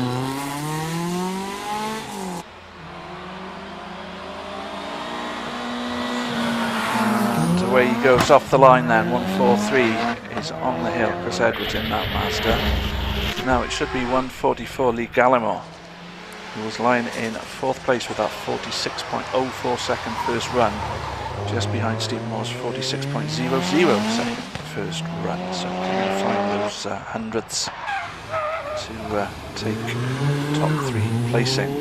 And away he goes off the line then. 143 is on the hill. Chris Edwards in that Mazda. Now it should be 144 Lee Gallimore, who was lying in fourth place with that 46.04 second first run, just behind Stephen Moore's 46.00 second first run. So can you find those hundredths to take top three placing?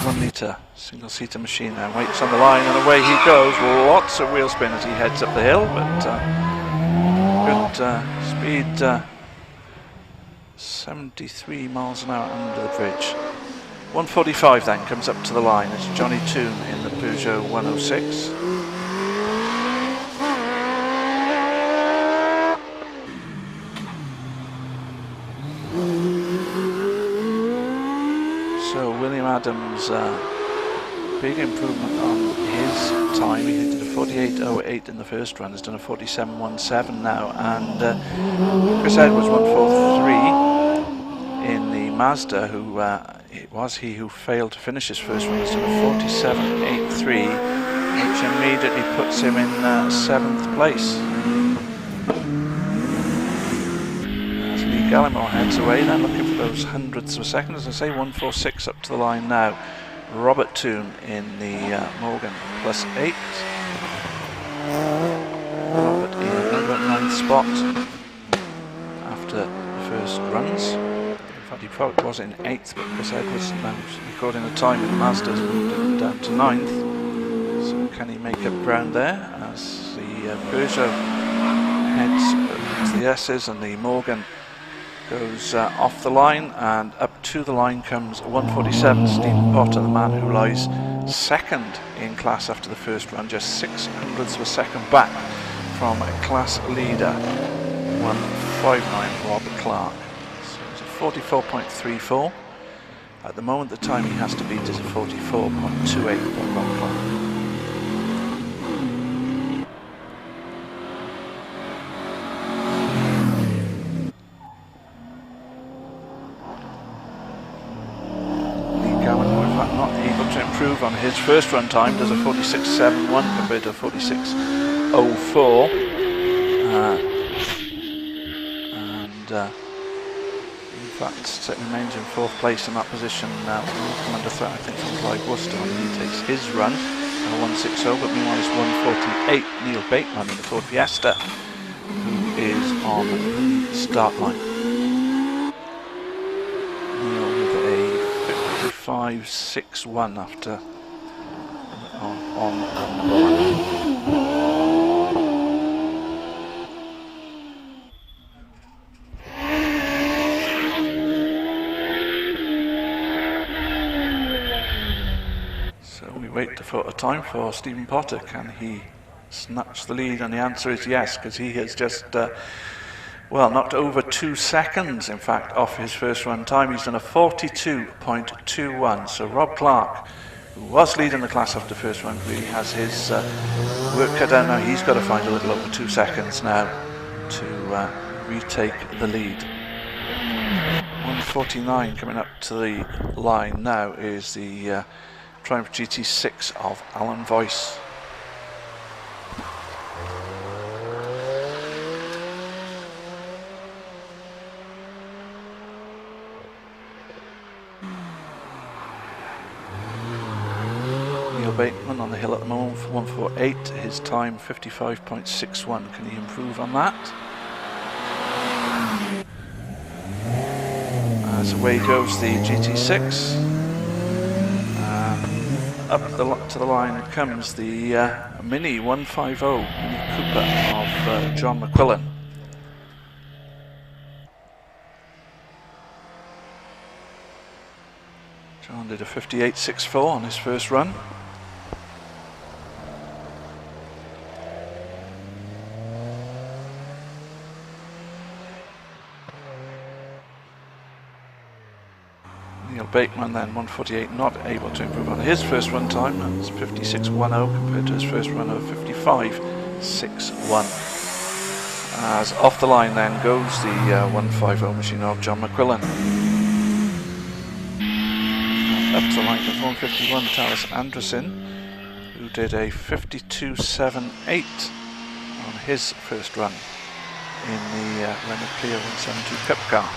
1 litre single seater machine there waits on the line, and away he goes. Lots of wheel spin as he heads up the hill, but good speed. 73 miles an hour under the bridge. 145 then comes up to the line. It's Johnny Toon in the Peugeot 106. So William Adams, big improvement on his time. He did a 48.08 in the first run, has done a 47.17 now, and Chris Edwards 143 in the Mazda, who it was he who failed to finish his first run, has done a 47.83, which immediately puts him in 7th place. Gallimore heads away then, looking for those hundredths of a second. As I say, 146 up to the line now. Robert Toon in the Morgan +8. Robert in number 9 spot after the first runs. In fact, he probably was in 8th, but Chris Edwards now recording the time in Mazda's moved him down to 9th. So can he make up ground there as the Peugeot heads to the S's and the Morgan goes off the line, and up to the line comes 147, Stephen Potter, the man who lies second in class after the first run, just 600ths of a second back from a class leader, 159 Robert Clark. So it's a 44.34. At the moment, the time he has to beat is a 44.28 for Robert Clark. On his first run time, does a 46.71 compared to a 46.04, and in fact remains in 4th place in that position now. Will come under threat, I think, from Clive Worcester when he takes his run, 160. But meanwhile, it's 148 Neil Bateman in the Ford Fiesta, who is on the start line. 5.61 after on number 1. So we wait for a time for Stephen Potter. Can he snatch the lead? And the answer is yes, because he has just well, knocked over 2 seconds, in fact, off his first run time. He's done a 42.21. So Rob Clark, who was leading the class after the first run, really has his work cut out now. He's got to find a little over 2 seconds now to retake the lead. 149 coming up to the line now is the Triumph GT6 of Alan Voice. Bateman on the hill at the moment for 148, his time 55.61. Can he improve on that? As away goes the GT6, up to the line comes the Mini 150 Mini Cooper of John McQuillan. John did a 58.64 on his first run. Neil Bateman then 148, not able to improve on his first run time. That's 56.10 compared to his first run of 55.61. As off the line then goes the 150 machine of John McQuillan. Up to the line comes 151 Talis Anderson, who did a 52.78 on his first run in the Renault Clio 172 Cup car.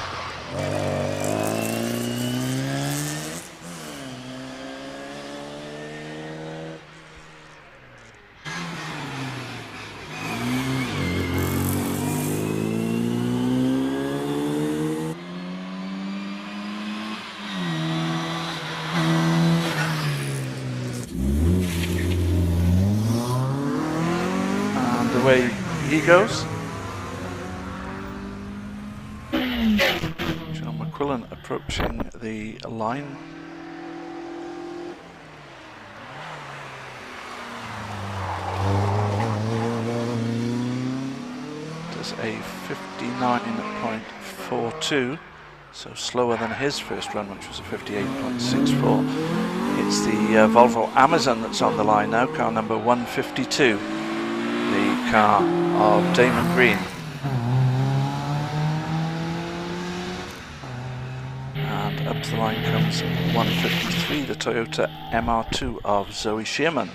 Away he goes. John McQuillan approaching the line. Does a 59.42, so slower than his first run, which was a 58.64. It's the Volvo Amazon that's on the line now, car number 152. The car of Damon Green. And up to the line comes 153, the Toyota MR2 of Zoe Shearman.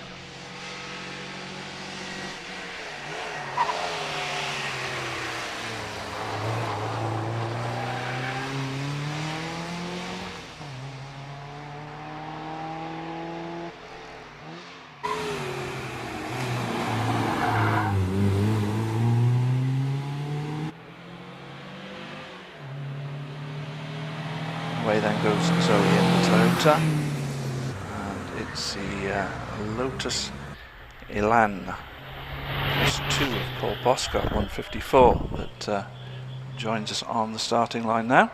Away then goes Zoe in the Toyota, and it's the Lotus Elan +2 of Paul Boscott, 154, that joins us on the starting line now.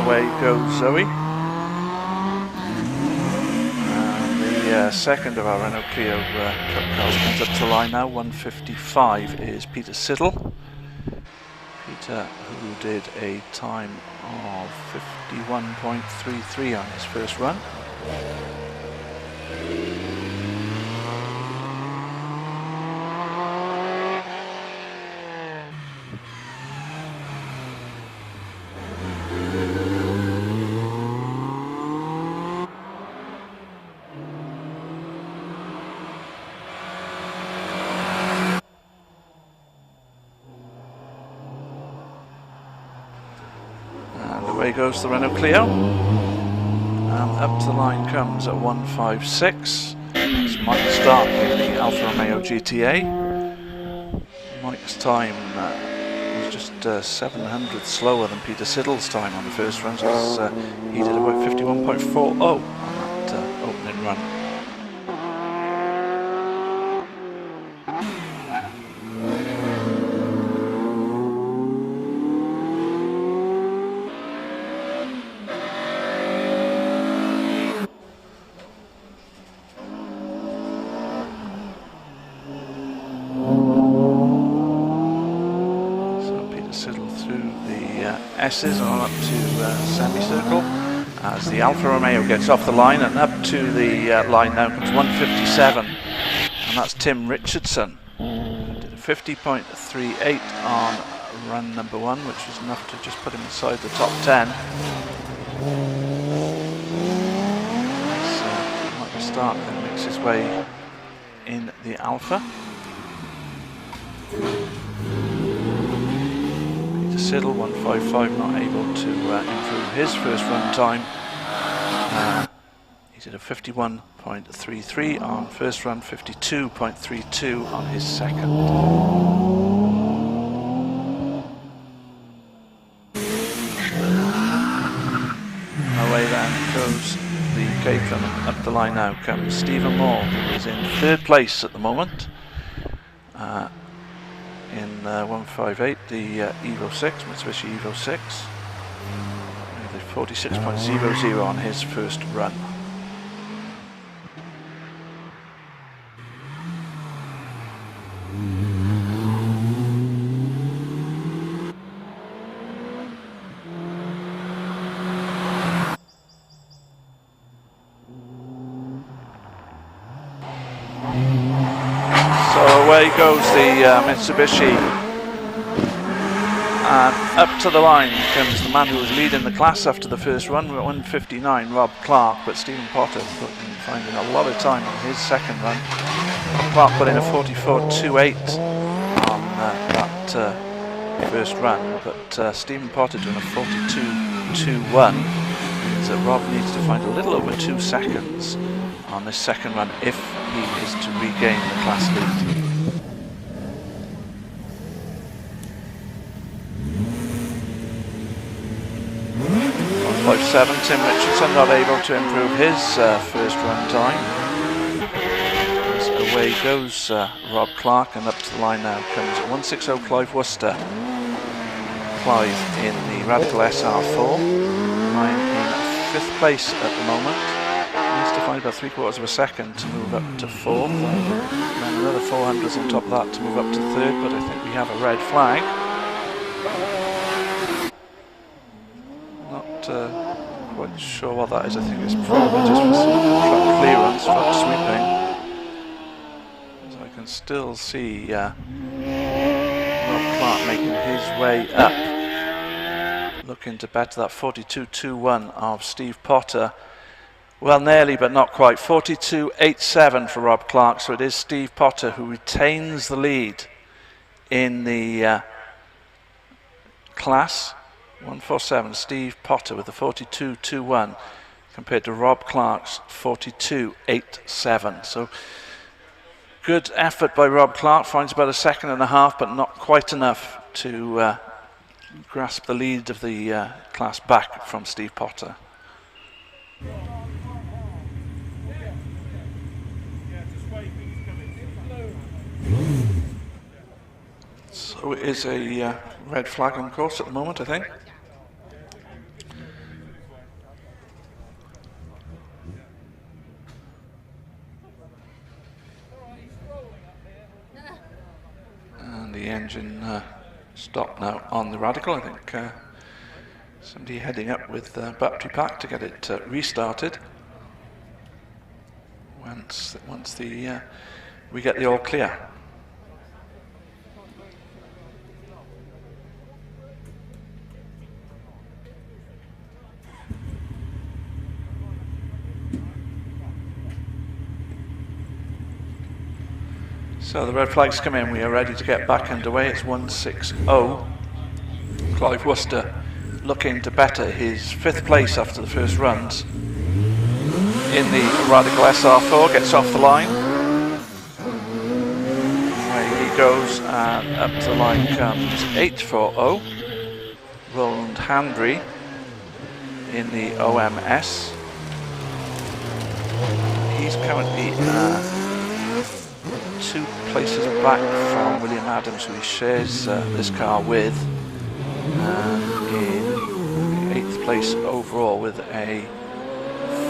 Away goes Zoe, and the second of our Renault Clio Cup cars comes up to the line now. 155 is Peter Siddle. Peter, who did a time of 51.33 on his first run. Away goes the Renault Clio, and up to the line comes at 156. It's Mike Stark in the Alfa Romeo GTA. Mike's time was just 700 slower than Peter Siddle's time on the first run, because he did about 51.40 on that opening run. S's on up to semicircle as the Alfa Romeo gets off the line, and up to the line now comes 157, and that's Tim Richardson. Did a 50.38 on run number 1, which was enough to just put him inside the top 10. So Mike Stark then makes his way in the Alfa. Siddle 155, not able to improve his first run time. He did a 51.33 on first run, 52.32 on his second. Away then goes the Caterham, and up the line now comes Stephen Moore, who is in third place at the moment. In 158, the Evo 6, Mitsubishi Evo 6, with a 46.00 on his first run. Away goes the Mitsubishi, and up to the line comes the man who was leading the class after the first run, 159, Rob Clark, but Stephen Potter finding a lot of time on his second run. Rob Clark put in a 44.28 on that first run, but Stephen Potter doing a 42.21, means that Rob needs to find a little over 2 seconds on this second run if he is to regain the class lead. 157, Tim Richardson not able to improve his first run time. As away goes Rob Clark, and up to the line now comes 160 Clive Worcester. Clive in the Radical SR4, lying in 5th place at the moment. Needs to find about 3/4 of a second to move up to 4th, and then another 400s on top of that to move up to 3rd, but I think we have a red flag. Quite sure what that is. I think it's probably just for track clearance, track sweeping. So I can still see Rob Clark making his way up looking to better that 42.21 of Steve Potter. Well, nearly, but not quite. 42.87 for Rob Clark. So it is Steve Potter who retains the lead in the class. 147, Steve Potter with the 42.21 compared to Rob Clark's 42.87. So good effort by Rob Clark. Finds about a second and a half, but not quite enough to grasp the lead of the class back from Steve Potter. So it is a red flag on course at the moment, I think. And the engine stopped now on the Radical. I think somebody heading up with the battery pack to get it restarted once we get the all clear. So the red flags come in, we are ready to get back underway. It's 160. Clive Worcester looking to better his 5th place after the first runs in the Radical SR4, gets off the line. Away he goes, and up to the line comes 840. Roland Handry in the OMS. He's currently 2 places back from William Adams, who he shares this car with, in 8th place overall with a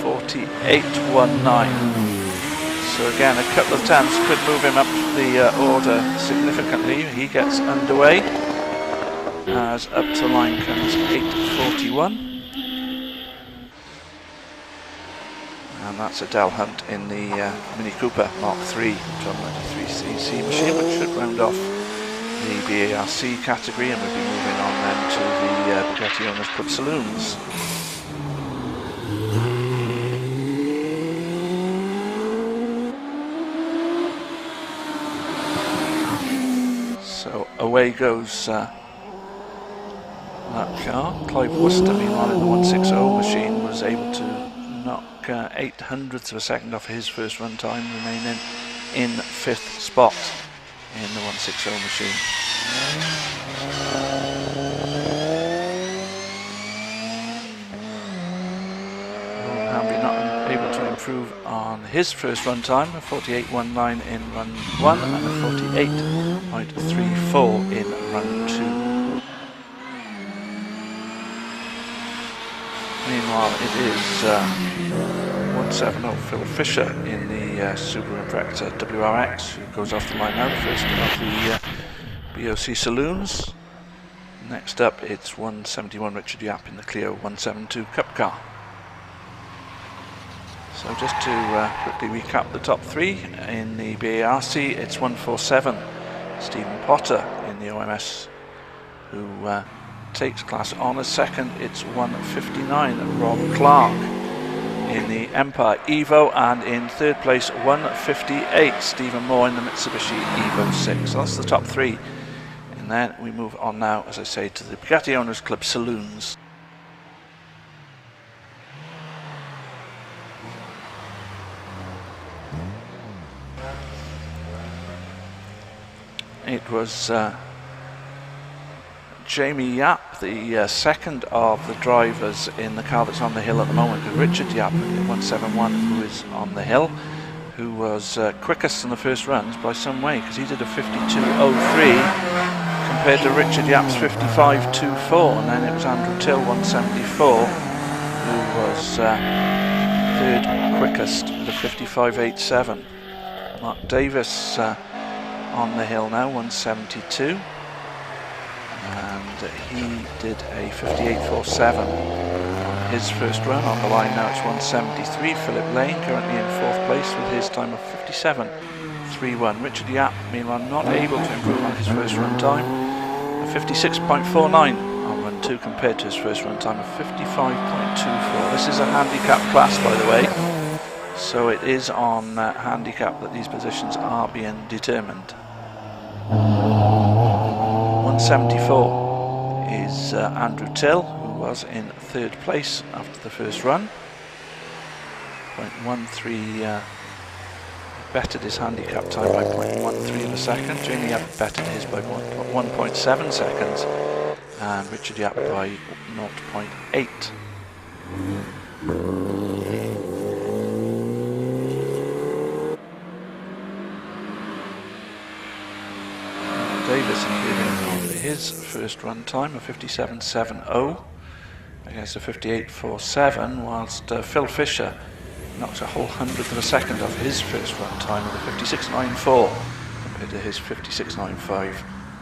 48.19. So again, a couple of attempts could move him up the order significantly. He gets underway as up to the line comes 841. And that's Adele Hunt in the Mini Cooper Mark III 1293cc machine, which should round off the BARC category, and we'll be moving on then to the Bugatti Owners Club Saloons. So away goes that car. Clive Worcester, meanwhile, in the 160 machine, was able to knock 0.08 of a second off his first run time, remaining in 5th spot in the 160 machine. Hamby not able to improve on his first run time, a 48.19 in run 1 and a 48.34 in run 2. Meanwhile, it is 170 Phil Fisher in the Subaru Impreza WRX, who goes off the line now, the first of the BOC Saloons. Next up, it's 171 Richard Yap in the Clio 172 Cup car. So just to quickly recap the top 3 in the BARC, it's 147 Stephen Potter in the OMS, who takes class on a second. It's 159 Rob Clark in the Empire Evo, and in 3rd place 158 Stephen Moore in the Mitsubishi Evo 6. So that's the top 3, and then we move on now, as I say, to the Bugatti Owners Club Saloons. It was Jamie Yap, the second of the drivers in the car that's on the hill at the moment, with Richard Yap in 171, who is on the hill, who was quickest in the first runs by some way, because he did a 52.03 compared to Richard Yap's 55.24, and then it was Andrew Till 174 who was 3rd quickest with a 55.87. Mark Davis on the hill now, 172. And he did a 58.47 his first run. On the line now it's 173. Philip Lane currently in 4th place with his time of 57.31. Richard Yap, meanwhile, not able to improve on his first run time, a 56.49 on run 2. 2 compared to his first run time of 55.24. This is a handicap class, by the way, so it is on handicap that these positions are being determined. 174 is Andrew Till, who was in 3rd place after the first run. 0.13 bettered his handicap time by 0.13 of a second. Jamie Yap bettered his by 1.7 seconds, and Richard Yap by 0.8. Davis improving on his first run time of 57.70 against a 58.47, whilst Phil Fisher knocked a whole 100th of a second off his first run time with a 56.94 compared to his 56.95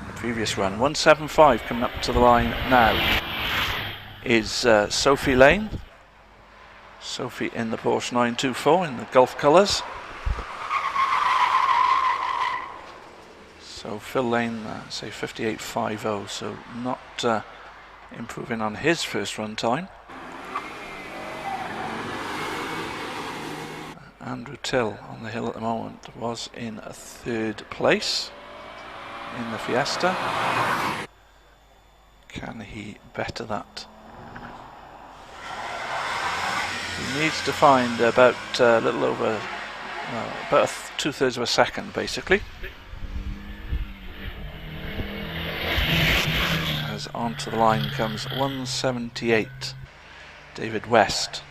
the previous run. 175 coming up to the line now is Sophie Lane. Sophie in the Porsche 924 in the Gulf colours. So Phil Lane, say 58.50, so not improving on his first run time. Andrew Till on the hill at the moment was in 3rd place in the Fiesta. Can he better that? He needs to find about a little over, about 2/3 of a second basically. As onto the line comes 178, David West.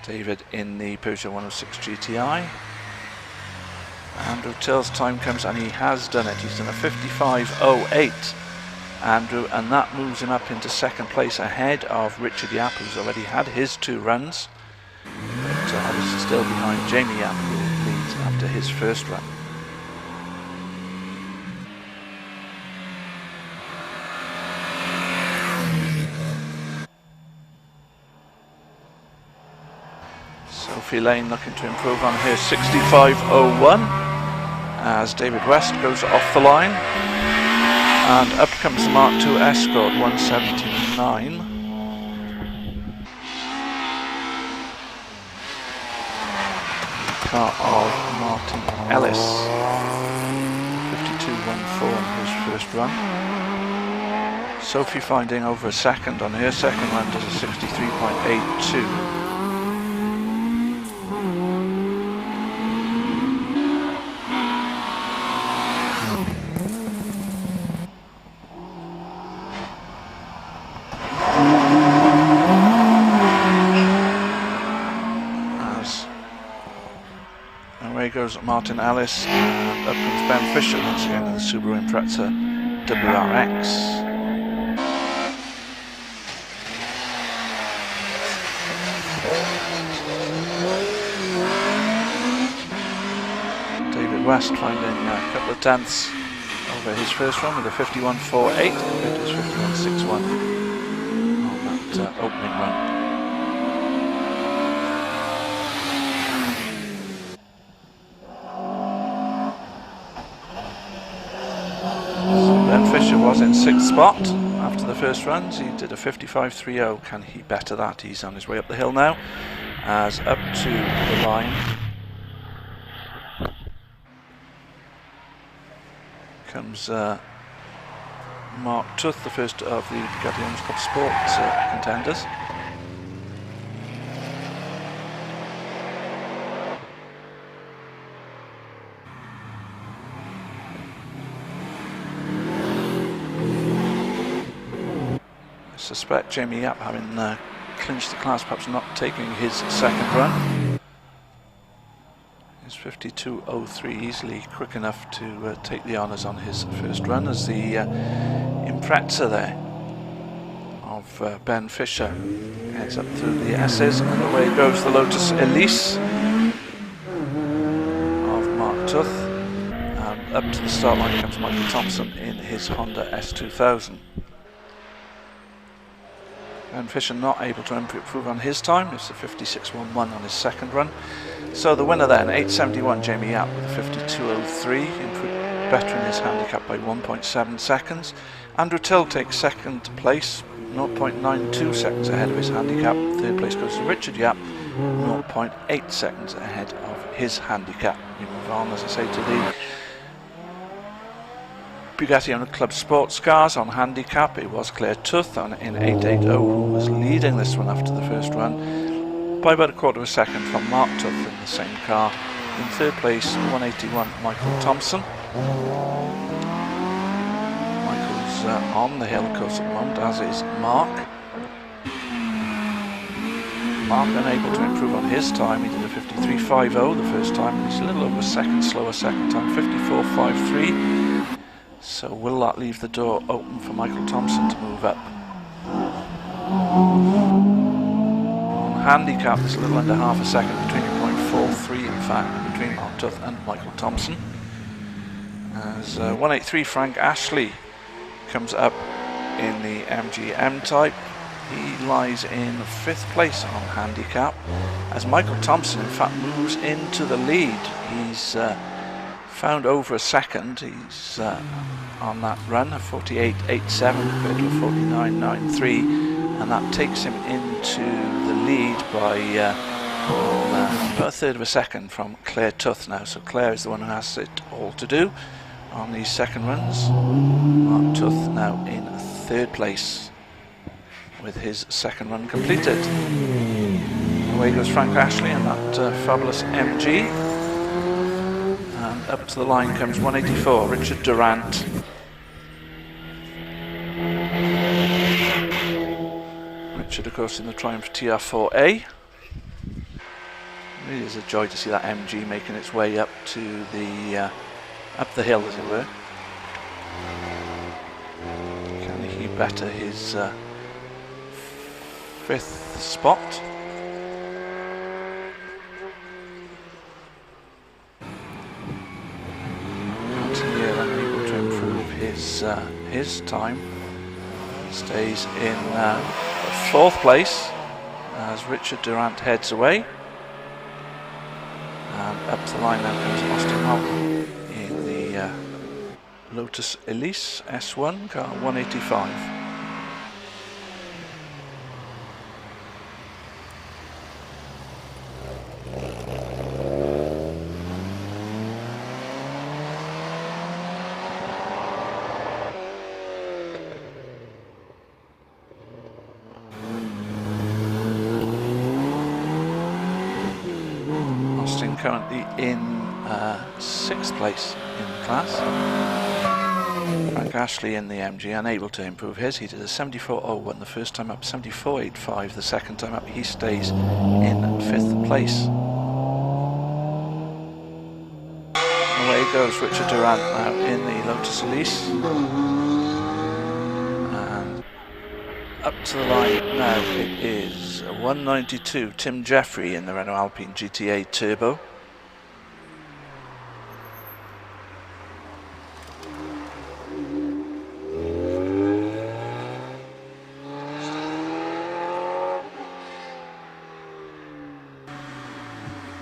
David in the Peugeot 106 GTI. Andrew Till's time comes, and he has done it. He's done a 55.08, Andrew, and that moves him up into 2nd place ahead of Richard Yap, who's already had his 2 runs, but obviously still behind Jamie Yap, who leads after his first run. Sophie Lane looking to improve on her 65.01 as David West goes off the line, and up comes the Mark II Escort 179. Car of Martin Ellis, 52.14 in his first run. Sophie finding over a second on her second run, does a 63.82. Goes Martin Ellis, and up comes Ben Fisher once again in the Subaru Impreza WRX. David West finding a couple of tenths over his first run with a 51.48 compared to his 51.61 on that opening run. Was in 6th spot after the first runs. He did a 55.30. Can he better that? He's on his way up the hill now, as up to the line comes Mark Tuth, the first of the Bugatti Owners Club Sports contenders. I suspect Jamie Yap, having clinched the class, perhaps not taking his second run. His 52.03 easily quick enough to take the honours on his first run, as the Impreza there of Ben Fisher heads up through the S's, and away goes the Lotus Elise of Mark Tuth, and up to the start line comes Michael Thompson in his Honda S2000. Ben Fisher not able to improve on his time. It's a 56.11 on his second run. So the winner then, 8.71, Jamie Yap with a 52.03, bettering his handicap by 1.7 seconds. Andrew Till takes second place, 0.92 seconds ahead of his handicap. Third place goes to Richard Yap, 0.8 seconds ahead of his handicap. We move on, as I say, to the Bugatti Owner Club Sports Cars. On handicap, it was Claire Tuth in 880 who was leading this one after the first run by about a quarter of a second from Mark Tuth in the same car. In third place, 181, Michael Thompson. Michael's on the hill course at the moment, as is Mark. Mark unable to improve on his time. He did a 53.50 the first time, and he's a little over a second slower second time, 54.53. So will that leave the door open for Michael Thompson to move up? On handicap, there's a little under half a second between 0.43 in fact between Mark Tuth and Michael Thompson. As 183 Frank Ashley comes up in the MGM type. He lies in 5th place on handicap, as Michael Thompson in fact moves into the lead. He's found over a second. He's on that run, a 48.87 compared to a 49.93, and that takes him into the lead by about a third of a second from Claire Tuth now. So Claire is the one who has it all to do on these second runs. Mark Tuth now in 3rd place with his second run completed. Away goes Frank Ashley in that fabulous MG. And up to the line comes 184, Richard Durant. Richard, of course, in the Triumph TR4A. Really is a joy to see that MG making its way up to the up the hill, as it were. Can he better his 5th spot? Unable to improve his time. Stays in 4th place as Richard Durant heads away. And up to the line now comes Austin Malcolm in the Lotus Elise S1 car 185. Currently in 6th place in the class. Frank Ashley in the MG, unable to improve his. He did a 74.01 the first time up, 74.85 the second time up. He stays in 5th place. Away goes Richard Durant now in the Lotus Elise. And up to the line now it is 192 Tim Jeffrey in the Renault Alpine GTA Turbo.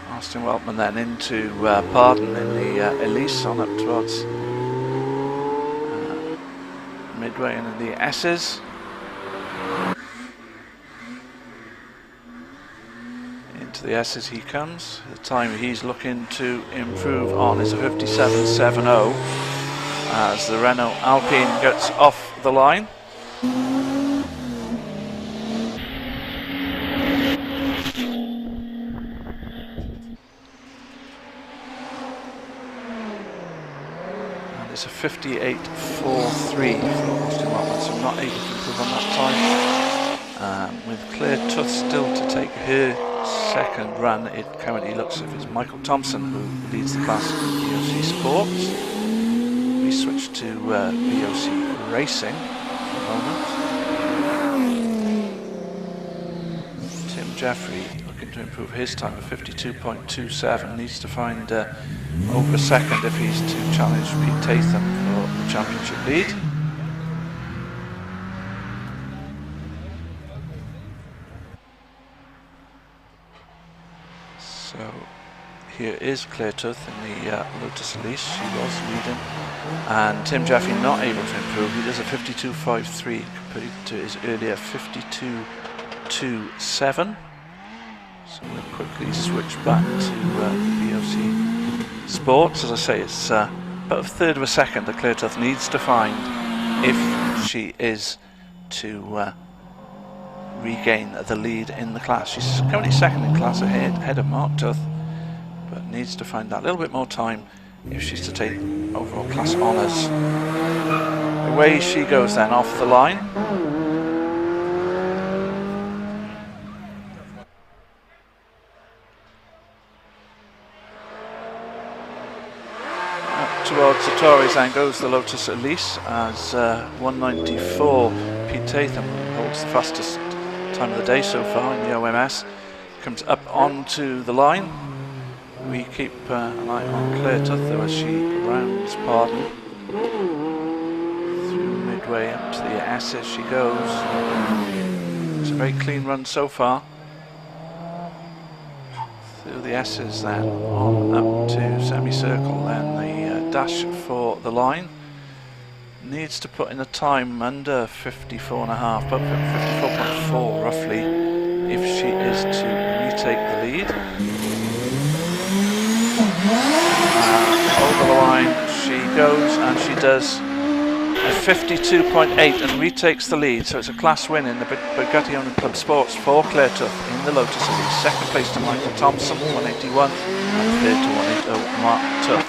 Austin Weltman then into Pardon in the Elise on up towards midway in the S's. Into the S's he comes. The time he's looking to improve on is a 57.70 as the Renault Alpine gets off the line. It's a 58.43 for Austin Weltman, so not able to improve on that time. With Claire Tuth still to take her second run, it currently looks as if it's Michael Thompson who leads the class in BOC Sports. We switch to BOC Racing for a moment. Tim Jeffrey looking to improve his time of 52.27, needs to find over a second if he's to challenge Pete Tatham for the championship lead. So here is Cleartooth in the Lotus Elise. She was leading, and Tim Jeffrey not able to improve. He does a 52.53 compared to his earlier 52.27. So we'll quickly switch back to BOC Sports. As I say, it's about a third of a second that Cleartooth needs to find if she is to regain the lead in the class. She's currently second in class ahead of Mark Tooth, but needs to find that little bit more time if she's to take overall class honours. Away she goes then off the line. Up towards the Tories then goes the Lotus Elise as 194. Pete Tatham holds the fastest time of the day so far in the OMS. Comes up onto the line. We keep an eye on Cleartooth though as she rounds Pardon. Through midway up to the S as she goes. It's a very clean run so far. Through the S's then on up to semicircle, then the dash for the line. Needs to put in a time under 54.5, but 54.4 roughly, if she is to retake the lead. Over the line she goes, and she does a 52.8 and retakes the lead. So it's a class win in the Bugatti Owner Club Sports for Cleartooth in the Lotus Elise. Second place to Michael Thompson, 181, and third to 180, Mark Tooth.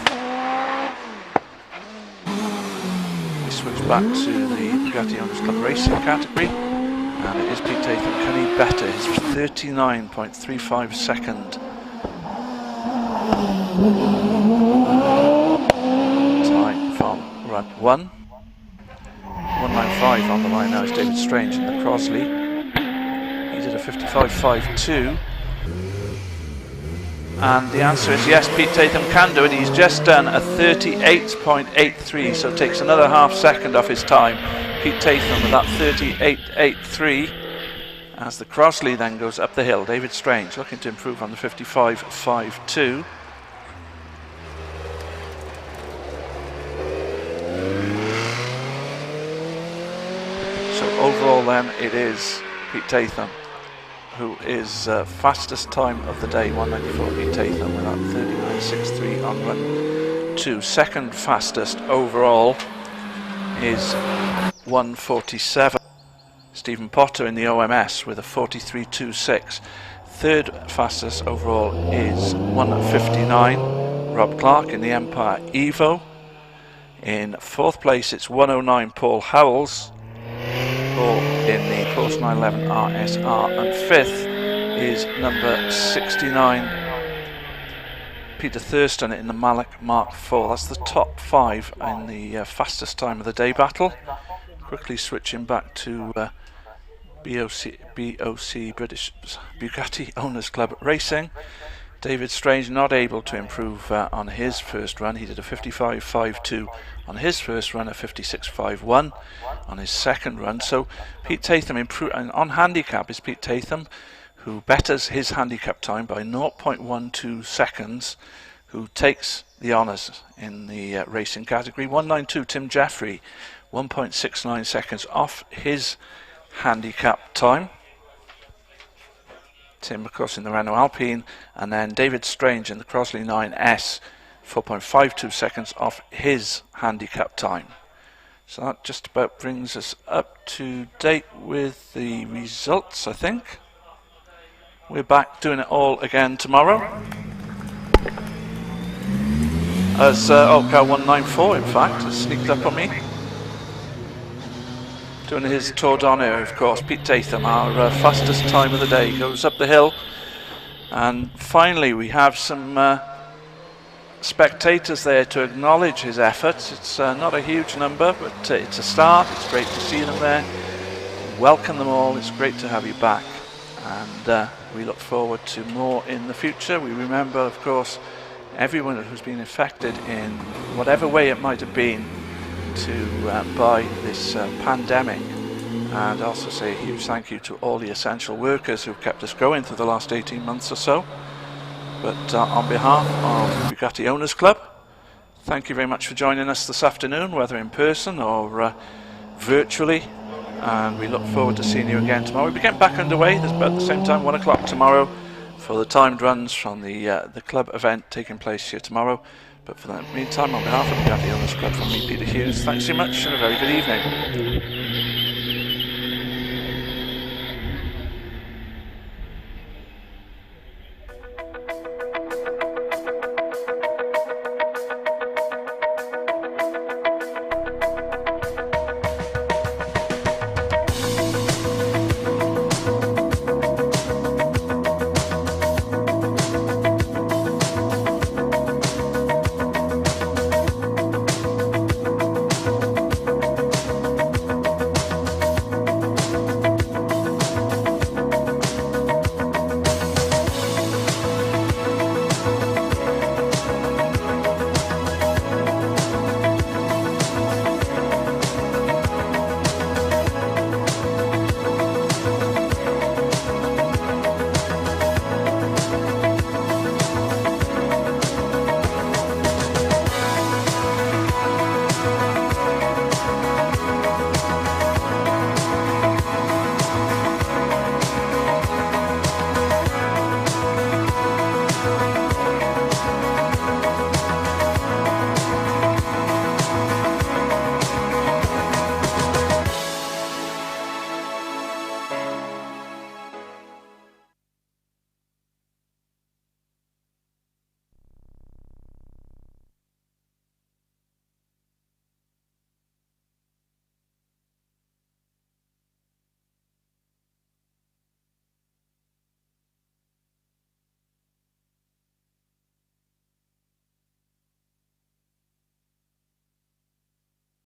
Switch back to the Bugatti Owners Club Racing category, and it is Pete Tatham. Can he better his 39.35 second time from run 1? 195 on the line now is David Strange in the Crosley. He did a 55.52. And the answer is yes, Pete Tatham can do it. He's just done a 38.83, so takes another half second off his time. Pete Tatham with that 38.83 as the Crosley then goes up the hill. David Strange looking to improve on the 55.52. So overall then it is Pete Tatham who is fastest time of the day, 194 Pete Tatham with that 39.63 on run 2. Second fastest overall is 147. Stephen Potter in the OMS with a 43.26. Third fastest overall is 159. Rob Clark in the Empire Evo. In fourth place it's 109 Paul Howells. In the Porsche 911 RSR, and fifth is number 69 Peter Thurston in the Malak Mark IV. That's the top 5 in the fastest time of the day battle. Quickly switching back to BOC British Bugatti Owners Club Racing. David Strange not able to improve on his first run. He did a 55.52 on his first run, a 56.51 on his second run. So Pete Tatham improved, and on handicap is Pete Tatham, who betters his handicap time by 0.12 seconds, who takes the honours in the racing category. 192 Tim Jeffrey, 1.69 seconds off his handicap time. Tim, of course, in the Renault Alpine, and then David Strange in the Crosley 9S, 4.52 seconds off his handicap time. So that just about brings us up to date with the results, I think. We're back doing it all again tomorrow. As car 194, in fact, has sneaked up on me. Doing his Tour d'Honneur, of course. Pete Tatham, our fastest time of the day, goes up the hill. And finally we have some spectators there to acknowledge his efforts. It's not a huge number, but it's a start. It's great to see them there. Welcome them all. It's great to have you back. And we look forward to more in the future. We remember, of course, everyone who's been affected in whatever way it might have been by this pandemic, and also say a huge thank you to all the essential workers who've kept us going through the last 18 months or so. But on behalf of Bugatti Owners Club, thank you very much for joining us this afternoon, whether in person or virtually, and we look forward to seeing you again tomorrow. We get back underway. There's about the same time, 1 o'clock tomorrow, for the timed runs from the club event taking place here tomorrow. But for the meantime, on behalf of the Bugatti Owners Club, from me, Peter Hughes, thanks so much and a very good evening.